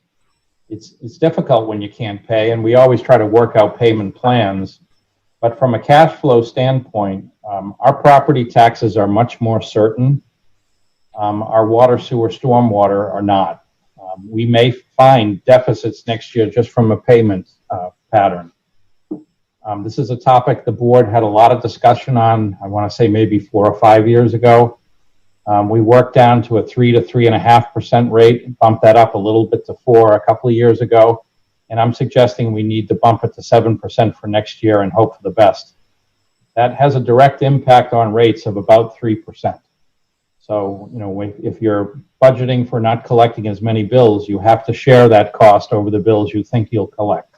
difficult when you can't pay, and we always try to work out payment plans. But from a cash flow standpoint, our property taxes are much more certain. Our water, sewer, stormwater are not. We may find deficits next year just from a payment pattern. This is a topic the board had a lot of discussion on, I want to say maybe 4 or 5 years ago. We worked down to a 3 to 3.5% rate, bumped that up a little bit to 4 a couple of years ago. And I'm suggesting we need to bump it to 7% for next year and hope for the best. That has a direct impact on rates of about 3%. So, if you're budgeting for not collecting as many bills, you have to share that cost over the bills you think you'll collect.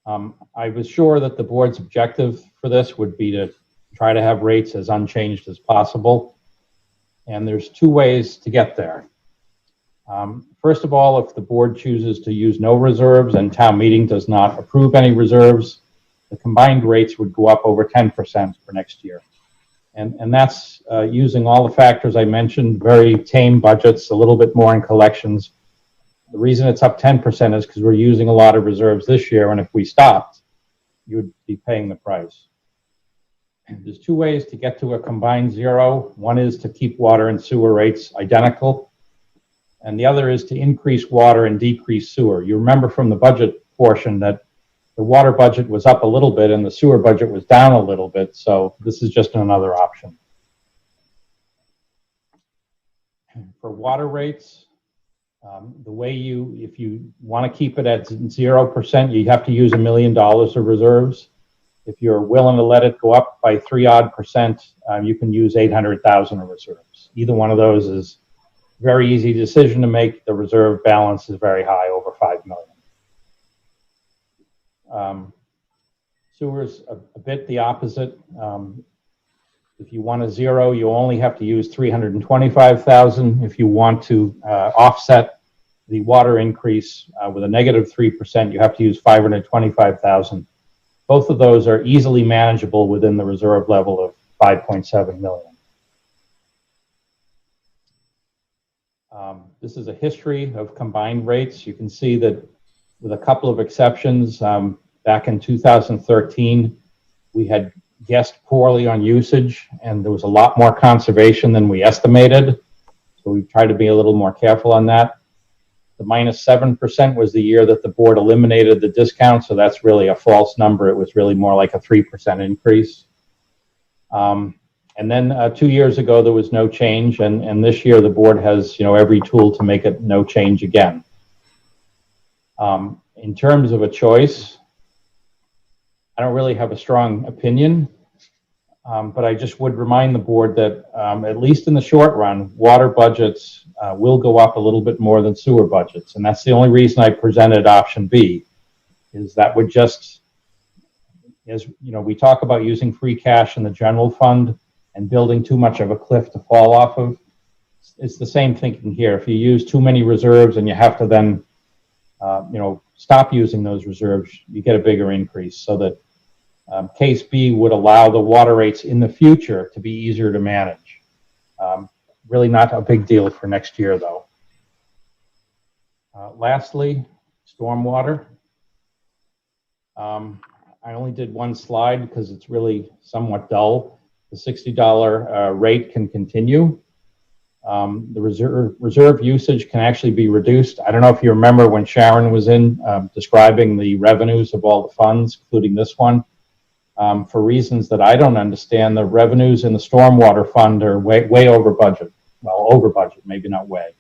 I was sure that the board's objective for this would be to try to have rates as unchanged as possible. And there's 2 ways to get there. First of all, if the board chooses to use no reserves and town meeting does not approve any reserves, the combined rates would go up over 10% for next year. And that's using all the factors I mentioned, very tame budgets, a little bit more in collections. The reason it's up 10% is because we're using a lot of reserves this year, and if we stopped, you would be paying the price. There's 2 ways to get to a combined zero. One is to keep water and sewer rates identical, and the other is to increase water and decrease sewer. You remember from the budget portion that the water budget was up a little bit and the sewer budget was down a little bit, so this is just another option. For water rates, the way if you want to keep it at 0%, you have to use $1 million of reserves. If you're willing to let it go up by 3% odd, you can use 800,000 of reserves. Either one of those is a very easy decision to make. The reserve balance is very high, over 5 million. Sewer's a bit the opposite. If you want a zero, you only have to use 325,000. If you want to offset the water increase with a negative 3%, you have to use 525,000. Both of those are easily manageable within the reserve level of 5.7 million. This is a history of combined rates. You can see that with a couple of exceptions, back in 2013, we had guessed poorly on usage, and there was a lot more conservation than we estimated. So we've tried to be a little more careful on that. The -7% was the year that the board eliminated the discount, so that's really a false number. It was really more like a 3% increase. And then 2 years ago, there was no change, and this year the board has every tool to make it no change again. In terms of a choice, I don't really have a strong opinion. But I just would remind the board that, at least in the short run, water budgets will go up a little bit more than sewer budgets. And that's the only reason I presented option B, is that would just, as you know, we talk about using free cash in the general fund and building too much of a cliff to fall off of. It's the same thinking here. If you use too many reserves and you have to then, stop using those reserves, you get a bigger increase. So that case B would allow the water rates in the future to be easier to manage. Really not a big deal for next year, though. Lastly, stormwater. I only did one slide because it's really somewhat dull. The $60 rate can continue. The reserve usage can actually be reduced. I don't know if you remember when Sharon was in describing the revenues of all the funds, including this one. For reasons that I don't understand, the revenues in the stormwater fund are way over budget. Well, over budget, maybe not way.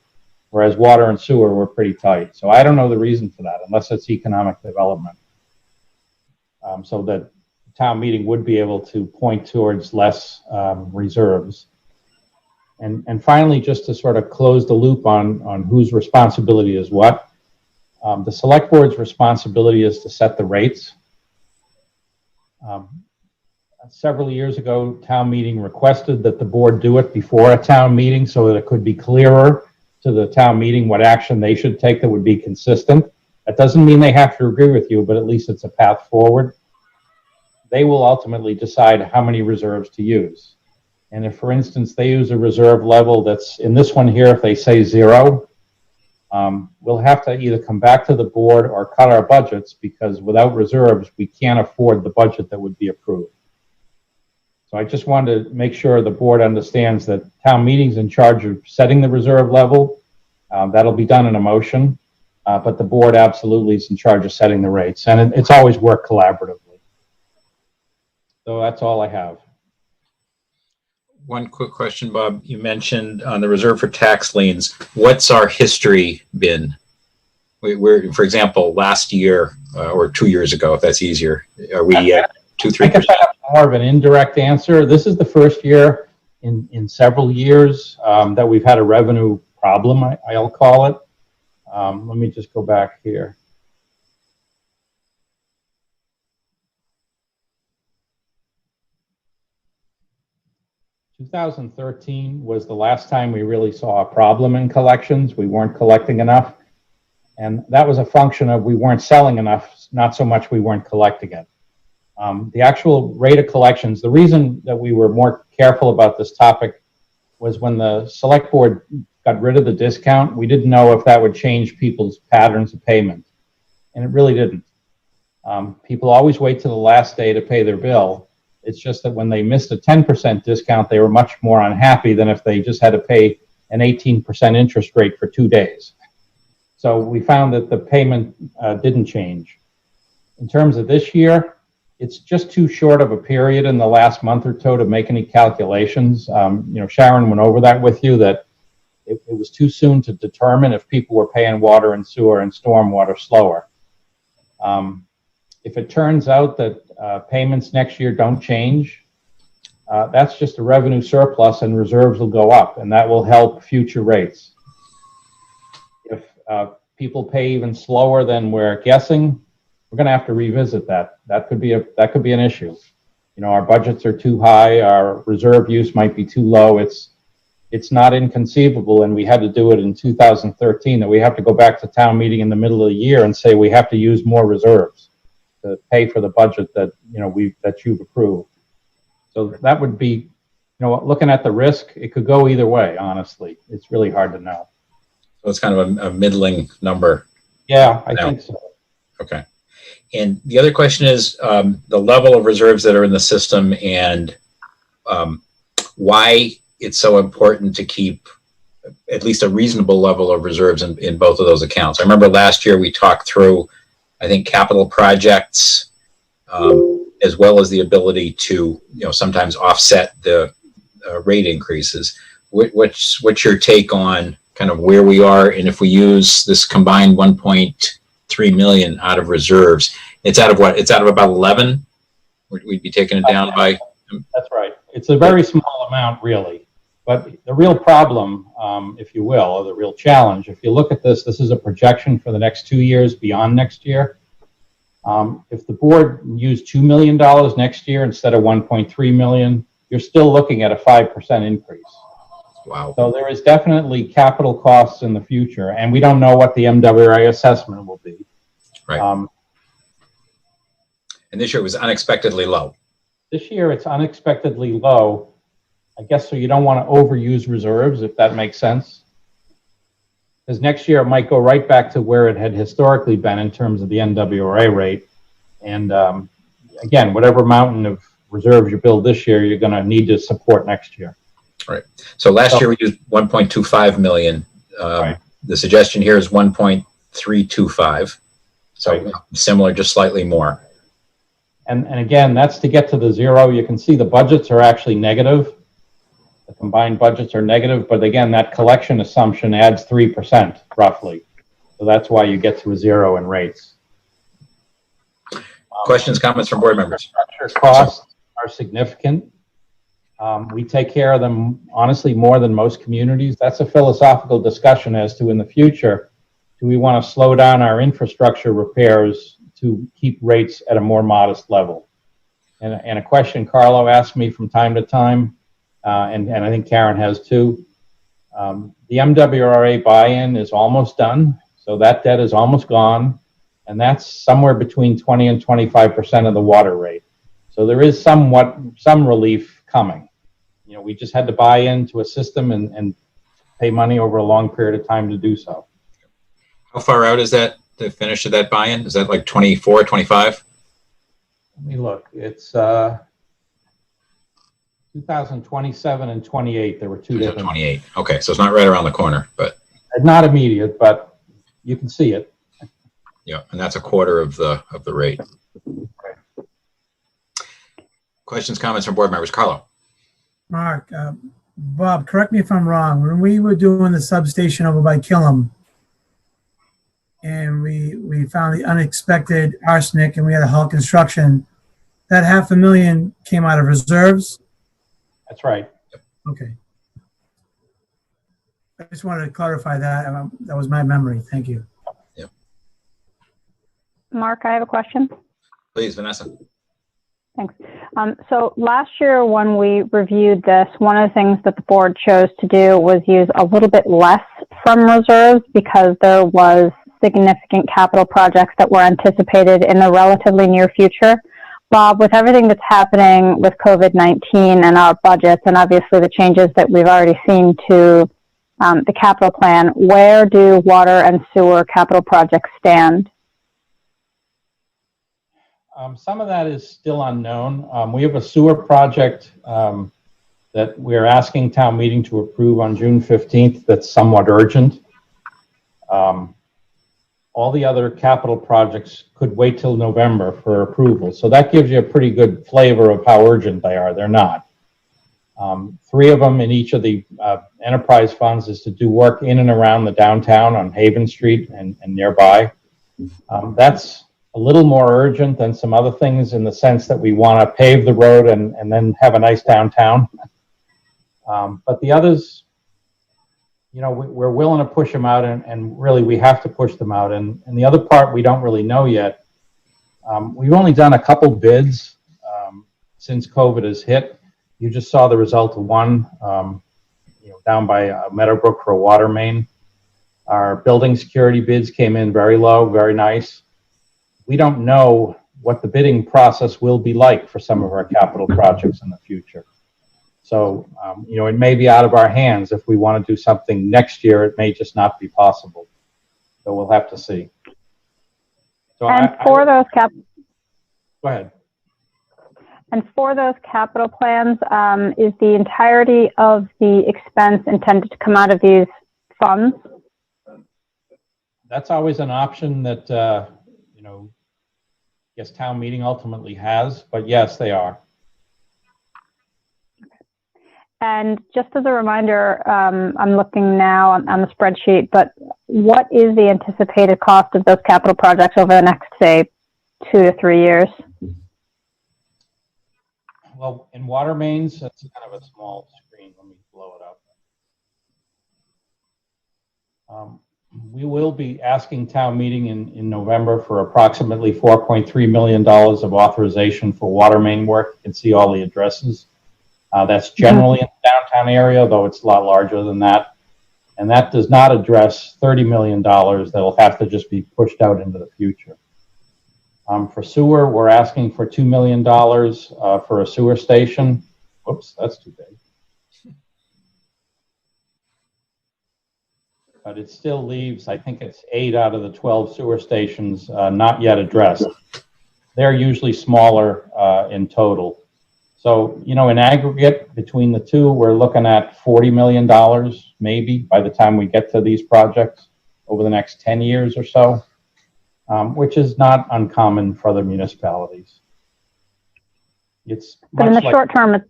Whereas water and sewer were pretty tight. So I don't know the reason for that, unless it's economic development. So that town meeting would be able to point towards less reserves. And finally, just to sort of close the loop on whose responsibility is what, the select board's responsibility is to set the rates. Several years ago, town meeting requested that the board do it before a town meeting so that it could be clearer to the town meeting what action they should take that would be consistent. That doesn't mean they have to agree with you, but at least it's a path forward. They will ultimately decide how many reserves to use. And if, for instance, they use a reserve level that's in this one here, if they say 0, we'll have to either come back to the board or cut our budgets, because without reserves, we can't afford the budget that would be approved. So I just wanted to make sure the board understands that town meeting's in charge of setting the reserve level. That'll be done in a motion, but the board absolutely is in charge of setting the rates. And it's always worked collaboratively. So that's all I have. One quick question, Bob. You mentioned on the reserve for tax liens, what's our history been? We're, for example, last year or 2 years ago, if that's easier, are we at 2-3%? I guess I have more of an indirect answer. This is the first year in several years that we've had a revenue problem, I'll call it. Let me just go back here. "2013 was the last time we really saw a problem in collections. We weren't collecting enough. And that was a function of we weren't selling enough, not so much we weren't collecting it. The actual rate of collections, the reason that we were more careful about this topic was when the select board got rid of the discount, we didn't know if that would change people's patterns of payment. And it really didn't. People always wait to the last day to pay their bill. It's just that when they missed a 10% discount, they were much more unhappy than if they just had to pay an 18% interest rate for 2 days. So we found that the payment didn't change. In terms of this year, it's just too short of a period in the last month or so to make any calculations. Sharon went over that with you, that it was too soon to determine if people were paying water and sewer and stormwater slower. If it turns out that payments next year don't change, that's just a revenue surplus and reserves will go up, and that will help future rates. If people pay even slower than we're guessing, we're going to have to revisit that. That could be an issue. Our budgets are too high, our reserve use might be too low. It's not inconceivable, and we had to do it in 2013, that we have to go back to town meeting in the middle of the year and say we have to use more reserves to pay for the budget that you've approved. So that would be, looking at the risk, it could go either way. Honestly, it's really hard to know. So it's kind of a middling number. Yeah, I think so. Okay. And the other question is the level of reserves that are in the system, and why it's so important to keep at least a reasonable level of reserves in both of those accounts. I remember last year we talked through, I think, capital projects, as well as the ability to, sometimes offset the rate increases. What's your take on kind of where we are, and if we use this combined 1.3 million out of reserves, it's out of what? It's out of about 11. We'd be taking it down by. That's right. it's a very small amount, really. But the real problem, if you will, or the real challenge, if you look at this, this is a projection for the next 2 years beyond next year. If the board used $2 million next year instead of 1.3 million, you're still looking at a 5% increase. Wow. So there is definitely capital costs in the future, and we don't know what the MWRA assessment will be. Right. And this year was unexpectedly low. This year it's unexpectedly low, I guess, so you don't want to overuse reserves, if that makes sense. Because next year it might go right back to where it had historically been in terms of the NWRA rate. And again, whatever mountain of reserves you build this year, you're going to need to support next year. Right. So last year we used 1.25 million. Right. The suggestion here is 1.325. So Right. similar, just slightly more. And again, that's to get to the zero. You can see the budgets are actually negative. The combined budgets are negative, but again, that collection assumption adds 3% roughly. So that's why you get to a zero in rates. Questions, comments from board members? Infrastructure costs are significant. We take care of them, honestly, more than most communities. That's a philosophical discussion as to, in the future, do we want to slow down our infrastructure repairs to keep rates at a more modest level? And a question Carlo asks me from time to time, and I think Karen has too. The MWRA buy-in is almost done, so that debt is almost gone, and that's somewhere between 20 and 25% of the water rate. So there is some relief coming. You know, we just had to buy into a system and pay money over a long period of time to do so. How far out is that, the finish of that buy-in? Is that like 24, 25? Let me look. It's 2027 and 28. There were two different. 28. Okay, so it's not right around the corner, but Not immediate, but you can see it. yeah, and that's a quarter of the rate. Questions, comments from board members? Carlo? Mark, Bob, correct me if I'm wrong. When we were doing the substation over by Killam, and we found the unexpected arsenic, and we had a Hull construction, that $500,000 came out of reserves. That's right. Okay. I just wanted to clarify that. That was my memory. Thank you. Mark, I have a question. Please, Vanessa. Thanks. So last year when we reviewed this, one of the things that the board chose to do was use a little bit less from reserves because there was significant capital projects that were anticipated in the relatively near future. Bob, with everything that's happening with COVID-19 and our budgets, and obviously the changes that we've already seen to the capital plan, where do water and sewer capital projects stand? Some of that is still unknown. We have a sewer project that we're asking town meeting to approve on June 15th that's somewhat urgent. All the other capital projects could wait till November for approval. So that gives you a pretty good flavor of how urgent they are. They're not. 3 of them in each of the enterprise funds is to do work in and around the downtown on Haven Street and nearby. That's a little more urgent than some other things in the sense that we want to pave the road and then have a nice downtown. But the others, you know, we're willing to push them out, and really we have to push them out. And the other part we don't really know yet. We've only done a couple bids since COVID has hit. You just saw the result of one, down by Meadowbrook for a water main. Our building security bids came in very low, very nice. We don't know what the bidding process will be like for some of our capital projects in the future. So, it may be out of our hands. If we want to do something next year, it may just not be possible. So we'll have to see. So And go ahead. And for those capital plans, is the entirety of the expense intended to come out of these funds? That's always an option that, I guess town meeting ultimately has, but yes, they are. And just as a reminder, I'm looking now on the spreadsheet, but what is the anticipated cost of those capital projects over the next, say, 2 to 3 years? Well, in water mains, that's kind of a small screen. Let me blow it up. We will be asking town meeting in November for approximately $4.3 million of authorization for water main work. You can see all the addresses. That's generally in the downtown area, though it's a lot larger than that. And that does not address $30 million that'll have to just be pushed out into the future. For sewer, we're asking for $2 million for a sewer station. Whoops, that's too big. But it still leaves, I think it's 8 out of the 12 sewer stations not yet addressed. They're usually smaller in total. So, you know, in aggregate between the two, we're looking at $40 million maybe by the time we get to these projects over the next 10 years or so, which is not uncommon for other municipalities. It's But in the short term,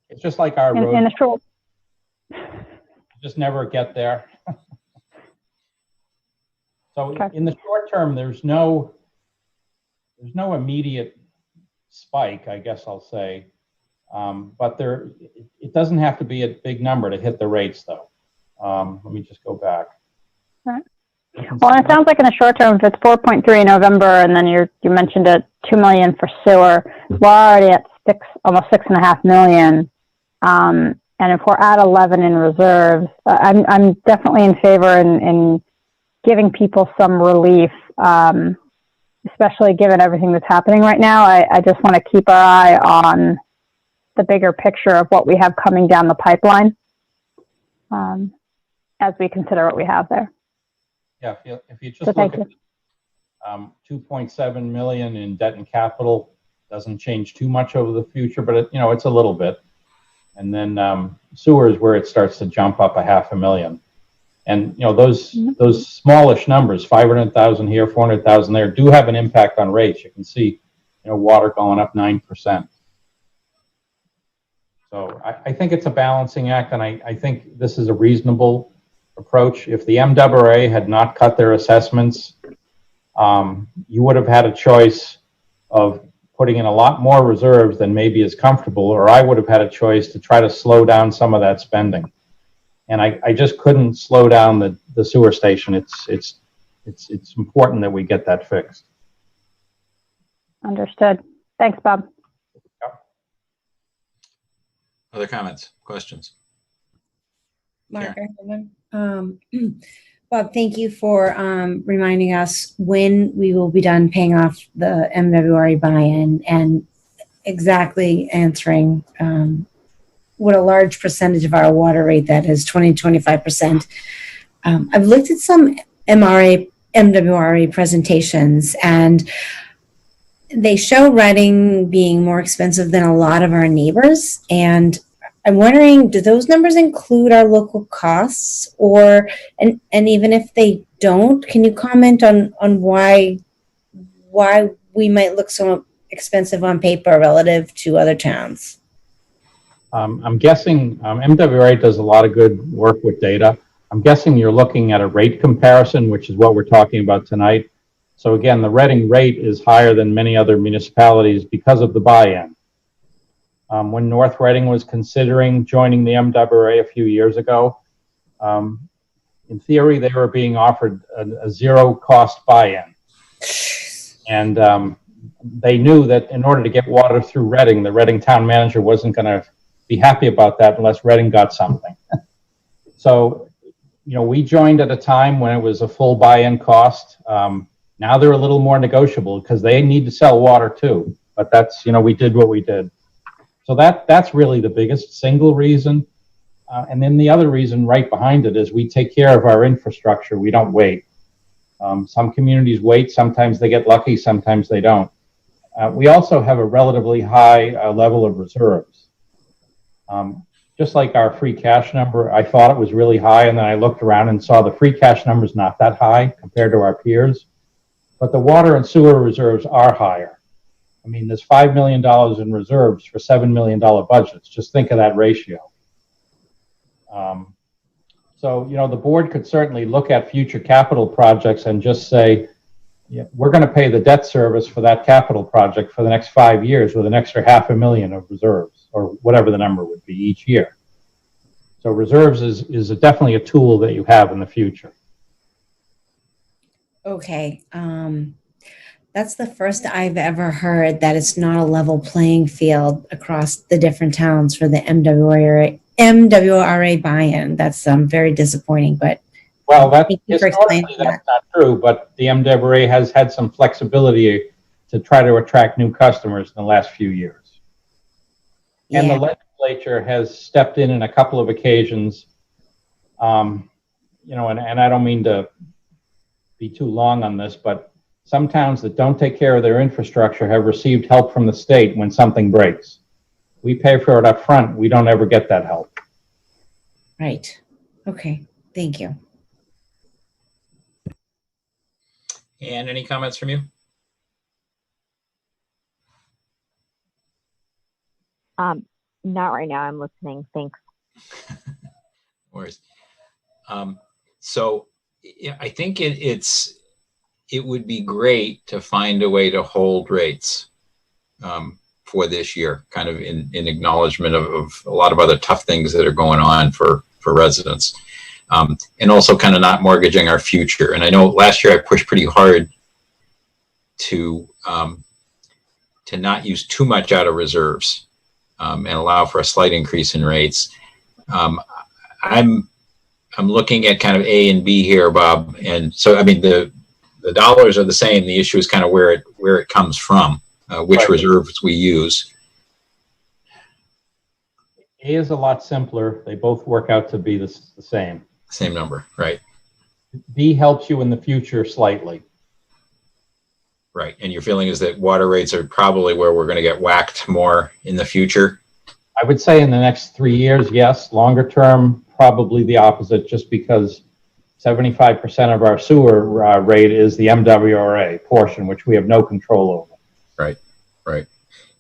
it's just like our road. in the short, Just never get there. So Okay. in the short term, there's no immediate spike, I guess I'll say. But it doesn't have to be a big number to hit the rates though. Let me just go back. Right. Well, it sounds like in the short term, if it's 4.3 in November, and then you mentioned it, 2 million for sewer, we're already at almost 6.5 million. And if we're at 11 in reserves, I'm definitely in favor in giving people some relief, especially given everything that's happening right now. I just want to keep our eye on the bigger picture of what we have coming down the pipeline as we consider what we have there. Yeah, if you just So look thank at 2.7 million in debt and capital, doesn't change too much over the future, but it's a little bit. And then sewer is where it starts to jump up $500,000. And those smallish numbers, 500,000 here, 400,000 there, do have an impact on rates. You can see, water going up 9%. So I think it's a balancing act, and I think this is a reasonable approach. If the MWRA had not cut their assessments, you would have had a choice of putting in a lot more reserves than maybe is comfortable, or I would have had a choice to try to slow down some of that spending. And I just couldn't slow down the sewer station. It's important that we get that fixed. Understood. Thanks, Bob. Other comments, questions? Mark, I have one. Bob, thank you for reminding us when we will be done paying off the MWRA buy-in and exactly answering what a large percentage of our water rate that is, 20-25%. I've looked at some MWRA presentations, and they show Reading being more expensive than a lot of our neighbors. And I'm wondering, do those numbers include our local costs, and even if they don't, can you comment on why we might look so expensive on paper relative to other towns? I'm guessing MWRA does a lot of good work with data. I'm guessing you're looking at a rate comparison, which is what we're talking about tonight. So again, the Reading rate is higher than many other municipalities because of the buy-in. When North Reading was considering joining the MWRA a few years ago, in theory, they were being offered a zero-cost buy-in. And they knew that in order to get water through Reading, the Reading town manager wasn't going to be happy about that unless Reading got something. So, we joined at a time when it was a full buy-in cost. Now they're a little more negotiable because they need to sell water too. But that's, we did what we did. So that's really the biggest single reason. And then the other reason right behind it is we take care of our infrastructure. We don't wait. Some communities wait. Sometimes they get lucky. Sometimes they don't. We also have a relatively high level of reserves. Just like our free cash number, I thought it was really high, and then I looked around and saw the free cash number is not that high compared to our peers. But the water and sewer reserves are higher. I mean, there's $5 million in reserves for $7 million budgets. Just think of that ratio. So, the board could certainly look at future capital projects and just say, Yeah, we're going to pay the debt service for that capital project for the next 5 years with an extra $500,000 of reserves, or whatever the number would be each year. So reserves is definitely a tool that you have in the future. Okay, that's the first I've ever heard that it's not a level playing field across the different towns for the MWRA buy-in. That's very disappointing, but Well, that thank you for explaining historically that's not true, but the MWRA has had some flexibility to try to attract new customers in the last few years. And the legislature has stepped in a couple of occasions. You know, and I don't mean to be too long on this, but some towns that don't take care of their infrastructure have received help from the state when something breaks. We pay for it up front. We don't ever get that help. Right. Okay. Thank you. And any comments from you? Not right now. I'm listening. Thanks. No worries. So yeah, I think it would be great to find a way to hold rates for this year, kind of in acknowledgement of a lot of other tough things that are going on for residents. And also kind of not mortgaging our future. And I know last year I pushed pretty hard to not use too much out of reserves and allow for a slight increase in rates. I'm looking at kind of A and B here, Bob. And so, I mean, the dollars are the same. The issue is kind of where it comes from, which Right. reserves we use. A is a lot simpler. They both work out to be the same. Same number, right? B helps you in the future slightly. Right. And your feeling is that water rates are probably where we're going to get whacked more in the future? I would say in the next 3 years, yes. Longer term, probably the opposite, just because 75% of our sewer rate is the MWRA portion, which we have no control over. Right, right.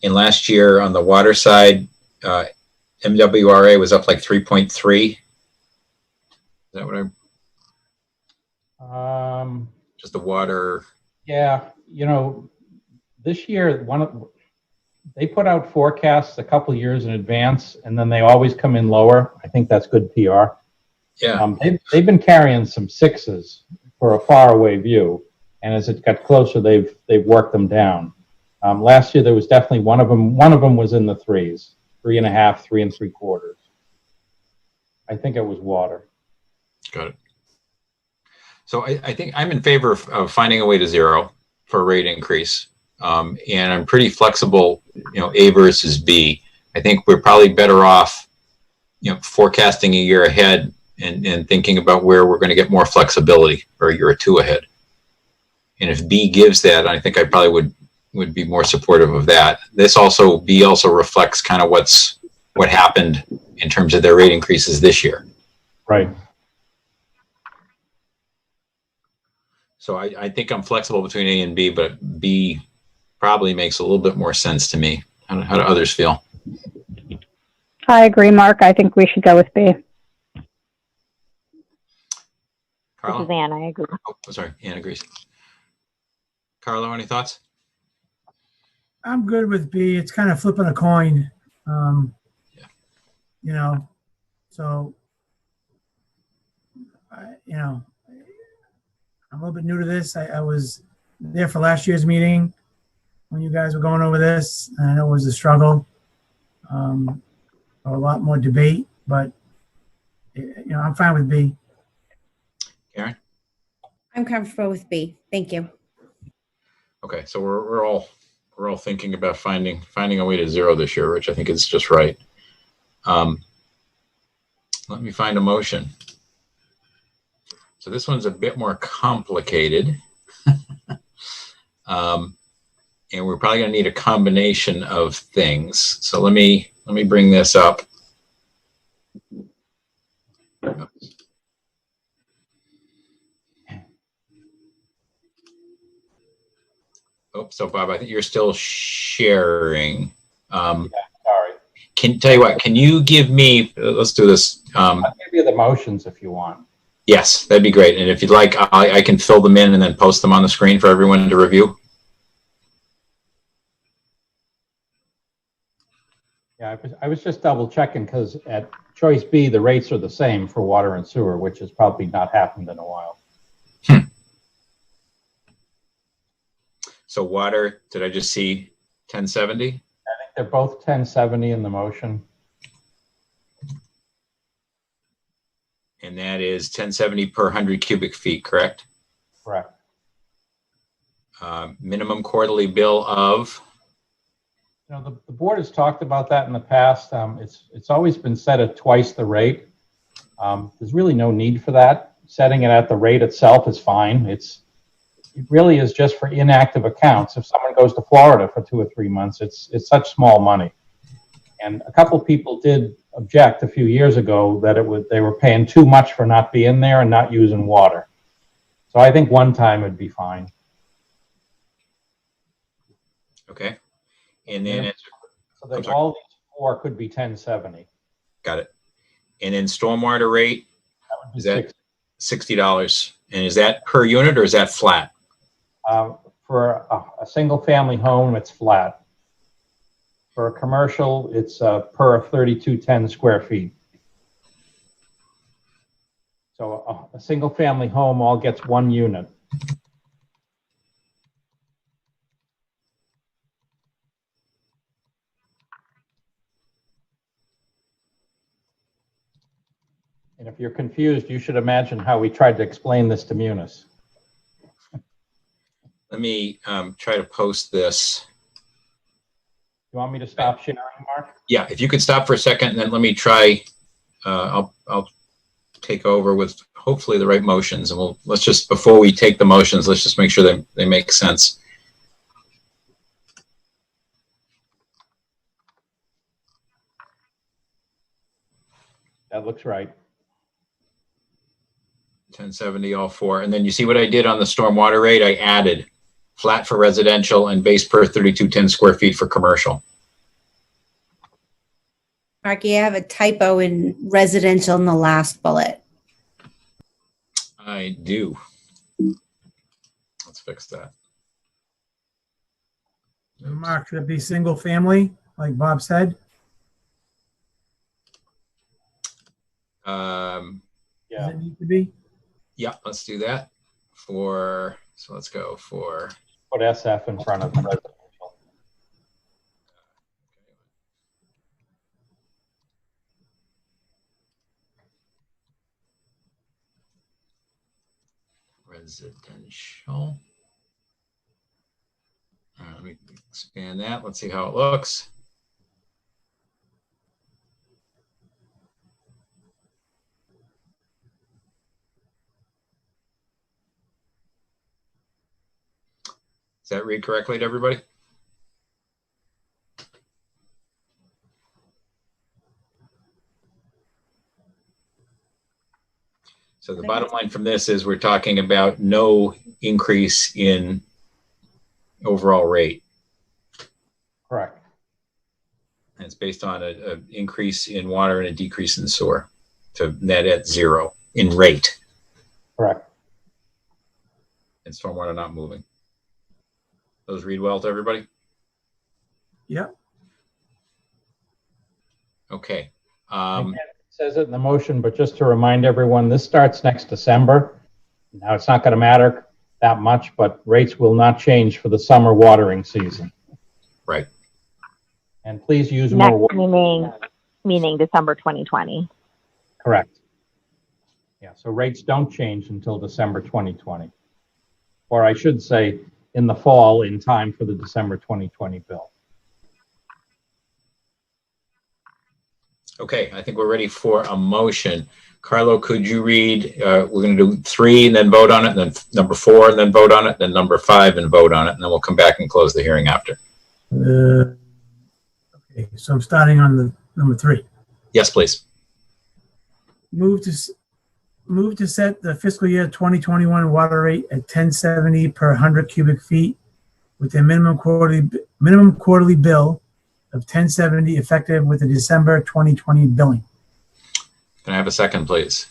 And last year on the water side, MWRA was up like 3.3. Is that what just the water? Yeah, you know, this year they put out forecasts a couple of years in advance, and then they always come in lower. I think that's good PR. Yeah. They've been carrying some sixes for a faraway view, and as it got closer, they've worked them down. Last year there was definitely one of them. One of them was in the threes, 3.5, 3 3/4. I think it was water. Got it. So I think I'm in favor of finding a way to zero for a rate increase. And I'm pretty flexible, you know, A versus B. I think we're probably better off, you know, forecasting a year ahead and thinking about where we're going to get more flexibility for a year or two ahead. And if B gives that, I think I probably would be more supportive of that. B also reflects kind of what happened in terms of their rate increases this year. Right. So I think I'm flexible between A and B, but B probably makes a little bit more sense to me. How do others feel? I agree, Mark. I think we should go with B. Carla? This is Ann. I agree. Oh, sorry. Ann agrees. Carlo, any thoughts? I'm good with B. It's kind of flipping a coin. You know, so, I'm a little bit new to this. I was there for last year's meeting when you guys were going over this, and I know it was a struggle, a lot more debate, but, I'm fine with B. Karen? I'm comfortable with B. Thank you. Okay, so we're all thinking about finding a way to zero this year, which I think is just right. Let me find a motion. So this one's a bit more complicated. And we're probably going to need a combination of things. So let me bring this up. Oh, so Bob, I think you're still sharing. Sorry. Can you give me, let's do this. I'll give you the motions if you want. Yes, that'd be great. And if you'd like, I can fill them in and then post them on the screen for everyone to review. Yeah, I was just double checking because at choice B, the rates are the same for water and sewer, which has probably not happened in a while. So water, did I just see 1070? I think they're both 1070 in the motion. And that is 1070 per 100 cubic feet, correct? Correct. Minimum quarterly bill of, You know, the board has talked about that in the past. It's always been set at twice the rate. There's really no need for that. Setting it at the rate itself is fine. It really is just for inactive accounts. If someone goes to Florida for 2 or 3 months, it's such small money. And a couple people did object a few years ago that they were paying too much for not being there and not using water. So I think one time would be fine. okay. And then it's, So that all these 4 could be 1070. got it. And then stormwater rate, That would be is that $60? And is that per unit or is that flat? For a single family home, it's flat. For a commercial, it's per 3210 square feet. So a single family home all gets 1 unit. And if you're confused, you should imagine how we tried to explain this to Munis. Let me try to post this. You want me to stop sharing, Mark? Yeah, if you could stop for a second, and then let me try. I'll take over with hopefully the right motions, and let's just, before we take the motions, let's just make sure that they make sense. That looks right. 1070 all 4, and then you see what I did on the stormwater rate? I added flat for residential and base per 3210 square feet for commercial. Mark, you have a typo in residential in the last bullet. I do. Let's fix that. Mark, should it be single family, like Bob said? Does Yeah. it need to be? Yeah, let's do that. So let's go for, Put SF in front of the residential. residential. Let me expand that. Let's see how it looks. Does that read correctly to everybody? So the bottom line from this is we're talking about no increase in overall rate. Correct. And it's based on an increase in water and a decrease in sewer to net at 0 in rate. Correct. And stormwater not moving. Those read well to everybody? Yep. Okay. It says it in the motion, but just to remind everyone, this starts next December. Now, it's not going to matter that much, but rates will not change for the summer watering season. Right. And please use more Next water. meaning December 2020. Correct. Yeah, so rates don't change until December 2020. Or I should say, in the fall, in time for the December 2020 bill. Okay, I think we're ready for a motion. Carlo, could you read, we're going to do 3 and then vote on it, and then number 4 and then vote on it, then number 5 and vote on it, and then we'll come back and close the hearing after. Okay, so I'm starting on the number 3. Yes, please. Move to set the fiscal year 2021 water rate at 1070 per 100 cubic feet with a minimum quarterly bill of 1070 effective with the December 2020 billing. Can I have a second, please?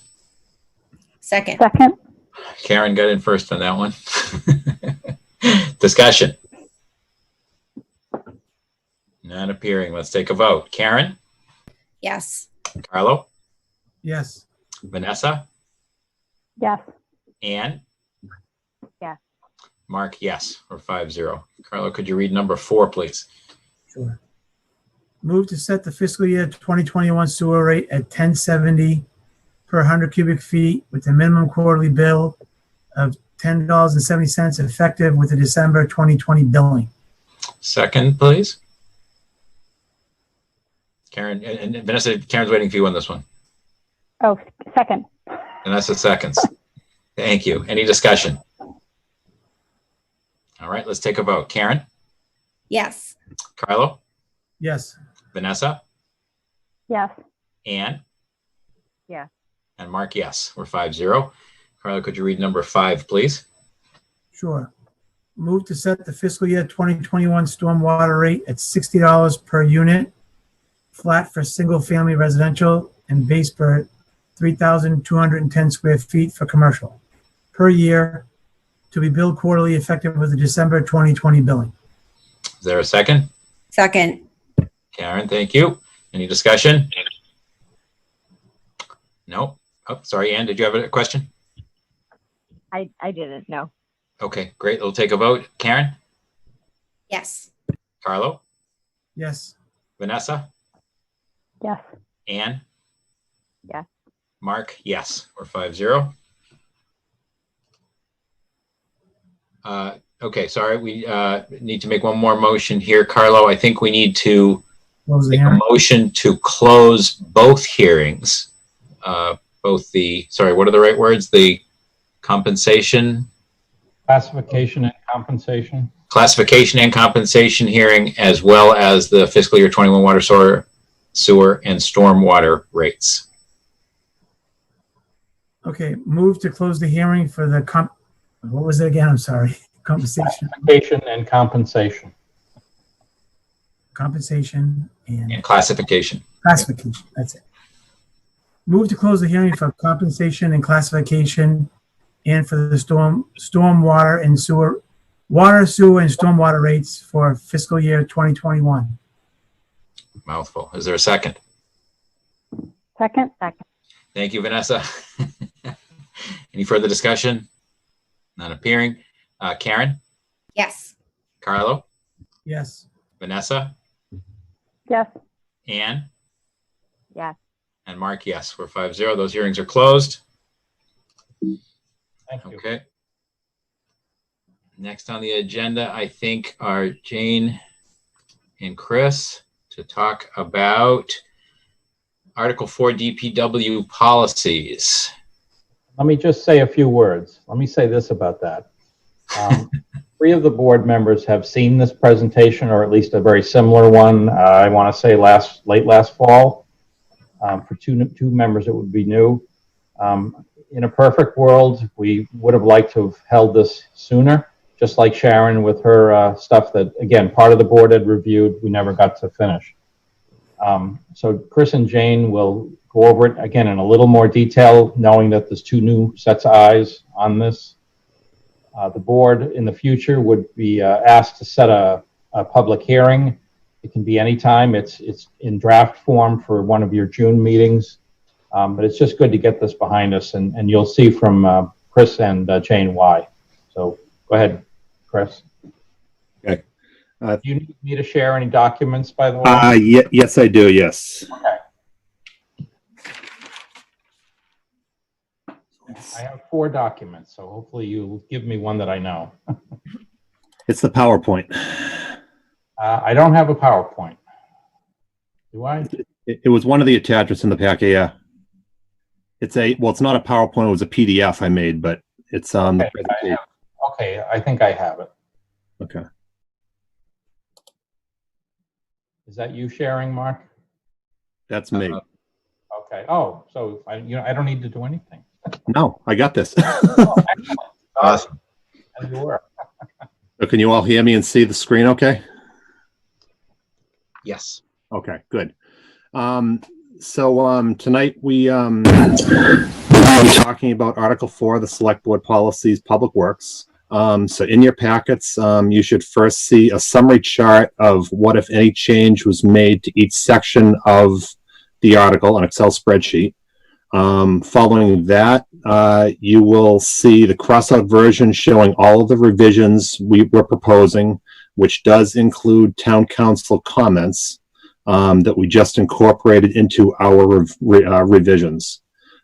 Second. Second. Karen got in first on that one. Discussion. Not appearing. Let's take a vote. Karen, Yes. Carlo, Yes. Vanessa, Yes. Ann, Yes. Mark, yes, or 5-0. Carlo, could you read number 4, please? Sure. Move to set the fiscal year 2021 sewer rate at 1070 per 100 cubic feet with a minimum quarterly bill of $10.70 effective with the December 2020 billing. Second, please. Karen and Vanessa, Karen's waiting for you on this one. Oh, second. Vanessa seconds. Thank you. Any discussion? All right, let's take a vote. Karen, Yes. Carlo, Yes. Vanessa, Yes. Ann, Yes. and Mark, yes. We're 5-0. Carlo, could you read number 5, please? Sure. Move to set the fiscal year 2021 stormwater rate at $60 per unit, flat for single-family residential and base per 3,210 square feet for commercial per year, to be billed quarterly effective with the December 2020 billing. Is there a second? Second. Karen, thank you. Any discussion? No? Oh, sorry, Ann, did you have a question? I didn't know. Okay, great. We'll take a vote. Karen, Yes. Carlo, Yes. Vanessa, Yes. Ann, Yes. Mark, yes. We're 5-0. Okay, sorry, we need to make one more motion here. Carlo, I think we need to Close the make a hearing. motion to close both hearings. Both the, sorry, what are the right words? The compensation, Classification and compensation. classification and compensation hearing, as well as the fiscal year 21 water, sewer and stormwater rates. Okay, move to close the hearing for the what was it again? I'm sorry. Compensation And compensation. And classification. classification. That's it. Move to close the hearing for compensation and classification and for the stormwater and sewer and stormwater rates for fiscal year 2021. Mouthful. Is there a second? Second. Second. Thank you, Vanessa. Any further discussion? Not appearing. Karen, Yes. Carlo, Yes. Vanessa, Yes. Ann, Yes. and Mark, yes. We're 5-0. Those hearings are closed. Thank you. Okay. Next on the agenda, I think, are Jane and Chris to talk about Article 4 DPW policies. Let me just say a few words. Let me say this about that. 3 of the board members have seen this presentation, or at least a very similar one. I want to say late last fall. For two members, it would be new. In a perfect world, we would have liked to have held this sooner, just like Sharon with her stuff that, again, part of the board had reviewed, we never got to finish. So Chris and Jane will go over it again in a little more detail, knowing that there's 2 new sets of eyes on this. The board in the future would be asked to set a public hearing. It can be anytime. It's in draft form for one of your June meetings. But it's just good to get this behind us, and you'll see from Chris and Jane why. So go ahead, Chris. Okay. Do you need me to share any documents, by the way? Yes, I do. Yes. Okay. I have 4 documents, so hopefully you'll give me one that I know. It's the PowerPoint. I don't have a PowerPoint. Do I? It was one of the attachments in the packet. Yeah. It's not a PowerPoint. It was a PDF I made, but it's on the presentation. Okay, I think I have it. Okay. Is that you sharing, Mark? That's me. Okay. Oh, so I don't need to do anything. No, I got this. Awesome. As you were. So can you all hear me and see the screen okay? Yes. Okay, good. So tonight we talking about Article 4, the Select Board Policies, Public Works. So in your packets, you should first see a summary chart of what, if any, change was made to each section of the article, an Excel spreadsheet. Following that, you will see the crossout version showing all of the revisions we're proposing, which does include town council comments that we just incorporated into our revisions.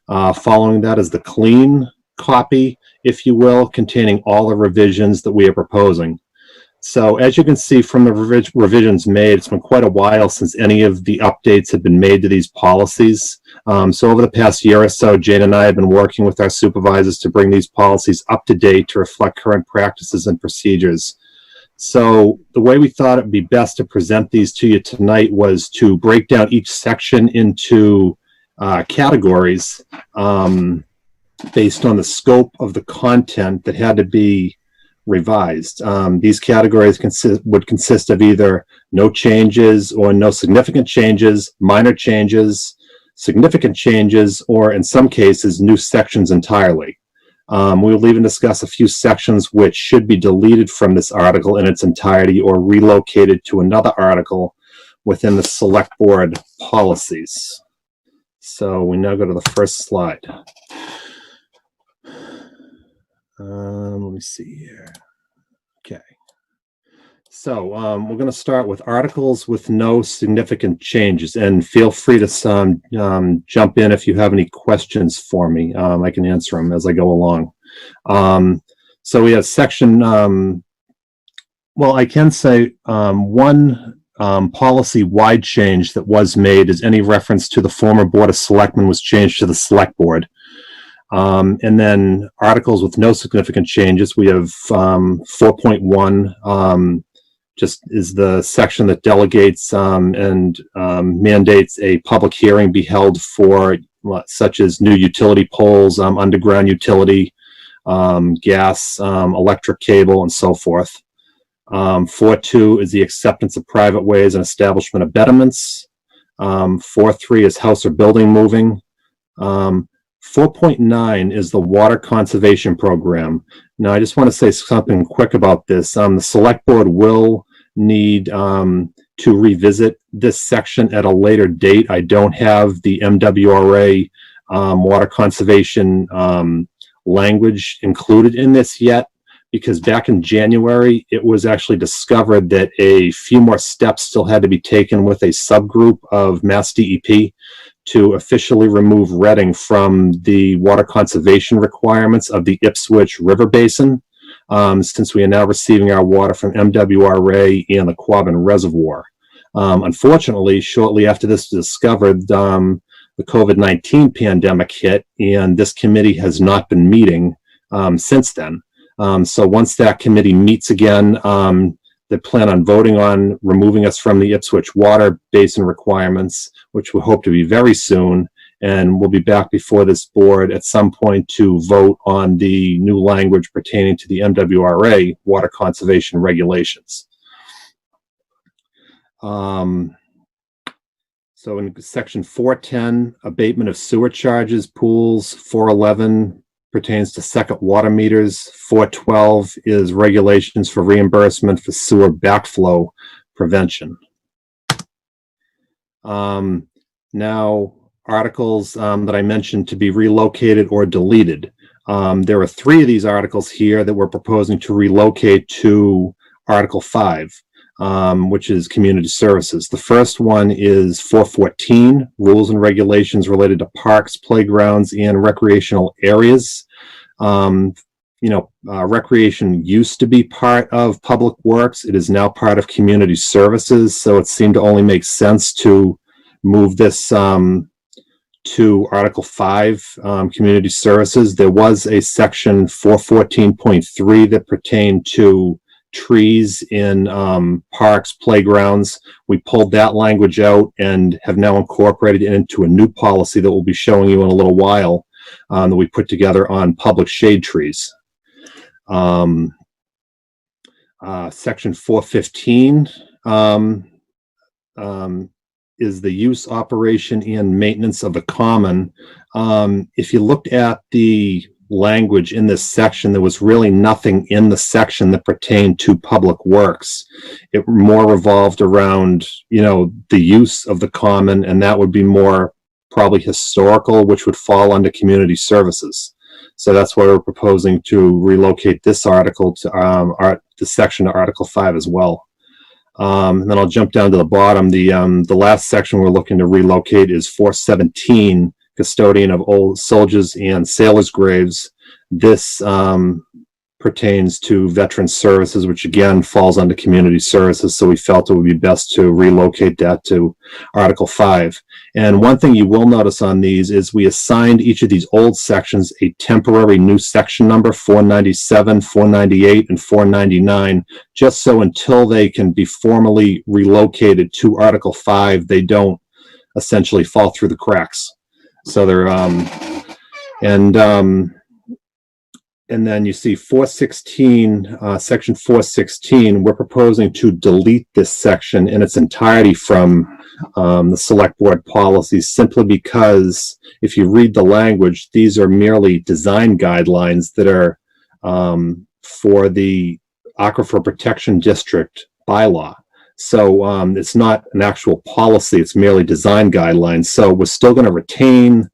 Following that is the clean copy, if you will, containing all the revisions that we are proposing. So as you can see from the revisions made, it's been quite a while since any of the updates have been made to these policies. So over the past year or so, Jane and I have been working with our supervisors to bring these policies up to date to reflect current practices and procedures. So the way we thought it would be best to present these to you tonight was to break down each section into categories based on the scope of the content that had to be revised. These categories would consist of either no changes or no significant changes, minor changes, significant changes, or in some cases, new sections entirely. We'll even discuss a few sections which should be deleted from this article in its entirety or relocated to another article within the Select Board policies. So we now go to the first slide. Let me see here. Okay. So we're going to start with articles with no significant changes, and feel free to jump in if you have any questions for me. I can answer them as I go along. So we have section, well, I can say one policy-wide change that was made is any reference to the former Board of Selectmen was changed to the Select Board. And then articles with no significant changes, we have 4.1, just is the section that delegates and mandates a public hearing be held for such as new utility poles, underground utility, gas, electric cable, and so forth. 4.2 is the acceptance of private ways and establishment of betterments. 4.3 is house or building moving. 4.9 is the water conservation program. Now, I just want to say something quick about this. The Select Board will need to revisit this section at a later date. I don't have the MWRA water conservation language included in this yet, because back in January, it was actually discovered that a few more steps still had to be taken with a subgroup of Mass DEP to officially remove Reading from the water conservation requirements of the Ipswich River Basin, since we are now receiving our water from MWRA and the Quabbin Reservoir. Unfortunately, shortly after this was discovered, the COVID-19 pandemic hit, and this committee has not been meeting since then. So once that committee meets again, they plan on voting on removing us from the Ipswich water basin requirements, which we hope to be very soon. And we'll be back before this board at some point to vote on the new language pertaining to the MWRA water conservation regulations. So in section 410, abatement of sewer charges, pools. 411 pertains to second water meters. 412 is regulations for reimbursement for sewer backflow prevention. Now, articles that I mentioned to be relocated or deleted. There are 3 of these articles here that we're proposing to relocate to Article 5, which is community services. The first one is 414, rules and regulations related to parks, playgrounds, and recreational areas. Recreation used to be part of public works. It is now part of community services. So it seemed to only make sense to move this to Article 5, community services. There was a section 414.3 that pertained to trees in parks, playgrounds. We pulled that language out and have now incorporated it into a new policy that we'll be showing you in a little while, that we put together on public shade trees. Section 415 is the use, operation, and maintenance of the common. If you looked at the language in this section, there was really nothing in the section that pertained to public works. It more revolved around, the use of the common, and that would be more probably historical, which would fall under community services. So that's why we're proposing to relocate this article to the section to Article 5 as well. And then I'll jump down to the bottom. The last section we're looking to relocate is 417, custodian of old soldiers and sailors' graves. This pertains to veteran services, which again falls under community services. So we felt it would be best to relocate that to Article 5. And one thing you will notice on these is we assigned each of these old sections a temporary new section number, 497, 498, and 499, just so until they can be formally relocated to Article 5, they don't essentially fall through the cracks. So they're, and then you see 416, section 416, we're proposing to delete this section in its entirety from the select board policies, simply because if you read the language, these are merely design guidelines that are for the Aquifer Protection District bylaw. So it's not an actual policy, it's merely design guidelines. So we're still going to retain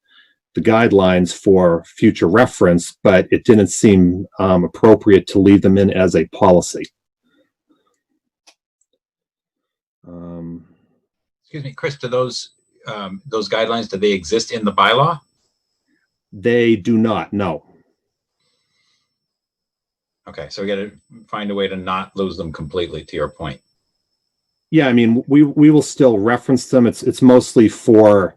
the guidelines for future reference, but it didn't seem appropriate to leave them in as a policy. Excuse me, Chris, do those guidelines, do they exist in the bylaw? They do not, no. Okay, so we got to find a way to not lose them completely, to your point. Yeah, I mean, we will still reference them. It's mostly for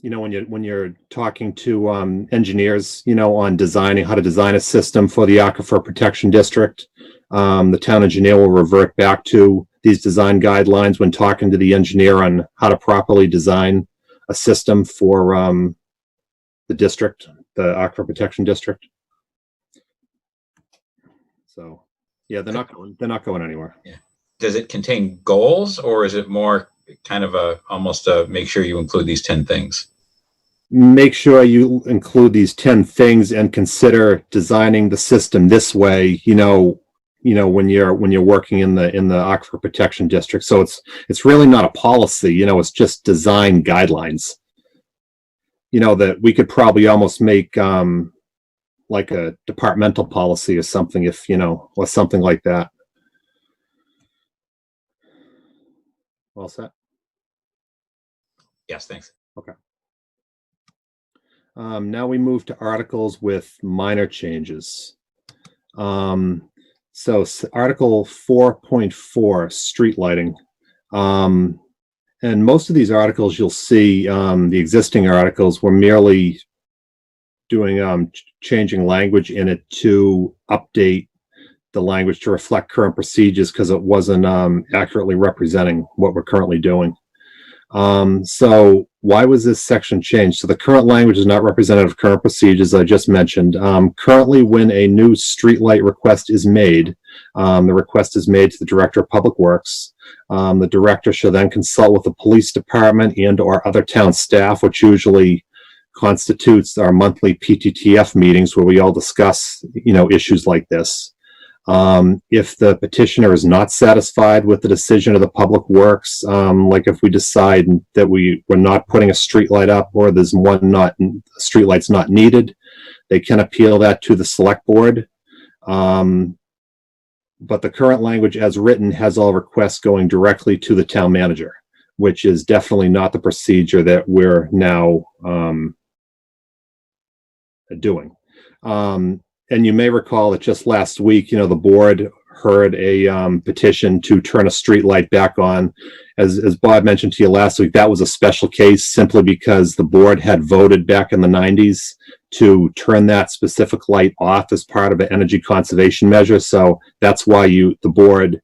when you're talking to engineers, on designing how to design a system for the Aquifer Protection District, the town engineer will revert back to these design guidelines when talking to the engineer on how to properly design a system for the district, the Aquifer Protection District. So, yeah, they're not going anywhere. Yeah. Does it contain goals, or is it more kind of almost make sure you include these 10 things? Make sure you include these 10 things and consider designing the system this way, when you're working in the Aquifer Protection District. So it's really not a policy, it's just design guidelines. That we could probably almost make like a departmental policy or something, if or something like that. All set? Yes, thanks. Okay. Now we move to articles with minor changes. So Article 4.4, street lighting. And most of these articles, you'll see the existing articles were merely doing changing language in it to update the language to reflect current procedures, because it wasn't accurately representing what we're currently doing. So why was this section changed? So the current language is not representative of current procedures, I just mentioned. Currently, when a new streetlight request is made, the request is made to the Director of Public Works. The director shall then consult with the police department and or other town staff, which usually constitutes our monthly PTTF meetings where we all discuss, issues like this. If the petitioner is not satisfied with the decision of the Public Works, like if we decide that we're not putting a street light up, or there's a street light's not needed, they can appeal that to the select board. But the current language as written has all requests going directly to the town manager, which is definitely not the procedure that we're now doing. And you may recall that just last week, the board heard a petition to turn a street light back on. As Bob mentioned to you last week, that was a special case simply because the board had voted back in the 90s to turn that specific light off as part of an energy conservation measure. So that's why the board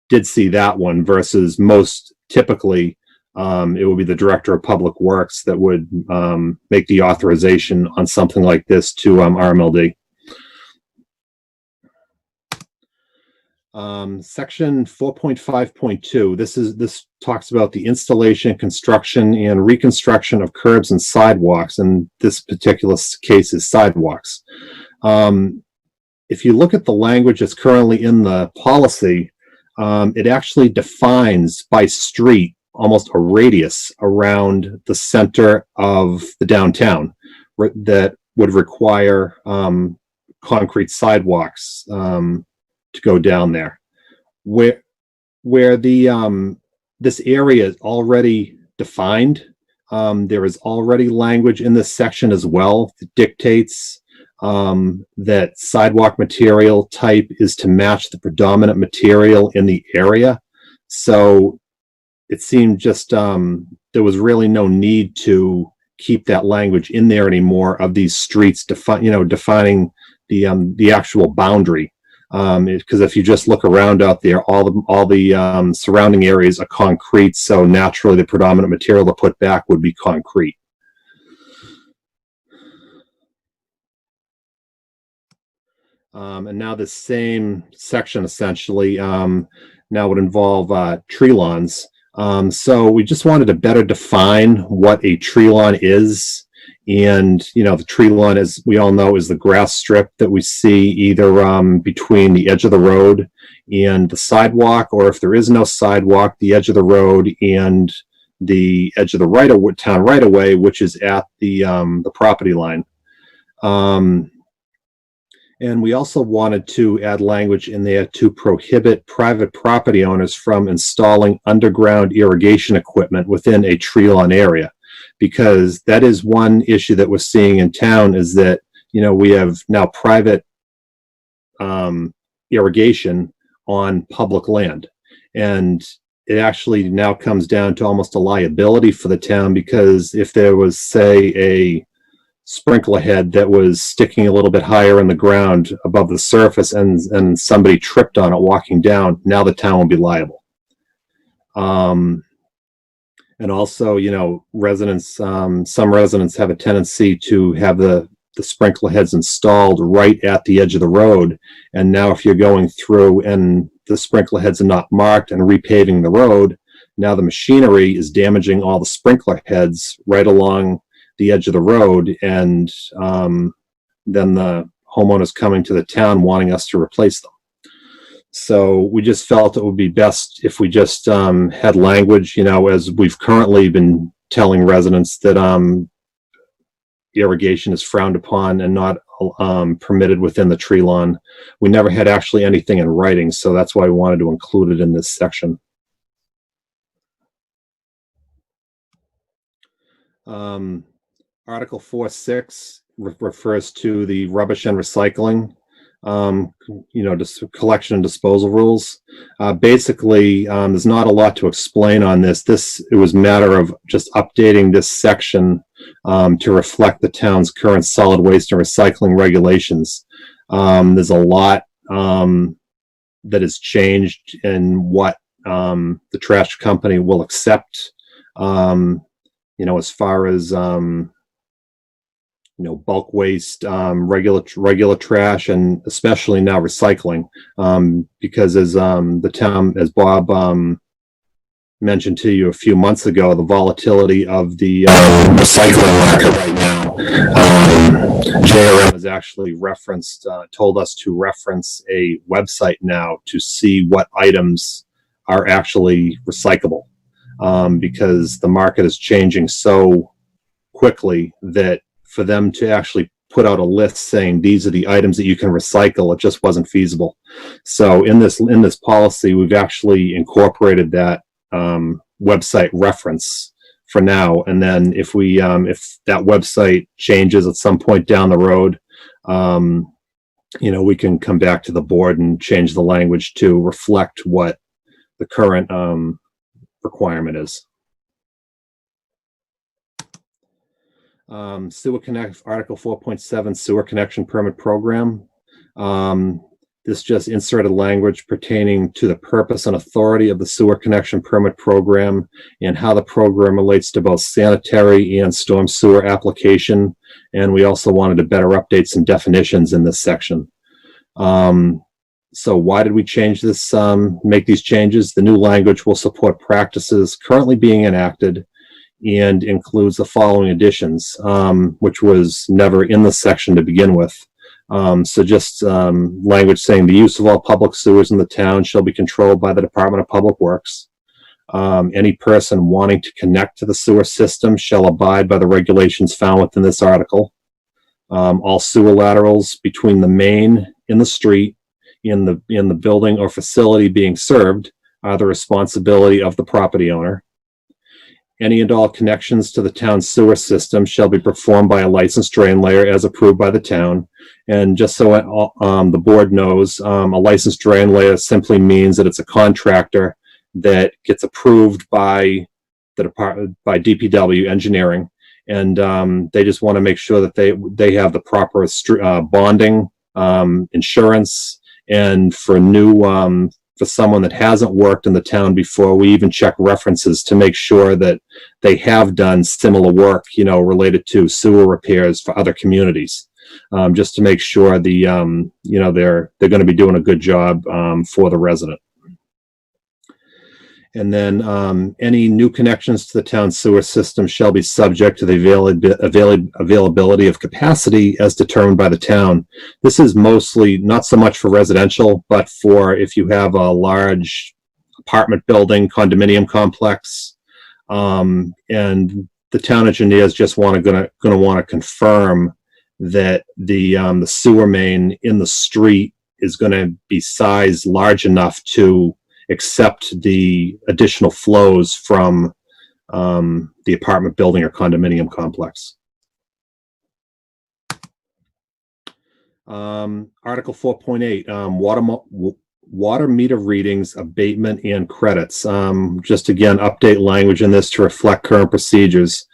did see that one, versus most typically it would be the Director of Public Works that would make the authorization on something like this to RMLD. Section 4.5.2, this talks about the installation, construction, and reconstruction of curbs and sidewalks, and this particular case is sidewalks. If you look at the language that's currently in the policy, it actually defines by street almost a radius around the center of the downtown that would require concrete sidewalks to go down there. Where the this area is already defined, there is already language in this section as well that dictates that sidewalk material type is to match the predominant material in the area. So it seemed just there was really no need to keep that language in there anymore of these streets defining the actual boundary. Because if you just look around out there, all the surrounding areas are concrete, so naturally the predominant material to put back would be concrete. And now the same section essentially now would involve tree lawns. So we just wanted to better define what a tree lawn is. And, the tree lawn, as we all know, is the grass strip that we see either between the edge of the road and the sidewalk, or if there is no sidewalk, the edge of the road and the edge of the town right-of-way, which is at the property line. And we also wanted to add language in there to prohibit private property owners from installing underground irrigation equipment within a tree lawn area, because that is one issue that we're seeing in town, is that, we have now private irrigation on public land. And it actually now comes down to almost a liability for the town, because if there was, say, a sprinkler head that was sticking a little bit higher in the ground above the surface and somebody tripped on it walking down, now the town will be liable. And also, residents, some residents have a tendency to have the sprinkler heads installed right at the edge of the road. And now if you're going through and the sprinkler heads are not marked and repaving the road, now the machinery is damaging all the sprinkler heads right along the edge of the road, and then the homeowners coming to the town wanting us to replace them. So we just felt it would be best if we just had language, as we've currently been telling residents that irrigation is frowned upon and not permitted within the tree lawn. We never had actually anything in writing, so that's why we wanted to include it in this section. Article 4.6 refers to the rubbish and recycling, just collection and disposal rules. Basically, there's not a lot to explain on this. It was a matter of just updating this section to reflect the town's current solid waste and recycling regulations. There's a lot that has changed in what the trash company will accept, as far as bulk waste, regular trash, and especially now recycling, because as the town, as Bob mentioned to you a few months ago, the volatility of the recycling market right now, JRM has actually told us to reference a website now to see what items are actually recyclable, because the market is changing so quickly that for them to actually put out a list saying these are the items that you can recycle, it just wasn't feasible. So in this policy, we've actually incorporated that website reference for now. And then if that website changes at some point down the road, we can come back to the board and change the language to reflect what the current requirement is. Sewer Connect, Article 4.7, Sewer Connection Permit Program. This just inserted language pertaining to the purpose and authority of the Sewer Connection Permit Program and how the program relates to both sanitary and storm sewer application. And we also wanted to better update some definitions in this section. So why did we change this, make these changes? The new language will support practices currently being enacted and includes the following additions, which was never in the section to begin with. So just language saying the use of all public sewers in the town shall be controlled by the Department of Public Works. Any person wanting to connect to the sewer system shall abide by the regulations found within this article. All sewer laterals between the main in the street in the building or facility being served are the responsibility of the property owner. Any and all connections to the town's sewer system shall be performed by a licensed drain layer as approved by the town. And just so the board knows, a licensed drain layer simply means that it's a contractor that gets approved by the department, by DPW engineering. And they just want to make sure that they have the proper bonding, insurance, and for new for someone that hasn't worked in the town before, we even check references to make sure that they have done similar work, related to sewer repairs for other communities, just to make sure they're going to be doing a good job for the resident. And then any new connections to the town sewer system shall be subject to the availability of capacity as determined by the town. This is mostly not so much for residential, but for if you have a large apartment building, condominium complex, and the town engineers just going to want to confirm that the sewer main in the street is going to be sized large enough to accept the additional flows from the apartment building or condominium complex. Article 4.8, water meter readings, abatement, and credits. Just again, update language in this to reflect current procedures.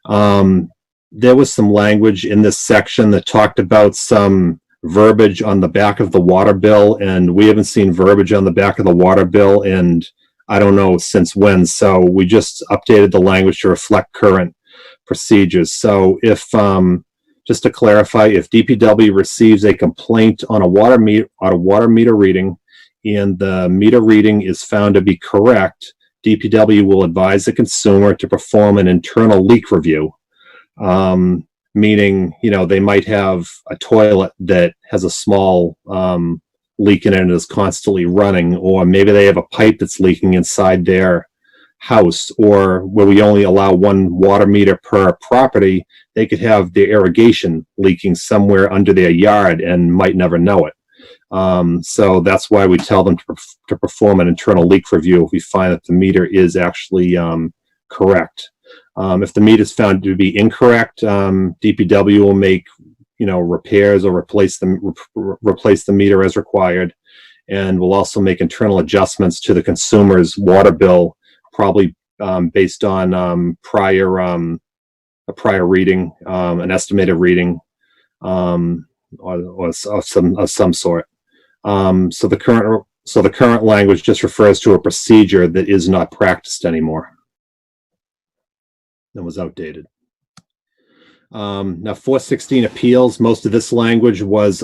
There was some language in this section that talked about some verbiage on the back of the water bill, and we haven't seen verbiage on the back of the water bill and I don't know since when, so we just updated the language to reflect current procedures. So if just to clarify, if DPW receives a complaint on a water meter reading and the meter reading is found to be correct, DPW will advise the consumer to perform an internal leak review. Meaning, they might have a toilet that has a small leak in it and is constantly running, or maybe they have a pipe that's leaking inside their house, or where we only allow one water meter per property, they could have their irrigation leaking somewhere under their yard and might never know it. So that's why we tell them to perform an internal leak review if we find that the meter is actually correct. If the meter is found to be incorrect, DPW will make, repairs or replace the meter as required, and will also make internal adjustments to the consumer's water bill, probably based on a prior reading, an estimated reading, or of some sort. So the current language just refers to a procedure that is not practiced anymore. That was outdated. Now 416 appeals, most of this language was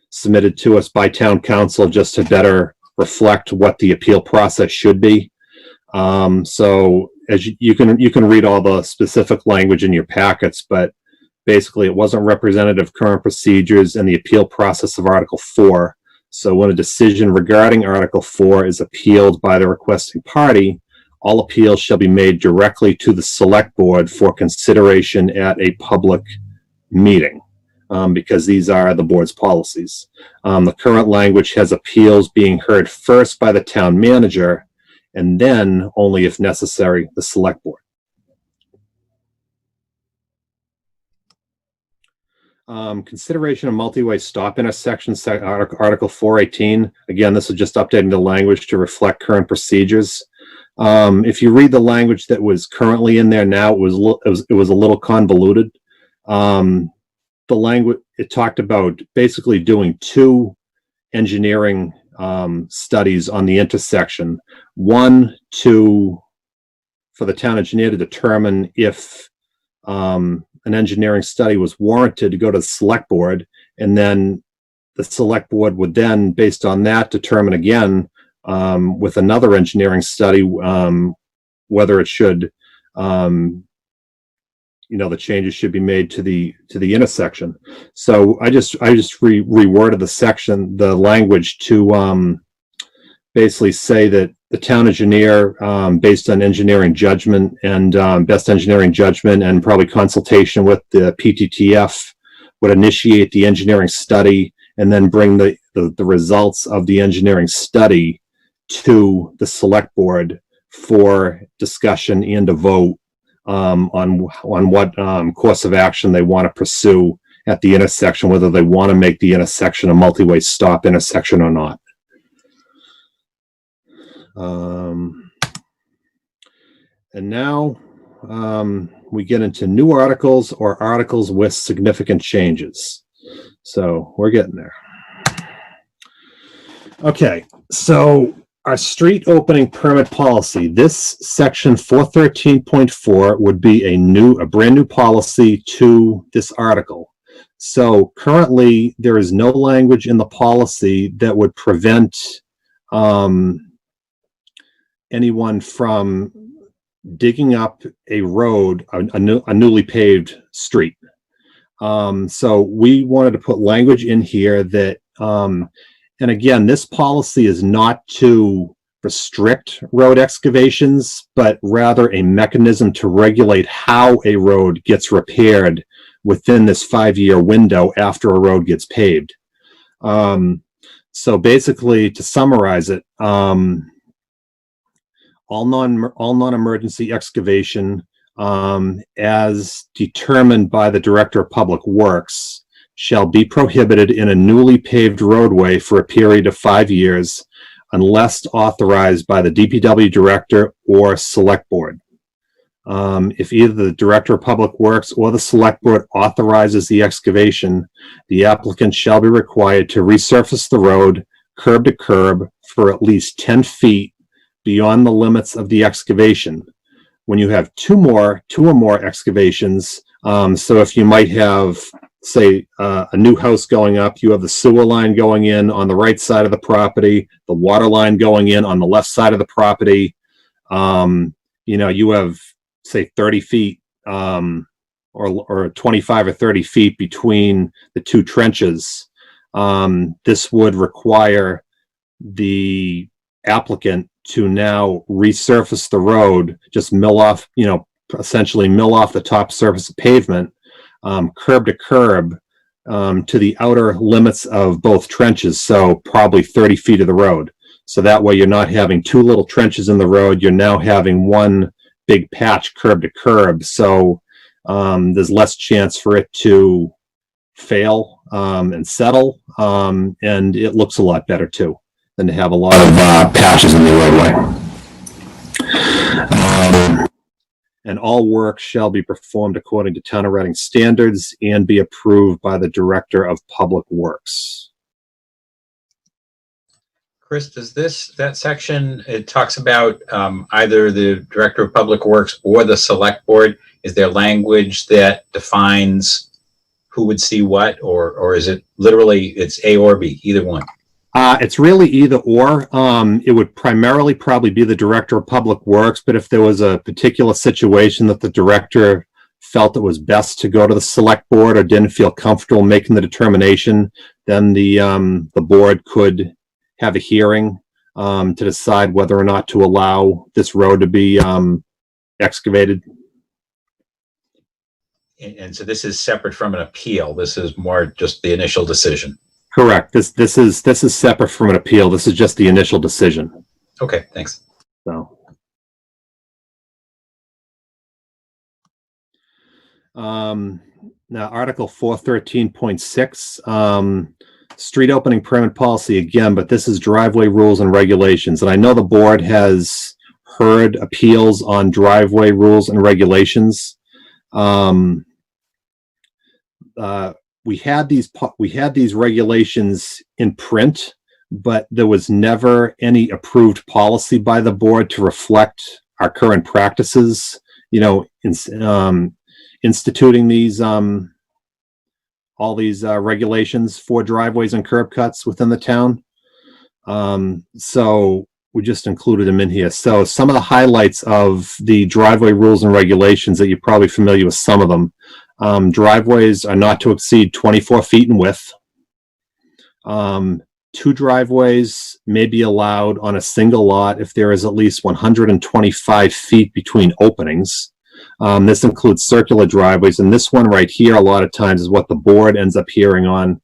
submitted to us by town council just to better reflect what the appeal process should be. So as you can read all the specific language in your packets, but basically it wasn't representative of current procedures and the appeal process of Article 4. So when a decision regarding Article 4 is appealed by the requesting party, all appeals shall be made directly to the select board for consideration at a public meeting, because these are the board's policies. The current language has appeals being heard first by the town manager, and then only if necessary, the select board. Consideration of multi-way stop intersections, Article 418. Again, this is just updating the language to reflect current procedures. If you read the language that was currently in there now, it was a little convoluted. The language, it talked about basically doing two engineering studies on the intersection. One for the town engineer to determine if an engineering study was warranted to go to the select board, and then the select board would then, based on that, determine again with another engineering study whether it should, the changes should be made to the intersection. So I just reworded the language to basically say that the town engineer, based on engineering judgment and best engineering judgment and probably consultation with the PTTF, would initiate the engineering study and then bring the results of the engineering study to the select board for discussion and a vote on what course of action they want to pursue at the intersection, whether they want to make the intersection a multi-way stop intersection or not. And now we get into new articles or articles with significant changes. So we're getting there. Okay, so our street opening permit policy, this section 413.4 would be a brand new policy to this article. So currently there is no language in the policy that would prevent anyone from digging up a road, a newly paved street. So we wanted to put language in here that, and again, this policy is not to restrict road excavations, but rather a mechanism to regulate how a road gets repaired within this 5-year window after a road gets paved. So basically, to summarize it, all non-emergency excavation, as determined by the Director of Public Works, shall be prohibited in a newly paved roadway for a period of 5 years, unless authorized by the DPW Director or Select Board. If either the Director of Public Works or the Select Board authorizes the excavation, the applicant shall be required to resurface the road curb to curb for at least 10 feet beyond the limits of the excavation. When you have two or more excavations, so if you might have, say, a new house going up, you have the sewer line going in on the right side of the property, the water line going in on the left side of the property. You have, say, 30 feet or 25 or 30 feet between the two trenches. This would require the applicant to now resurface the road, just essentially mill off the top surface of pavement, curb to curb, to the outer limits of both trenches, so probably 30 feet of the road. So that way you're not having two little trenches in the road, you're now having one big patch curb to curb, so there's less chance for it to fail and settle, and it looks a lot better too than to have a lot of patches in the roadway. And all work shall be performed according to Town of Reading standards and be approved by the Director of Public Works. Chris, does that section, it talks about either the Director of Public Works or the Select Board. Is there language that defines who would see what, or is it literally it's A or B, either one? It's really either or. It would primarily probably be the Director of Public Works, but if there was a particular situation that the director felt it was best to go to the Select Board or didn't feel comfortable making the determination, then the board could have a hearing to decide whether or not to allow this road to be excavated. And so this is separate from an appeal. This is more just the initial decision. Correct. This is separate from an appeal. This is just the initial decision. Okay, thanks. So, now Article 413.6, street opening permit policy again, but this is driveway rules and regulations. And I know the board has heard appeals on driveway rules and regulations. We had these regulations in print, but there was never any approved policy by the board to reflect our current practices, instituting these all these regulations for driveways and curb cuts within the town. So we just included them in here. So some of the highlights of the driveway rules and regulations that you're probably familiar with some of them. Driveways are not to exceed 24 feet in width. 2 driveways may be allowed on a single lot if there is at least 125 feet between openings. This includes circular driveways, and this one right here a lot of times is what the board ends up hearing on,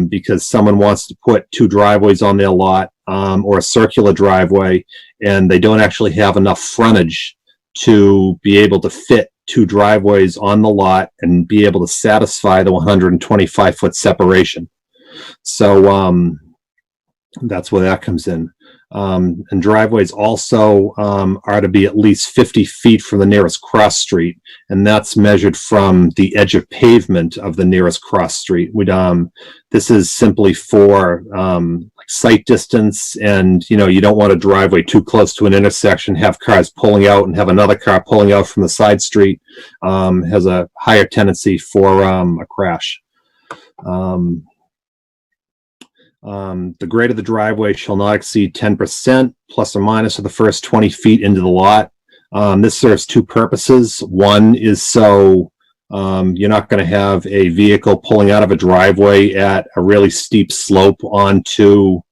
because someone wants to put 2 driveways on their lot, or a circular driveway, and they don't actually have enough frontage to be able to fit 2 driveways on the lot and be able to satisfy the 125-foot separation. So that's where that comes in. And driveways also are to be at least 50 feet from the nearest cross street, and that's measured from the edge of pavement of the nearest cross street. This is simply for like sight distance, and you don't want a driveway too close to an intersection, have cars pulling out and have another car pulling out from the side street. Has a higher tendency for a crash. The grade of the driveway shall not exceed 10% plus or minus for the first 20 feet into the lot. This serves 2 purposes. One is so you're not going to have a vehicle pulling out of a driveway at a really steep slope onto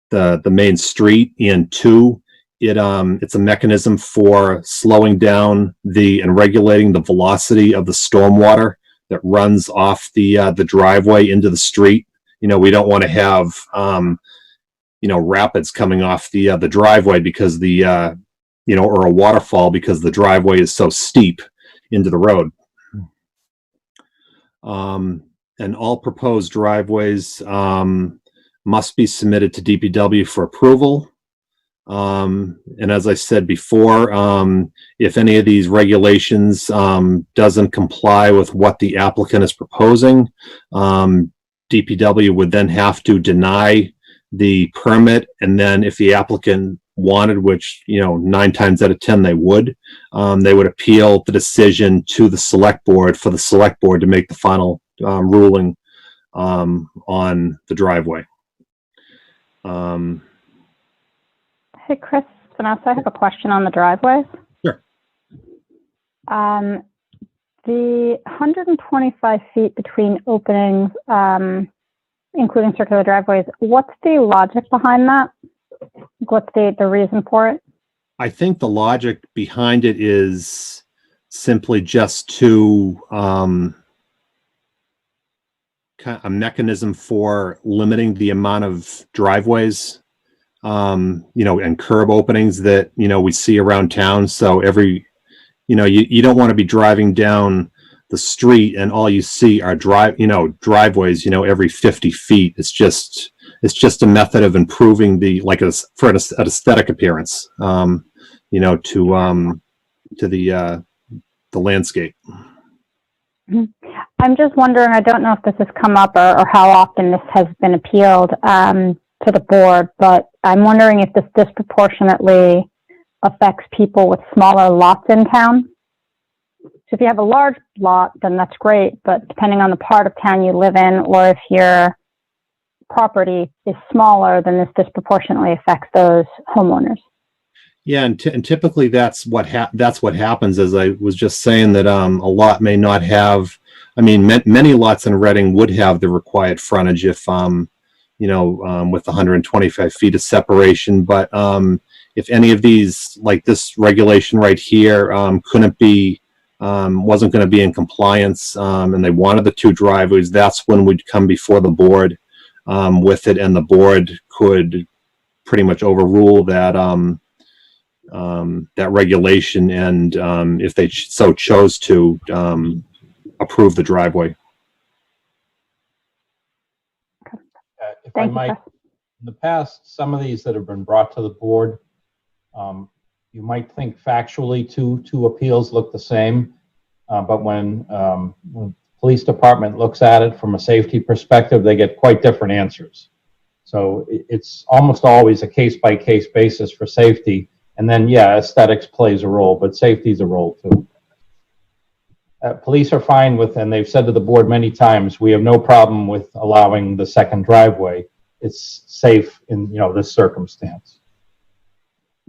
the main street. And 2, it's a mechanism for slowing down and regulating the velocity of the stormwater that runs off the driveway into the street. We don't want to have, rapids coming off the driveway because or a waterfall because the driveway is so steep into the road. And all proposed driveways must be submitted to DPW for approval. And as I said before, if any of these regulations doesn't comply with what the applicant is proposing, DPW would then have to deny the permit, and then if the applicant wanted, which 9 times out of 10 they would appeal the decision to the select board for the select board to make the final ruling on the driveway. Hey, Chris, Vanessa, I have a question on the driveways. Sure. The 125 feet between openings, including circular driveways, what's the logic behind that? What's the reason for it? I think the logic behind it is simply just to a mechanism for limiting the amount of driveways, and curb openings that, we see around town. So you don't want to be driving down the street and all you see are driveways, every 50 feet. It's just a method of improving for an aesthetic appearance, to the landscape. I'm just wondering, I don't know if this has come up or how often this has been appealed to the board, but I'm wondering if this disproportionately affects people with smaller lots in town. So if you have a large lot, then that's great, but depending on the part of town you live in, or if your property is smaller, then this disproportionately affects those homeowners. Yeah, and typically that's what happens. As I was just saying, that a lot may not have. I mean, many lots in Reading would have the required frontage if with 125 feet of separation, but if any of these, like this regulation right here, wasn't going to be in compliance, and they wanted the 2 driveways, that's when we'd come before the board with it, and the board could pretty much overrule that that regulation, and if they so chose to approve the driveway. If I might, in the past, some of these that have been brought to the board, you might think factually two appeals look the same, but when the police department looks at it from a safety perspective, they get quite different answers. So it's almost always a case-by-case basis for safety. And then, yeah, aesthetics plays a role, but safety's a role too. Police are fine with, and they've said to the board many times, we have no problem with allowing the second driveway. It's safe in, this circumstance.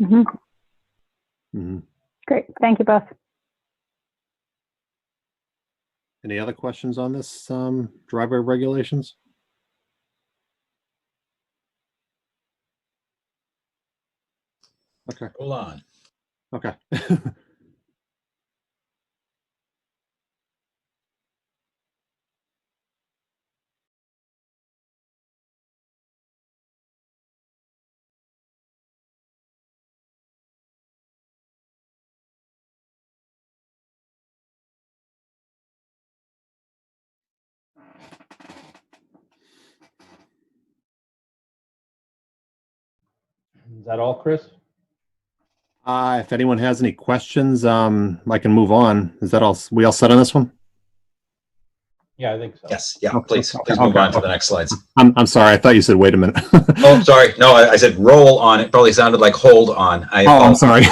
Mhm. Mhm. Great. Thank you both. Any other questions on this driveway regulations? Okay. Hold on. Okay. Is that all, Chris? If anyone has any questions, I can move on. Is that all? We all set on this one? Yeah, I think so. Yes, yeah, Okay, please okay, move okay. on to the next slides. I'm sorry. I thought you said wait a minute. Oh, sorry. No, I said roll on. It probably sounded like hold on. I'm sorry.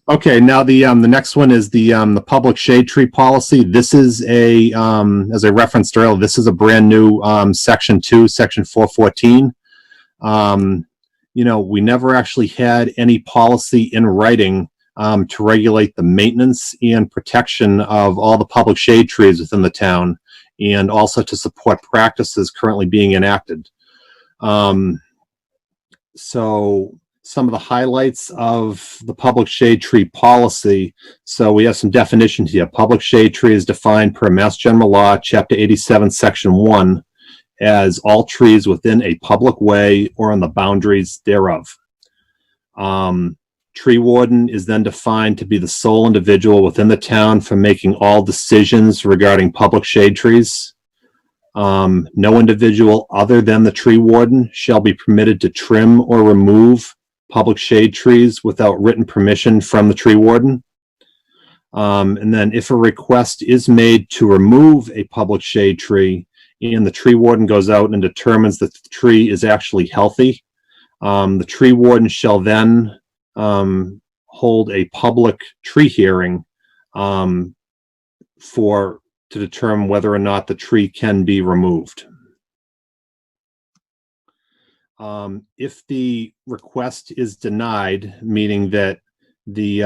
Okay, now the next one is the public shade tree policy. This is a as I referenced earlier, this is a brand new section 2, section 414. We never actually had any policy in writing to regulate the maintenance and protection of all the public shade trees within the town, and also to support practices currently being enacted. So some of the highlights of the public shade tree policy. So we have some definitions here. Public shade tree is defined per Mass General Law, Chapter 87, Section 1, as all trees within a public way or on the boundaries thereof. Tree warden is then defined to be the sole individual within the town for making all decisions regarding public shade trees. No individual other than the tree warden shall be permitted to trim or remove public shade trees without written permission from the tree warden. And then if a request is made to remove a public shade tree and the tree warden goes out and determines that the tree is actually healthy, the tree warden shall then hold a public tree hearing to determine whether or not the tree can be removed. If the request is denied, meaning that the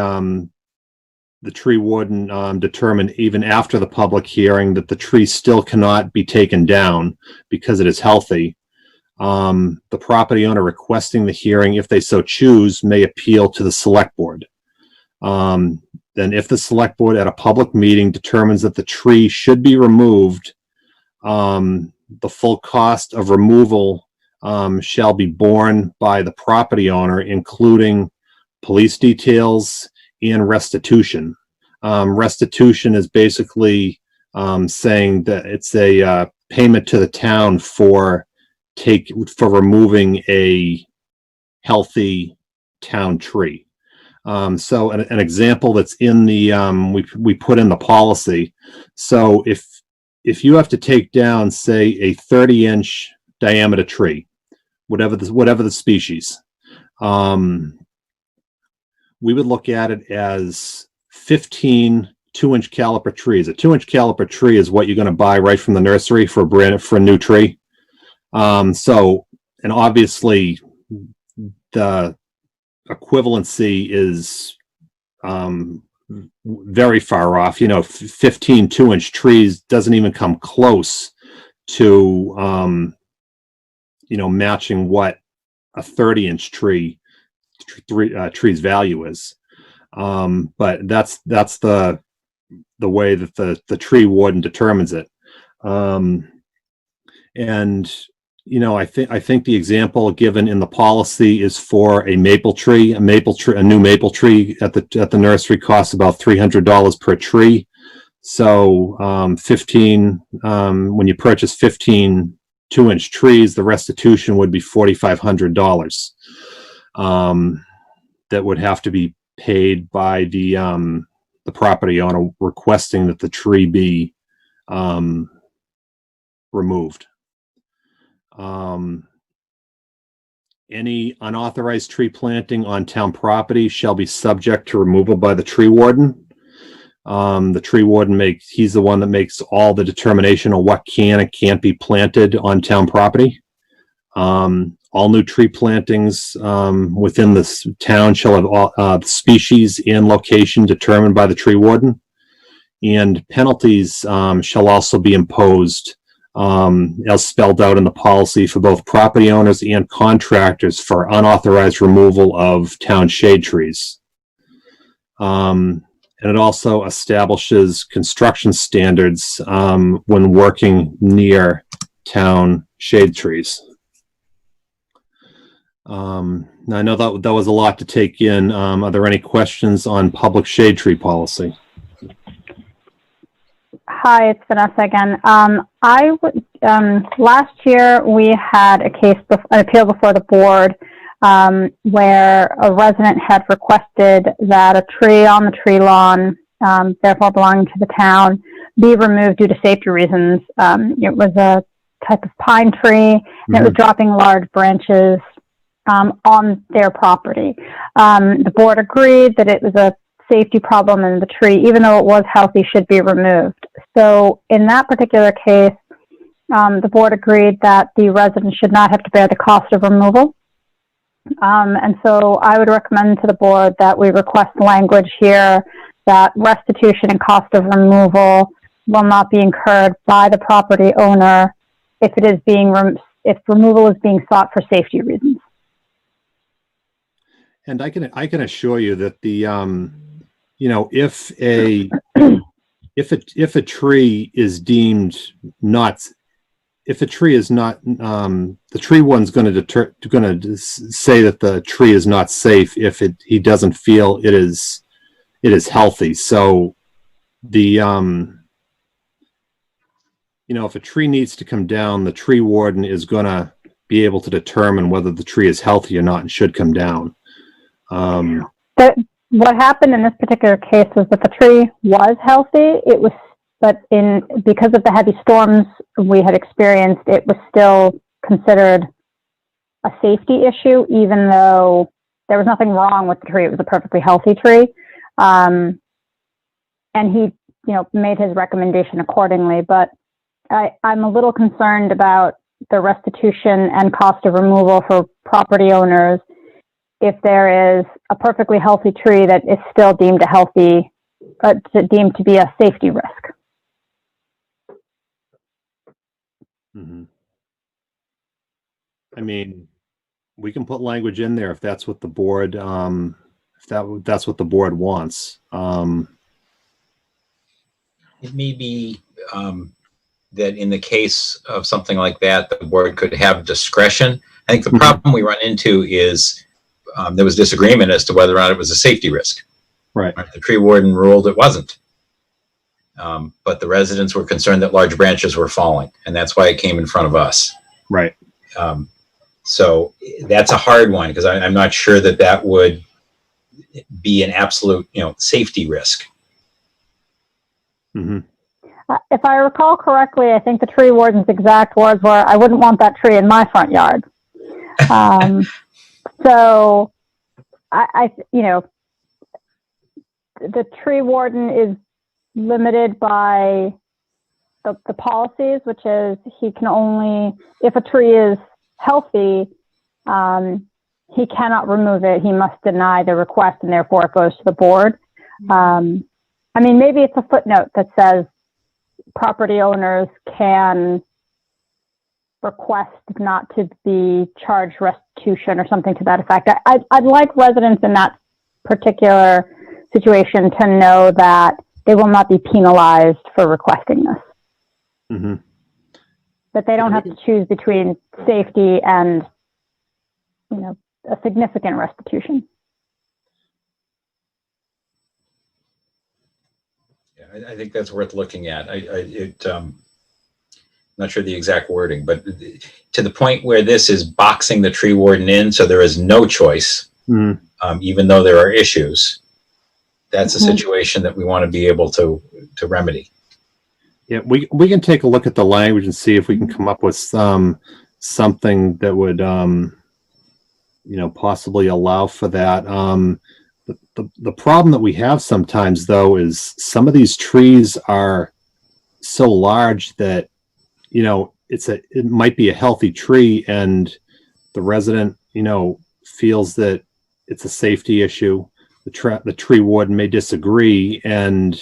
tree warden determined even after the public hearing that the tree still cannot be taken down because it is healthy, the property owner requesting the hearing, if they so choose, may appeal to the select board. Then if the select board at a public meeting determines that the tree should be removed, the full cost of removal shall be borne by the property owner, including police details and restitution. Restitution is basically saying that it's a payment to the town for removing a healthy town tree. So an example that's in the we put in the policy. So if you have to take down, say, a 30-inch diameter tree, whatever the species, we would look at it as 15 2-inch caliper trees. A 2-inch caliper tree is what you're going to buy right from the nursery for a new tree. And obviously the equivalency is very far off. 15 2-inch trees doesn't even come close to matching what a 30-inch tree's value is. But that's the way that the tree warden determines it. I think the example given in the policy is for a maple tree. A new maple tree at the nursery costs about $300 per tree. So 15 when you purchase 15 2-inch trees, the restitution would be $4,500. That would have to be paid by the property owner requesting that the tree be removed. Any unauthorized tree planting on town property shall be subject to removal by the tree warden. The tree warden he's the one that makes all the determination on what can and can't be planted on town property. All new tree plantings within this town shall have all species and location determined by the tree warden. And penalties shall also be imposed as spelled out in the policy for both property owners and contractors for unauthorized removal of town shade trees. And it also establishes construction standards when working near town shade trees. Now I know that was a lot to take in. Are there any questions on public shade tree policy? Hi, it's Vanessa again. Last year we had an appeal before the board where a resident had requested that a tree on the tree lawn, therefore belonging to the town, be removed due to safety reasons. It was a type of pine tree, and it was dropping large branches on their property. The board agreed that it was a safety problem and the tree, even though it was healthy, should be removed. So in that particular case, the board agreed that the resident should not have to bear the cost of removal. And so I would recommend to the board that we request language here that restitution and cost of removal will not be incurred by the property owner if it is if removal is being sought for safety reasons. And I can assure you that the if a tree is deemed not, if a tree is not, the tree one's going to say that the tree is not safe if he doesn't feel it is healthy. So the if a tree needs to come down, the tree warden is going to be able to determine whether the tree is healthy or not and should come down. But what happened in this particular case was that the tree was healthy. Because of the heavy storms we had experienced, it was still considered a safety issue, even though there was nothing wrong with the tree. It was a perfectly healthy tree. And he, made his recommendation accordingly. But I'm a little concerned about the restitution and cost of removal for property owners if there is a perfectly healthy tree that is still deemed deemed to be a safety risk. Mm-hmm. I mean, we can put language in there if that's what the board, that's what the board wants. It may be that in the case of something like that, the board could have discretion. I think the problem we run into is there was disagreement as to whether or not it was a safety risk. Right. The tree warden ruled it wasn't. But the residents were concerned that large branches were falling, and that's why it came in front of us. Right. So that's a hard one because I'm not sure that would be an absolute, safety risk. Mm-hmm. If I recall correctly, I think the tree warden's exact words were, "I wouldn't want that tree in my front yard." So, the tree warden is limited by the policies, which is he can only, if a tree is healthy, he cannot remove it. He must deny the request, and therefore it goes to the board. Maybe it's a footnote that says property owners can request not to be charged restitution or something to that effect. I'd like residents in that particular situation to know that they will not be penalized for requesting this. Mm-hmm. That they don't have to choose between safety and, a significant restitution. Yeah, I think that's worth looking at. I'm not sure the exact wording, but to the point where this is boxing the tree warden in, so there is no choice, even though there are issues. That's a situation that we want to be able to remedy. Yeah, we can take a look at the language and see if we can come up with something that would possibly allow for that. the problem that we have sometimes though is some of these trees are so large that, you know, it might be a healthy tree and the resident, you know, feels that it's a safety issue. The tree warden may disagree, and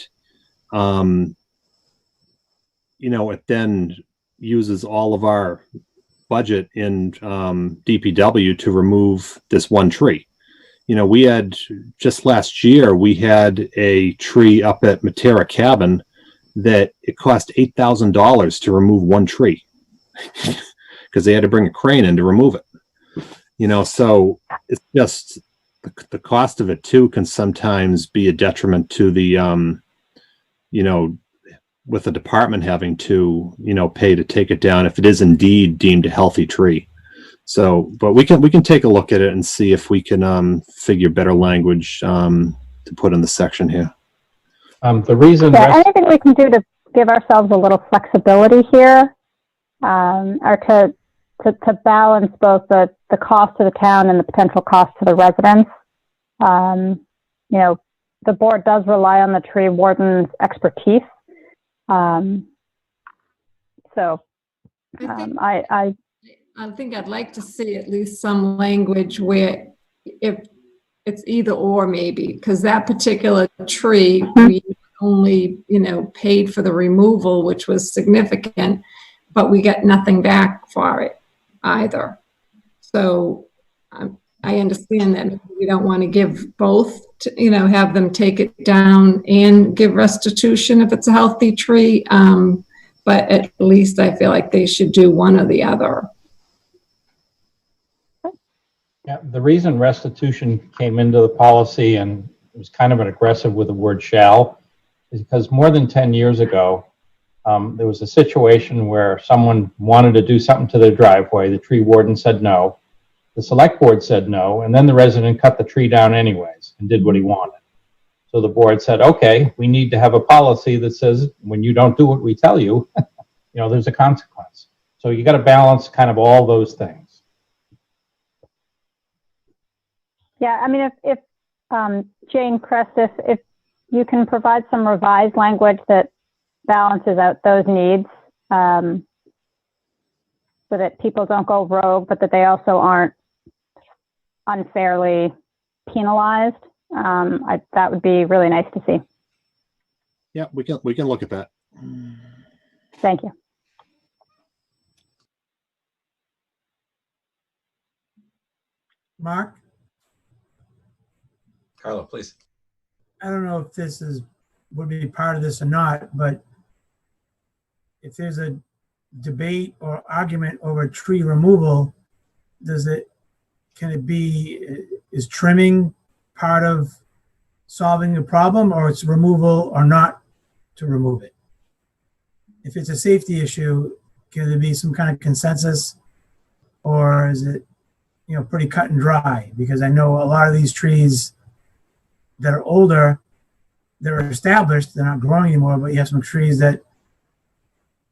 you know, it then uses all of our budget in DPW to remove this one tree. You know, we had just last year, we had a tree up at Matera Cabin that it cost $8,000 to remove one tree because they had to bring a crane in to remove it. You know, so it's just the cost of it too can sometimes be a detriment to the, you know, with the department having to, you know, pay to take it down if it is indeed deemed a healthy tree. So, but we can take a look at it and see if we can figure better language to put in the section here. The reason. Yeah, anything we can do to give ourselves a little flexibility here, or to balance both the cost to the town and the potential cost to the residents. You know, the board does rely on the tree warden's expertise. So I think I'd like to see at least some language where if it's either or maybe, because that particular tree, we only, you know, paid for the removal, which was significant, but we got nothing back for it either. So I understand that maybe we don't want to give both, you know, have them take it down and give restitution if it's a healthy tree. But at least I feel like they should do one or the other. Yeah, the reason restitution came into the policy and it was kind of an aggressive with the word shall is because more than 10 years ago, there was a situation where someone wanted to do something to their driveway. The tree warden said no. The select board said no, and then the resident cut the tree down anyways and did what he wanted. So the board said, okay, we need to have a policy that says when you don't do what we tell you, you know, there's a consequence. So you got to balance kind of all those things. Yeah, I mean, if Jane Crest, if you can provide some revised language that balances out those needs, so that people don't go rogue, but that they also aren't unfairly penalized, that would be really nice to see. Yeah, we can look at that. Thank you. Mark, Carla, please. I don't know if this would be part of this or not, but if there's a debate or argument over tree removal, is trimming part of solving the problem, or it's removal or not to remove it? If it's a safety issue, can there be some kind of consensus, or is it, you know, pretty cut and dry? Because I know a lot of these trees that are older, they're established, they're not growing anymore, but you have some trees that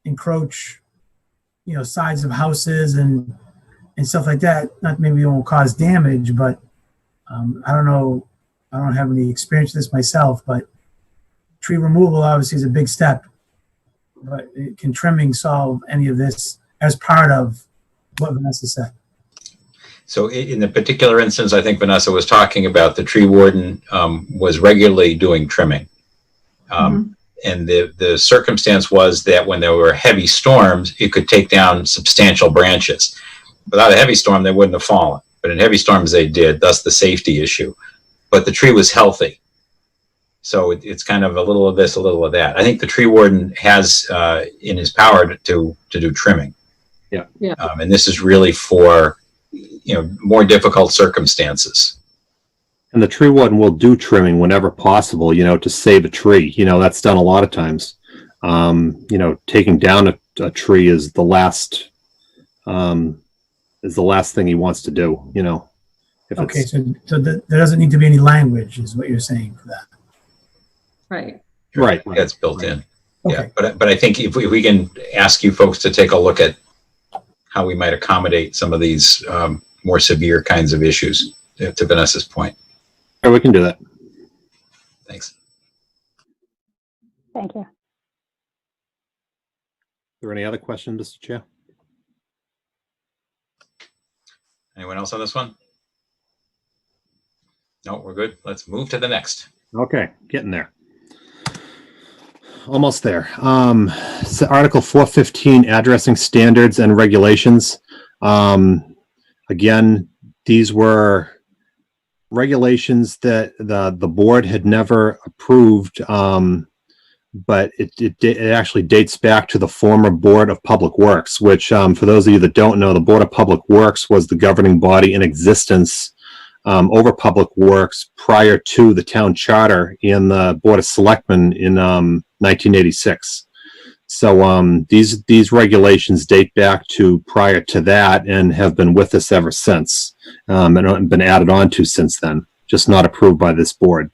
encroach, you know, sides of houses and stuff like that. Not maybe it won't cause damage, but I don't know. I don't have any experience with this myself, but tree removal obviously is a big step. But can trimming solve any of this as part of what Vanessa said? So in the particular instance, I think Vanessa was talking about, the tree warden was regularly doing trimming. And the circumstance was that when there were heavy storms, it could take down substantial branches. Without a heavy storm, they wouldn't have fallen. But in heavy storms, they did, thus the safety issue. But the tree was healthy. So it's kind of a little of this, a little of that. I think the tree warden has in his power to do trimming. Yeah. And this is really for, you know, more difficult circumstances. And the tree warden will do trimming whenever possible, you know, to save a tree. You know, that's done a lot of times. You know, taking down a tree is the last thing he wants to do, you know. Okay, so there doesn't need to be any language, is what you're saying for that. Right. Right. That's built in. Okay. Yeah, but I think if we can ask you folks to take a look at how we might accommodate some of these more severe kinds of issues, to Vanessa's point. Sure, we can do that. Thanks. Thank you. Are there any other questions, Mr. Chair? Anyone else on this one? No, we're good. Let's move to the next. Okay, getting there. Almost there. So Article 415, addressing standards and regulations. Again, these were regulations that the board had never approved, but it actually dates back to the former Board of Public Works, which, for those of you that don't know, the Board of Public Works was the governing body in existence over Public Works prior to the town charter and the Board of Selectmen in 1986. So these regulations date back to prior to that and have been with us ever since, and been added on to since then, just not approved by this board.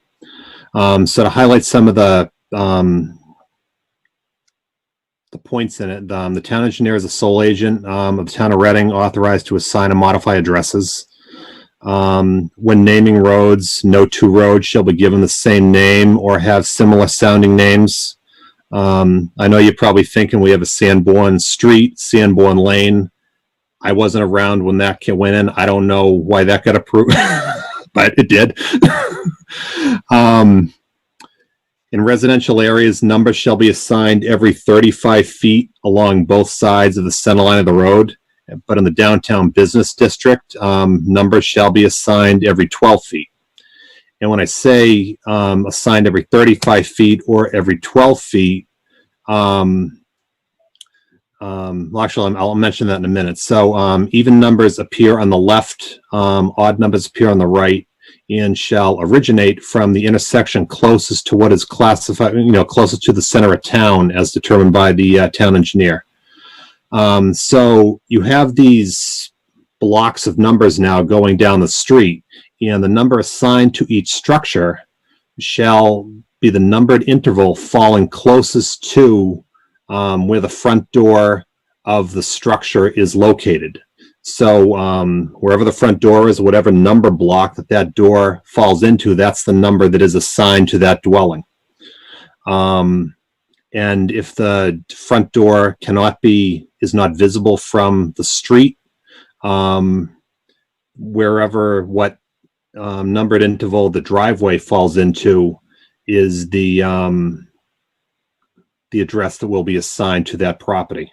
So to highlight some of the points in it, the town engineer is the sole agent of the town of Reading, authorized to assign and modify addresses. When naming roads, no two roads shall be given the same name or have similar sounding names. I know you're probably thinking we have a Sanborn Street, Sanborn Lane. I wasn't around when that went in. I don't know why that got approved, but it did. In residential areas, numbers shall be assigned every 35 feet along both sides of the center line of the road. But in the downtown business district, numbers shall be assigned every 12 feet. And when I say assigned every 35 feet or every 12 feet, actually, I'll mention that in a minute. So even numbers appear on the left, odd numbers appear on the right, and shall originate from the intersection closest to what is classified, closest to the center of town as determined by the town engineer. So you have these blocks of numbers now going down the street, and the number assigned to each structure shall be the numbered interval falling closest to where the front door of the structure is located. So wherever the front door is, whatever number block that door falls into, that's the number that is assigned to that dwelling. And if the front door is not visible from the street, wherever what numbered interval the driveway falls into is the address that will be assigned to that property.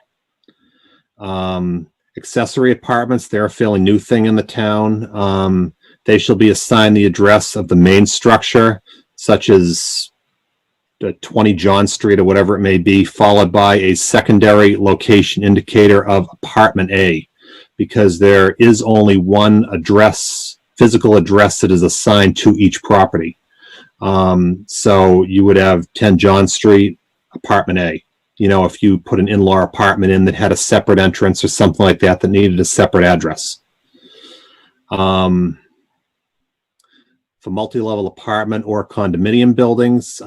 Accessory apartments, they're a fairly new thing in the town. They shall be assigned the address of the main structure, such as 20 John Street or whatever it may be, followed by a secondary location indicator of apartment A, because there is only one address, physical address, that is assigned to each property. So you would have 10 John Street, apartment A. If you put an in-law apartment in that had a separate entrance or something like that needed a separate address. For multi-level apartment or condominium buildings,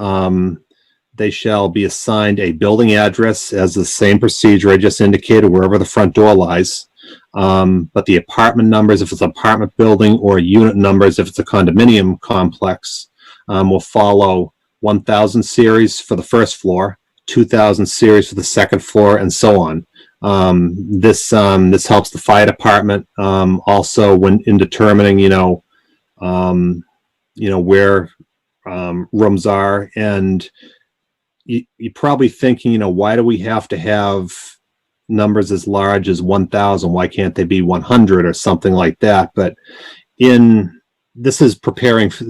they shall be assigned a building address as the same procedure I just indicated, wherever the front door lies. But the apartment numbers, if it's an apartment building, or unit numbers, if it's a condominium complex, will follow 1000 series for the first floor, 2000 series for the second floor, and so on. This helps the fire department also when in determining, where rooms are. And you're probably thinking, why do we have to have numbers as large as 1000? Why can't they be 100 or something like that? But this is preparing for,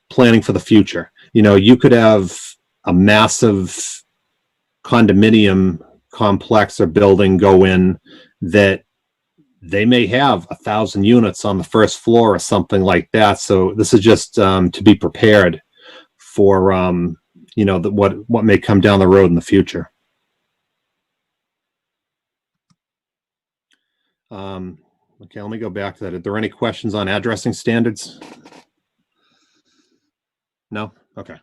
planning for the future. You could have a massive condominium complex or building go in that they may have 1,000 units on the first floor or something like that. So this is just to be prepared for what may come down the road in the future. Okay, let me go back to that. Are there any questions on addressing standards? No? Okay.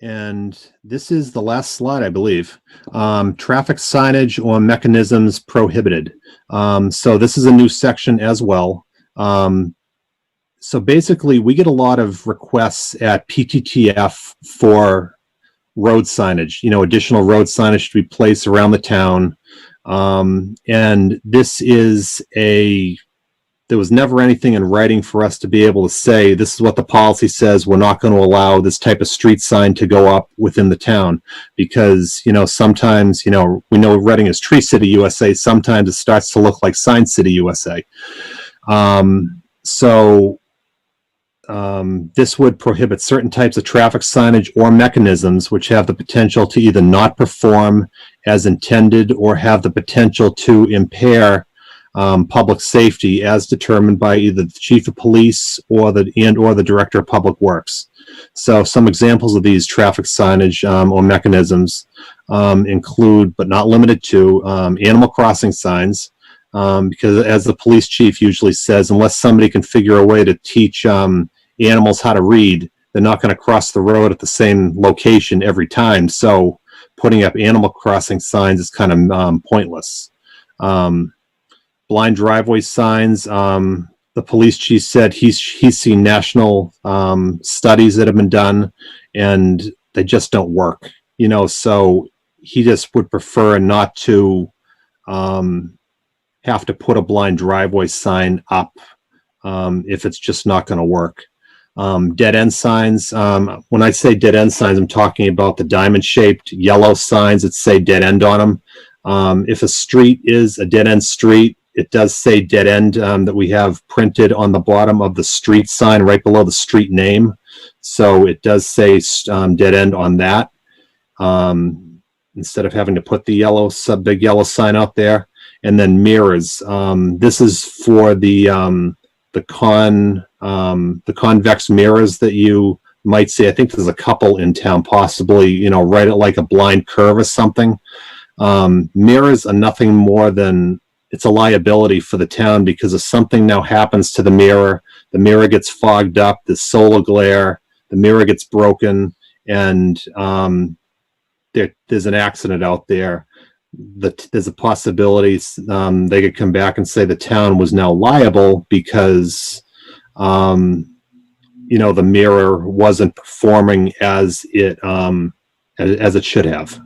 And this is the last slide, I believe. Traffic signage or mechanisms prohibited. So this is a new section as well. So basically, we get a lot of requests at PTTF for road signage, additional road signage to be placed around the town. And this is there was never anything in writing for us to be able to say, this is what the policy says, we're not going to allow this type of street sign to go up within the town. Because, sometimes, we know Reading is Tree City, USA. Sometimes it starts to look like Sign City, USA. This would prohibit certain types of traffic signage or mechanisms which have the potential to either not perform as intended or have the potential to impair public safety as determined by either the chief of police or the director of public works. So some examples of these traffic signage or mechanisms include, but not limited to, animal crossing signs, because as the police chief usually says, unless somebody can figure a way to teach animals how to read, they're not going to cross the road at the same location every time. So putting up animal crossing signs is kind of pointless. Blind driveway signs. The police chief said he's seen national studies that have been done, and they just don't work. So he just would prefer not to have to put a blind driveway sign up if it's just not going to work. Dead end signs. When I say dead end signs, I'm talking about the diamond shaped yellow signs that say dead end on them. If a street is a dead end street, it does say dead end that we have printed on the bottom of the street sign right below the street name. So it does say dead end on that instead of having to put the big yellow sign out there. And then mirrors. This is for the convex mirrors that you might see. I think there's a couple in town, possibly, right at like a blind curve or something. Mirrors are nothing more than, it's a liability for the town because if something now happens to the mirror gets fogged up, there's solar glare, the mirror gets broken, and there's an accident out there. There's a possibility they could come back and say the town was now liable because the mirror wasn't performing as it should have.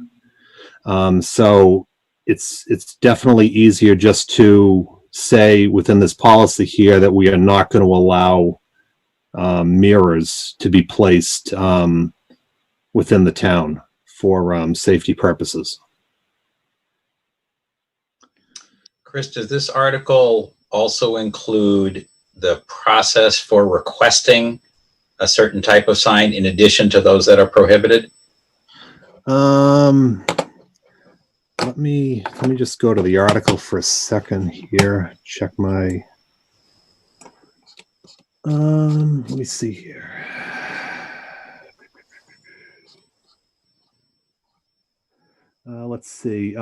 So it's definitely easier just to say within this policy here that we are not going to allow mirrors to be placed within the town for safety purposes. Chris, does this article also include the process for requesting a certain type of sign in addition to those that are prohibited? Let me just go to the article for a second here. Check my. Let me see here. Let's see.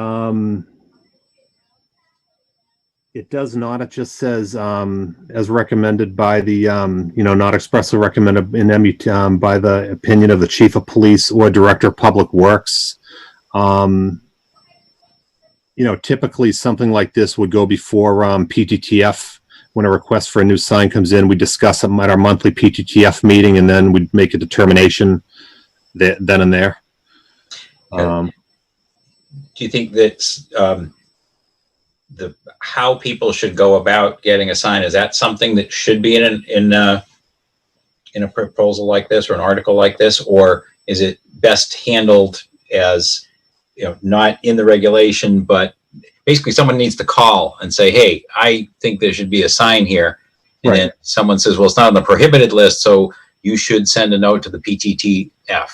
It does not. It just says, as recommended by the, not expressly recommended in MU, by the opinion of the chief of police or director of public works. Typically something like this would go before PTTF. When a request for a new sign comes in, we discuss it at our monthly PTTF meeting, and then we'd make a determination then and there. Do you think that how people should go about getting a sign, is that something that should be in a proposal like this or an article like this, or is it best handled as not in the regulation, but basically someone needs to call and say, hey, I think there should be a sign here, and then someone says, well, it's not on the prohibited list, so you should send a note to the PTTF.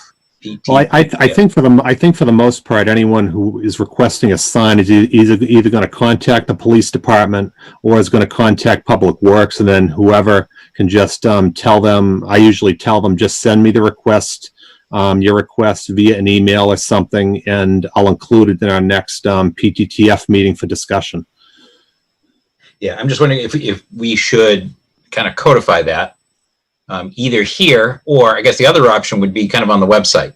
Well, I think for the most part, anyone who is requesting a sign is either going to contact the police department or is going to contact Public Works, and then whoever can just tell them. I usually tell them, just send me the request, your request via an email or something, and I'll include it in our next PTTF meeting for discussion. Yeah, I'm just wondering if we should kind of codify that. Either here, or I guess the other option would be kind of on the website,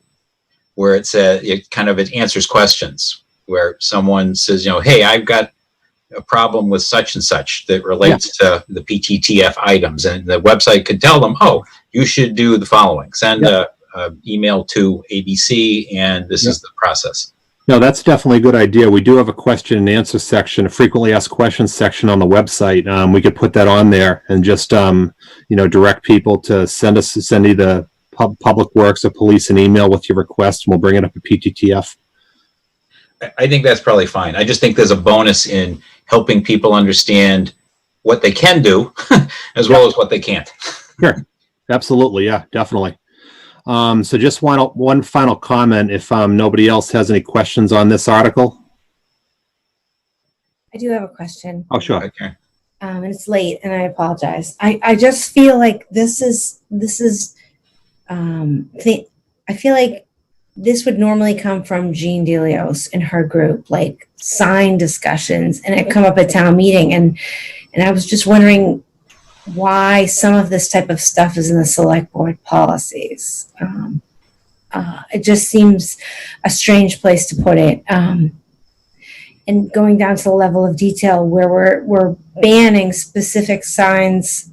where it answers questions, where someone says, hey, I've got a problem with such and such that relates to the PTTF items, and the website could tell them, oh, you should do the following. Send a email to ABC, and this is the process. No, that's definitely a good idea. We do have a question and answer section, a frequently asked questions section on the website. We could put that on there and just, direct people to send either Public Works or police an email with your request, and we'll bring it up at PTTF. I think that's probably fine. I just think there's a bonus in helping people understand what they can do as well as what they can't. Sure. Absolutely. Yeah, definitely. So just one final comment, if nobody else has any questions on this article. I do have a question. Oh, sure. Okay. And it's late, and I apologize. I just feel like I feel like this would normally come from Jean Delios and her group, like sign discussions, and it come up at town meeting. And I was just wondering why some of this type of stuff is in the select board policies. It just seems a strange place to put it. And going down to the level of detail where we're banning specific signs.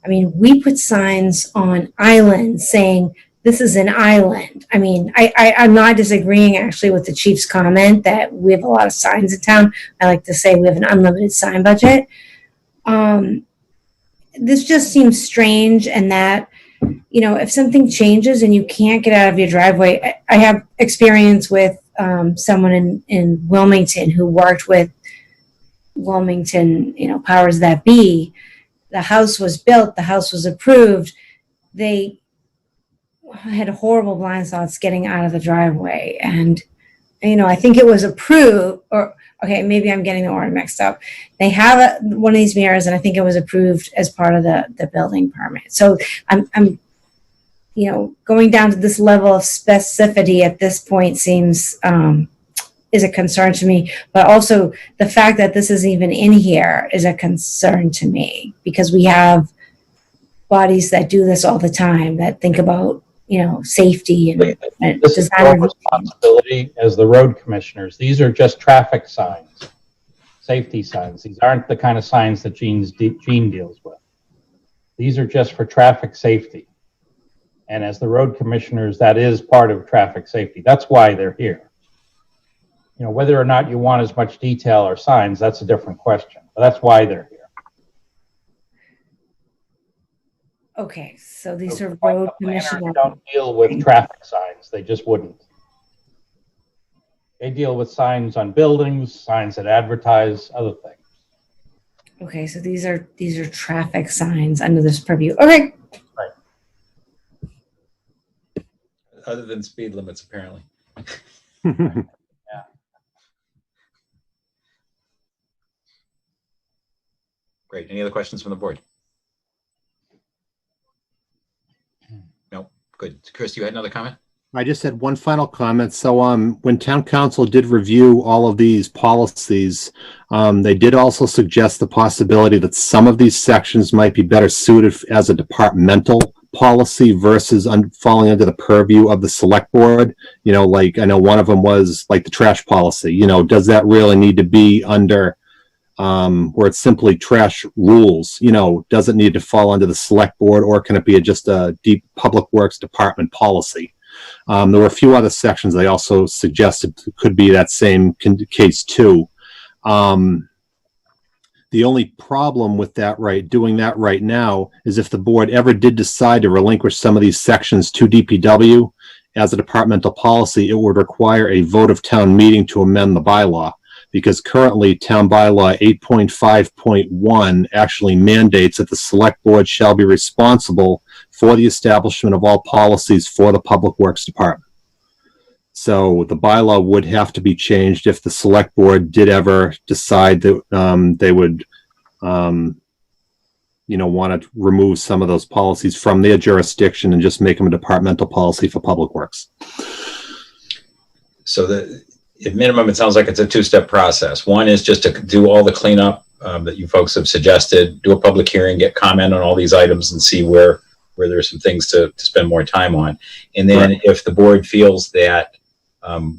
I mean, we put signs on islands saying this is an island. I mean, I'm not disagreeing actually with the chief's comment that we have a lot of signs in town. I like to say we have an unlimited sign budget. This just seems strange, and that, if something changes and you can't get out of your driveway, I have experience with someone in Wilmington who worked with Wilmington, powers that be. The house was built, the house was approved. They had horrible blind spots getting out of the driveway. And, I think it was approved, or, okay, maybe I'm getting the order mixed up. They have one of these mirrors, and I think it was approved as part of the building permit. So I'm going down to this level of specificity at this point seems, is a concern to me, but also the fact that this is even in here is a concern to me, because we have bodies that do this all the time, that think about, safety and This is design. our responsibility as the road commissioners. These are just traffic signs, safety signs. These aren't the kind of signs that Gene deals with. These are just for traffic safety. And as the road commissioners, that is part of traffic safety. That's why they're here. Whether or not you want as much detail or signs, that's a different question. But that's why they're here. Okay, so these are road commissioners. Don't deal with traffic signs. They just wouldn't. They deal with signs on buildings, signs that advertise, other things. Okay, so these are traffic signs under this purview. Okay. Right. Other than speed limits, apparently. Yeah. Great. Any other questions from the board? No. Good. Chris, you had another comment? I just had one final comment. So when town council did review all of these policies, they did also suggest the possibility that some of these sections might be better suited as a departmental policy versus falling under the purview of the select board. Like I know one of them was like the trash policy. Does that really need to be under where it's simply trash rules? Does it need to fall under the select board, or can it be just a deep public works department policy? There were a few other sections they also suggested could be that same case too. The only problem with doing that right now is if the board ever did decide to relinquish some of these sections to DPW as a departmental policy, it would require a vote of town meeting to amend the bylaw, because currently town bylaw 8.5.1 actually mandates that the select board shall be responsible for the establishment of all policies for the Public Works Department. So the bylaw would have to be changed if the select board did ever decide that they would, want to remove some of those policies from their jurisdiction and just make them a departmental policy for Public Works. So at minimum, it sounds like it's a two-step process. One is just to do all the cleanup that you folks have suggested, do a public hearing, get comment on all these items, and see where there's some things to spend more time on. And then if the board feels that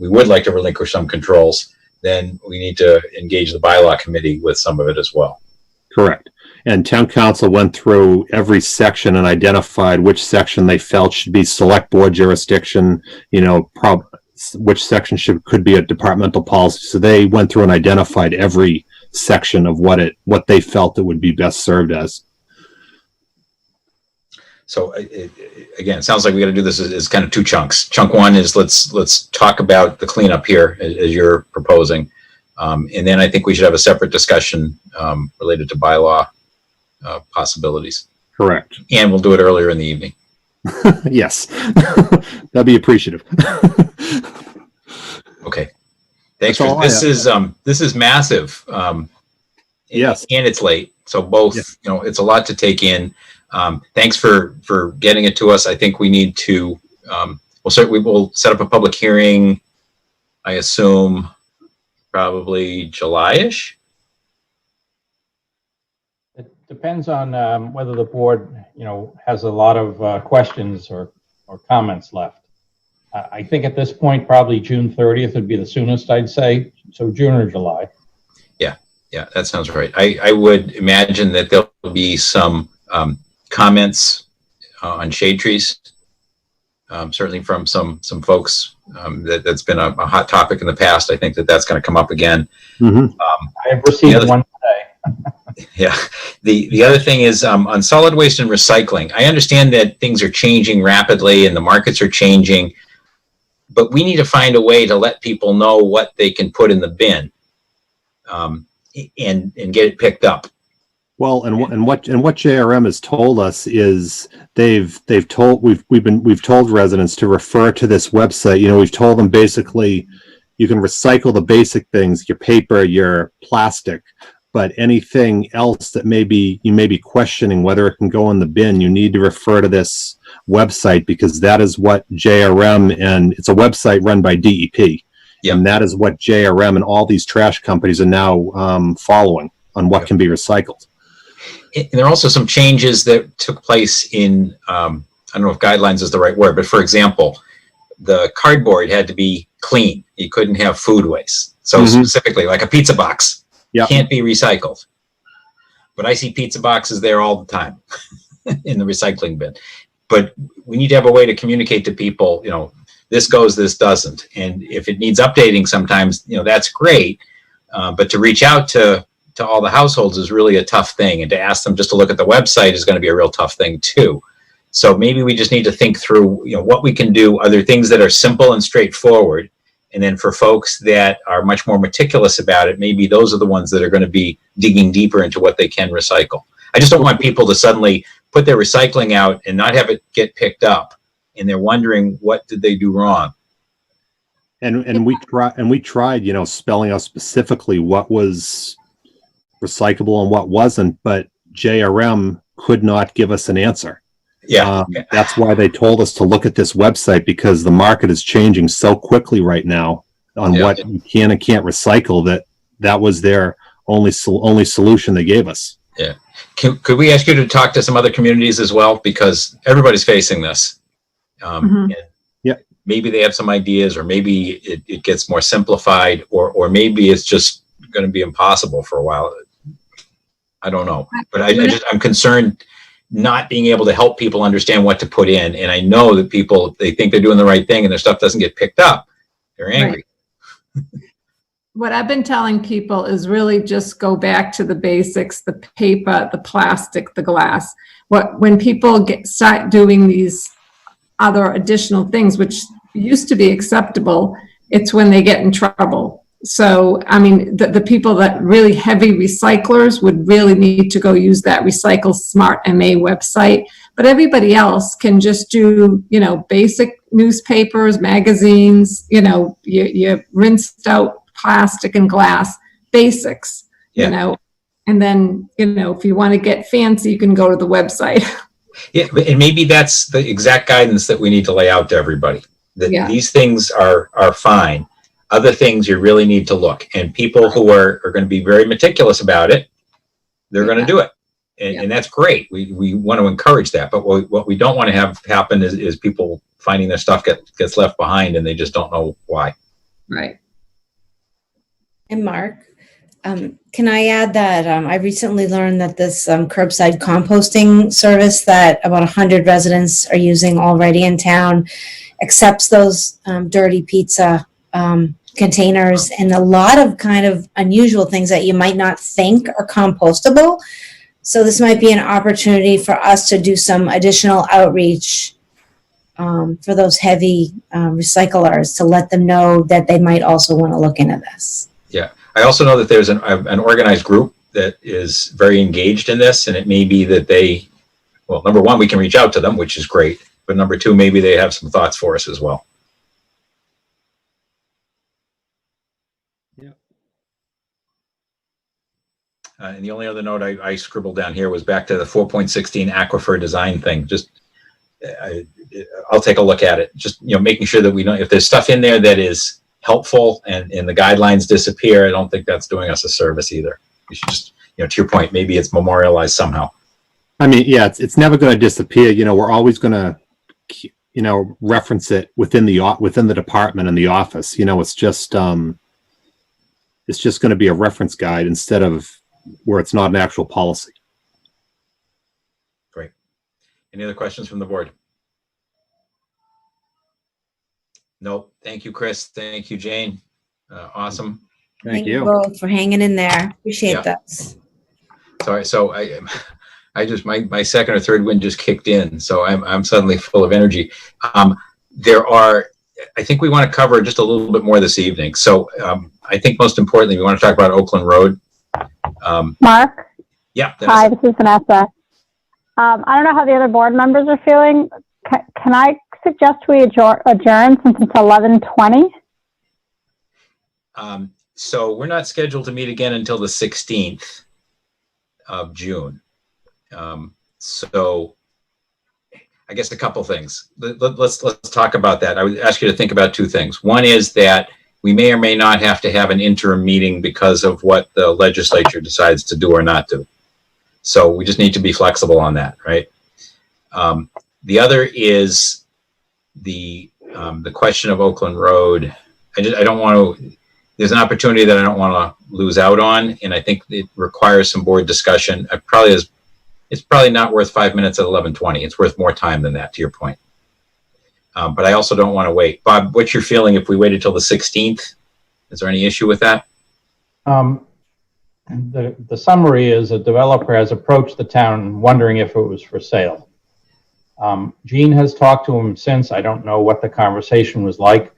we would like to relinquish some controls, then we need to engage the bylaw committee with some of it as well. Correct. And town council went through every section and identified which section they felt should be select board jurisdiction, which section could be a departmental policy. So they went through and identified every section of what they felt it would be best served as. So again, it sounds like we got to do this as kind of two chunks. Chunk one is let's talk about the cleanup here as you're proposing. And then I think we should have a separate discussion related to bylaw possibilities. Correct. And we'll do it earlier in the evening. Yes. That'd be appreciative. Okay. Thanks. This is massive. Yes. And it's late. So both, yes. It's a lot to take in. Thanks for getting it to us. I think we need to, we will set up a public hearing, I assume, probably July-ish. It depends on whether the board, has a lot of questions or comments left. I think at this point, probably June 30th would be the soonest, I'd say. So June or July. Yeah, that sounds right. I would imagine that there'll be some comments on shade trees, certainly from some folks. That's been a hot topic in the past. I think that's going to come up again. Mm-hmm. I have received one today. Yeah. The other thing is on solid waste and recycling. I understand that things are changing rapidly and the markets are changing, but we need to find a way to let people know what they can put in the bin and get it picked up. Well, and what JRM has told us is we've told residents to refer to this website. We've told them basically you can recycle the basic things, your paper, your plastic, but anything else that you may be questioning whether it can go in the bin, you need to refer to this website because that is what JRM, and it's a website run by DEP. Yeah. And that is what JRM and all these trash companies are now following on what can be recycled. And there are also some changes that took place in, I don't know if guidelines is the right word, but for example, the cardboard had to be clean. You couldn't have food waste. So specifically, like a pizza box can't be recycled. But I see pizza boxes there all the time in the recycling bin. But we need to have a way to communicate to people, this goes, this doesn't. And if it needs updating sometimes, that's great. But to reach out to all the households is really a tough thing. And to ask them just to look at the website is going to be a real tough thing too. So maybe we just need to think through, what we can do, other things that are simple and straightforward. And then for folks that are much more meticulous about it, maybe those are the ones that are going to be digging deeper into what they can recycle. I just don't want people to suddenly put their recycling out and not have it get picked up. And they're wondering, what did they do wrong? And we tried, spelling out specifically what was recyclable and what wasn't, but JRM could not give us an answer. Yeah. That's why they told us to look at this website, because the market is changing so quickly right now on what you can and can't recycle that was their only solution they gave us. Yeah. Could we ask you to talk to some other communities as well? Because everybody's facing this. And maybe they have some ideas, or maybe it gets more simplified, or maybe it's just going to be impossible for a while. I don't know, but I'm concerned not being able to help people understand what to put in. And I know that people, they think they're doing the right thing and their stuff doesn't get picked up. They're angry. Right. What I've been telling people is really just go back to the basics, the paper, the plastic, the glass. When people start doing these other additional things, which used to be acceptable, it's when they get in trouble. So, I mean, the people that really heavy recyclers would really need to go use that Recycle Smart MA website. But everybody else can just do, basic newspapers, magazines, you rinsed out plastic and glass, basics, and then, if you want to get fancy, you can go to the website. Yeah, and maybe that's the exact guidance that we need to lay out to everybody. That these things are fine. Other things you really need to look. And people who are going to be very meticulous about it, they're going to do it. And that's great. We want to encourage that. But what we don't want to have happen is people finding their stuff gets left behind and they just don't know why. Right. And Mark, can I add that I recently learned that this curbside composting service that about 100 residents are using already in town accepts those dirty pizza containers and a lot of kind of unusual things that you might not think are compostable. So this might be an opportunity for us to do some additional outreach for those heavy recyclers to let them know that they might also want to look into this. Yeah, I also know that there's an organized group that is very engaged in this, and it may be that they, well, number one, we can reach out to them, which is great, but number two, maybe they have some thoughts for us as well. Yeah. And the only other note I scribbled down here was back to the 4.16 aquifer design thing. Just, I'll take a look at it. Just, making sure that we know if there's stuff in there that is helpful and the guidelines disappear, I don't think that's doing us a service either. We should just, to your point, maybe it's memorialized somehow. I mean, yeah, it's never going to disappear. We're always going to, reference it within the department and the office. It's just going to be a reference guide instead of where it's not an actual policy. Great. Any other questions from the board? Nope. Thank you, Chris. Thank you, Jane. Awesome. Thank you both for hanging in there. Appreciate this. Sorry. So I just, my second or third wind just kicked in. So I'm suddenly full of energy. I think we want to cover just a little bit more this evening. So I think most importantly, we want to talk about Oakland Road. Mark? Yeah. Hi, this is Vanessa. I don't know how the other board members are feeling. Can I suggest we adjourn since it's 11:20? So we're not scheduled to meet again until the 16th of June. So I guess a couple things. Let's talk about that. I would ask you to think about two things. One is that we may or may not have to have an interim meeting because of what the legislature decides to do or not do. So we just need to be flexible on that, right? The other is the question of Oakland Road. I don't want to, there's an opportunity that I don't want to lose out on, and I think it requires some board discussion. It's probably not worth 5 minutes at 11:20. It's worth more time than that, to your point. But I also don't want to wait. Bob, what's your feeling if we waited till the 16th? Is there any issue with that? The summary is a developer has approached the town wondering if it was for sale. Gene has talked to him since. I don't know what the conversation was like,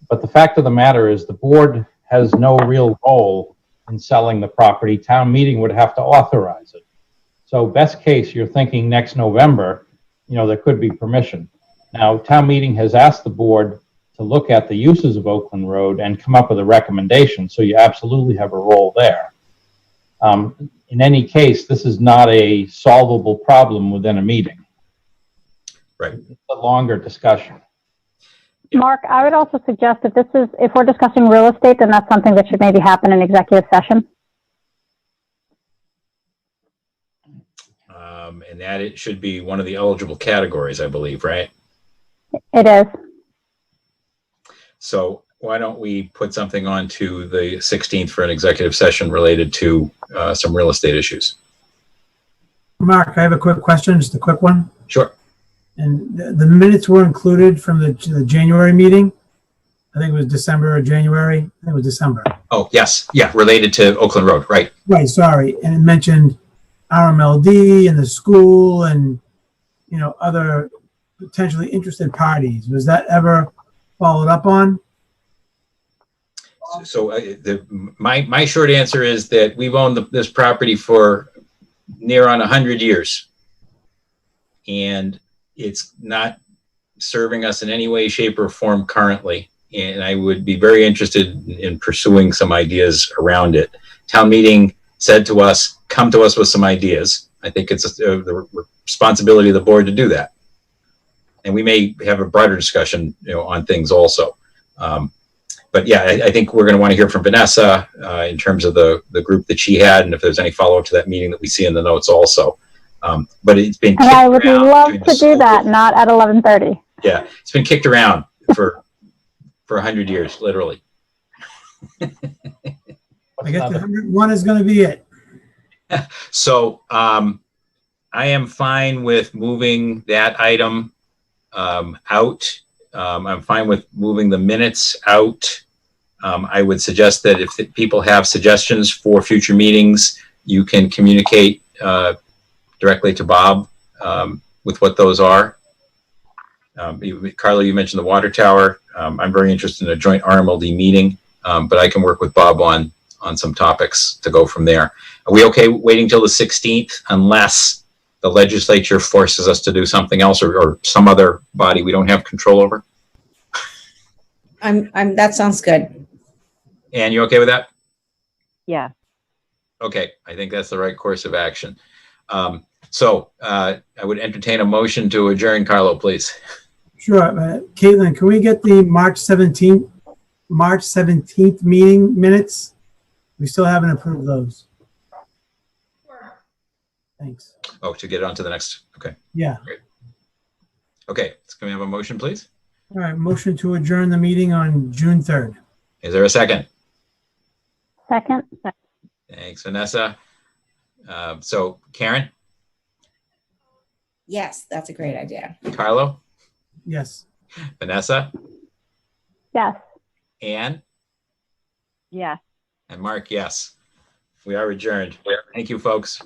but the fact of the matter is the board has no real role in selling the property. Town meeting would have to authorize it. So best case, you're thinking next November, there could be permission. Now, town meeting has asked the board to look at the uses of Oakland Road and come up with a recommendation. So you absolutely have a role there. In any case, this is not a solvable problem within a meeting. Right. It's a longer discussion. Mark, I would also suggest if we're discussing real estate, then that's something that should maybe happen in executive session. And that it should be one of the eligible categories, I believe, right? It is. So why don't we put something on to the 16th for an executive session related to some real estate issues? Mark, I have a quick question, just a quick one. Sure. And the minutes were included from the January meeting. I think it was December or January. I think it was December. Oh, yes. Yeah, related to Oakland Road, right. Right, sorry. And it mentioned RMLD and the school and, other potentially interested parties. Was that ever followed up on? So my short answer is that we've owned this property for near on 100 years. And it's not serving us in any way, shape, or form currently. And I would be very interested in pursuing some ideas around it. Town meeting said to us, come to us with some ideas. I think it's the responsibility of the board to do that. And we may have a broader discussion, on things also. But yeah, I think we're going to want to hear from Vanessa in terms of the group that she had, and if there's any follow-up to that meeting that we see in the notes also. But it's been kicked And I would around love during to do that, not at 11:30. Yeah, it's been kicked around for 100 years, literally. I guess the 101 is going to be it. So I am fine with moving that item out. I'm fine with moving the minutes out. I would suggest that if people have suggestions for future meetings, you can communicate directly to Bob with what those are. Carlo, you mentioned the water tower. I'm very interested in a joint RMLD meeting, but I can work with Bob on some topics to go from there. Are we okay waiting till the 16th unless the legislature forces us to do something else or some other body we don't have control over? That sounds good. Ann, you okay with that? Yeah. Okay, I think that's the right course of action. So I would entertain a motion to adjourn. Carlo, please. Sure. Caitlin, can we get the March 17th meeting minutes? We still haven't approved those. Thanks. Oh, to get it on to the next. Okay. Yeah. Great. Okay, so can we have a motion, please? All right. Motion to adjourn the meeting on June 3rd. Is there a second? Second. Thanks, Vanessa. So Karen, Yes, that's a great idea. Carlo, Yes. Vanessa, Yes. Ann, Yes. and Mark, yes. We are adjourned. Thank you, folks.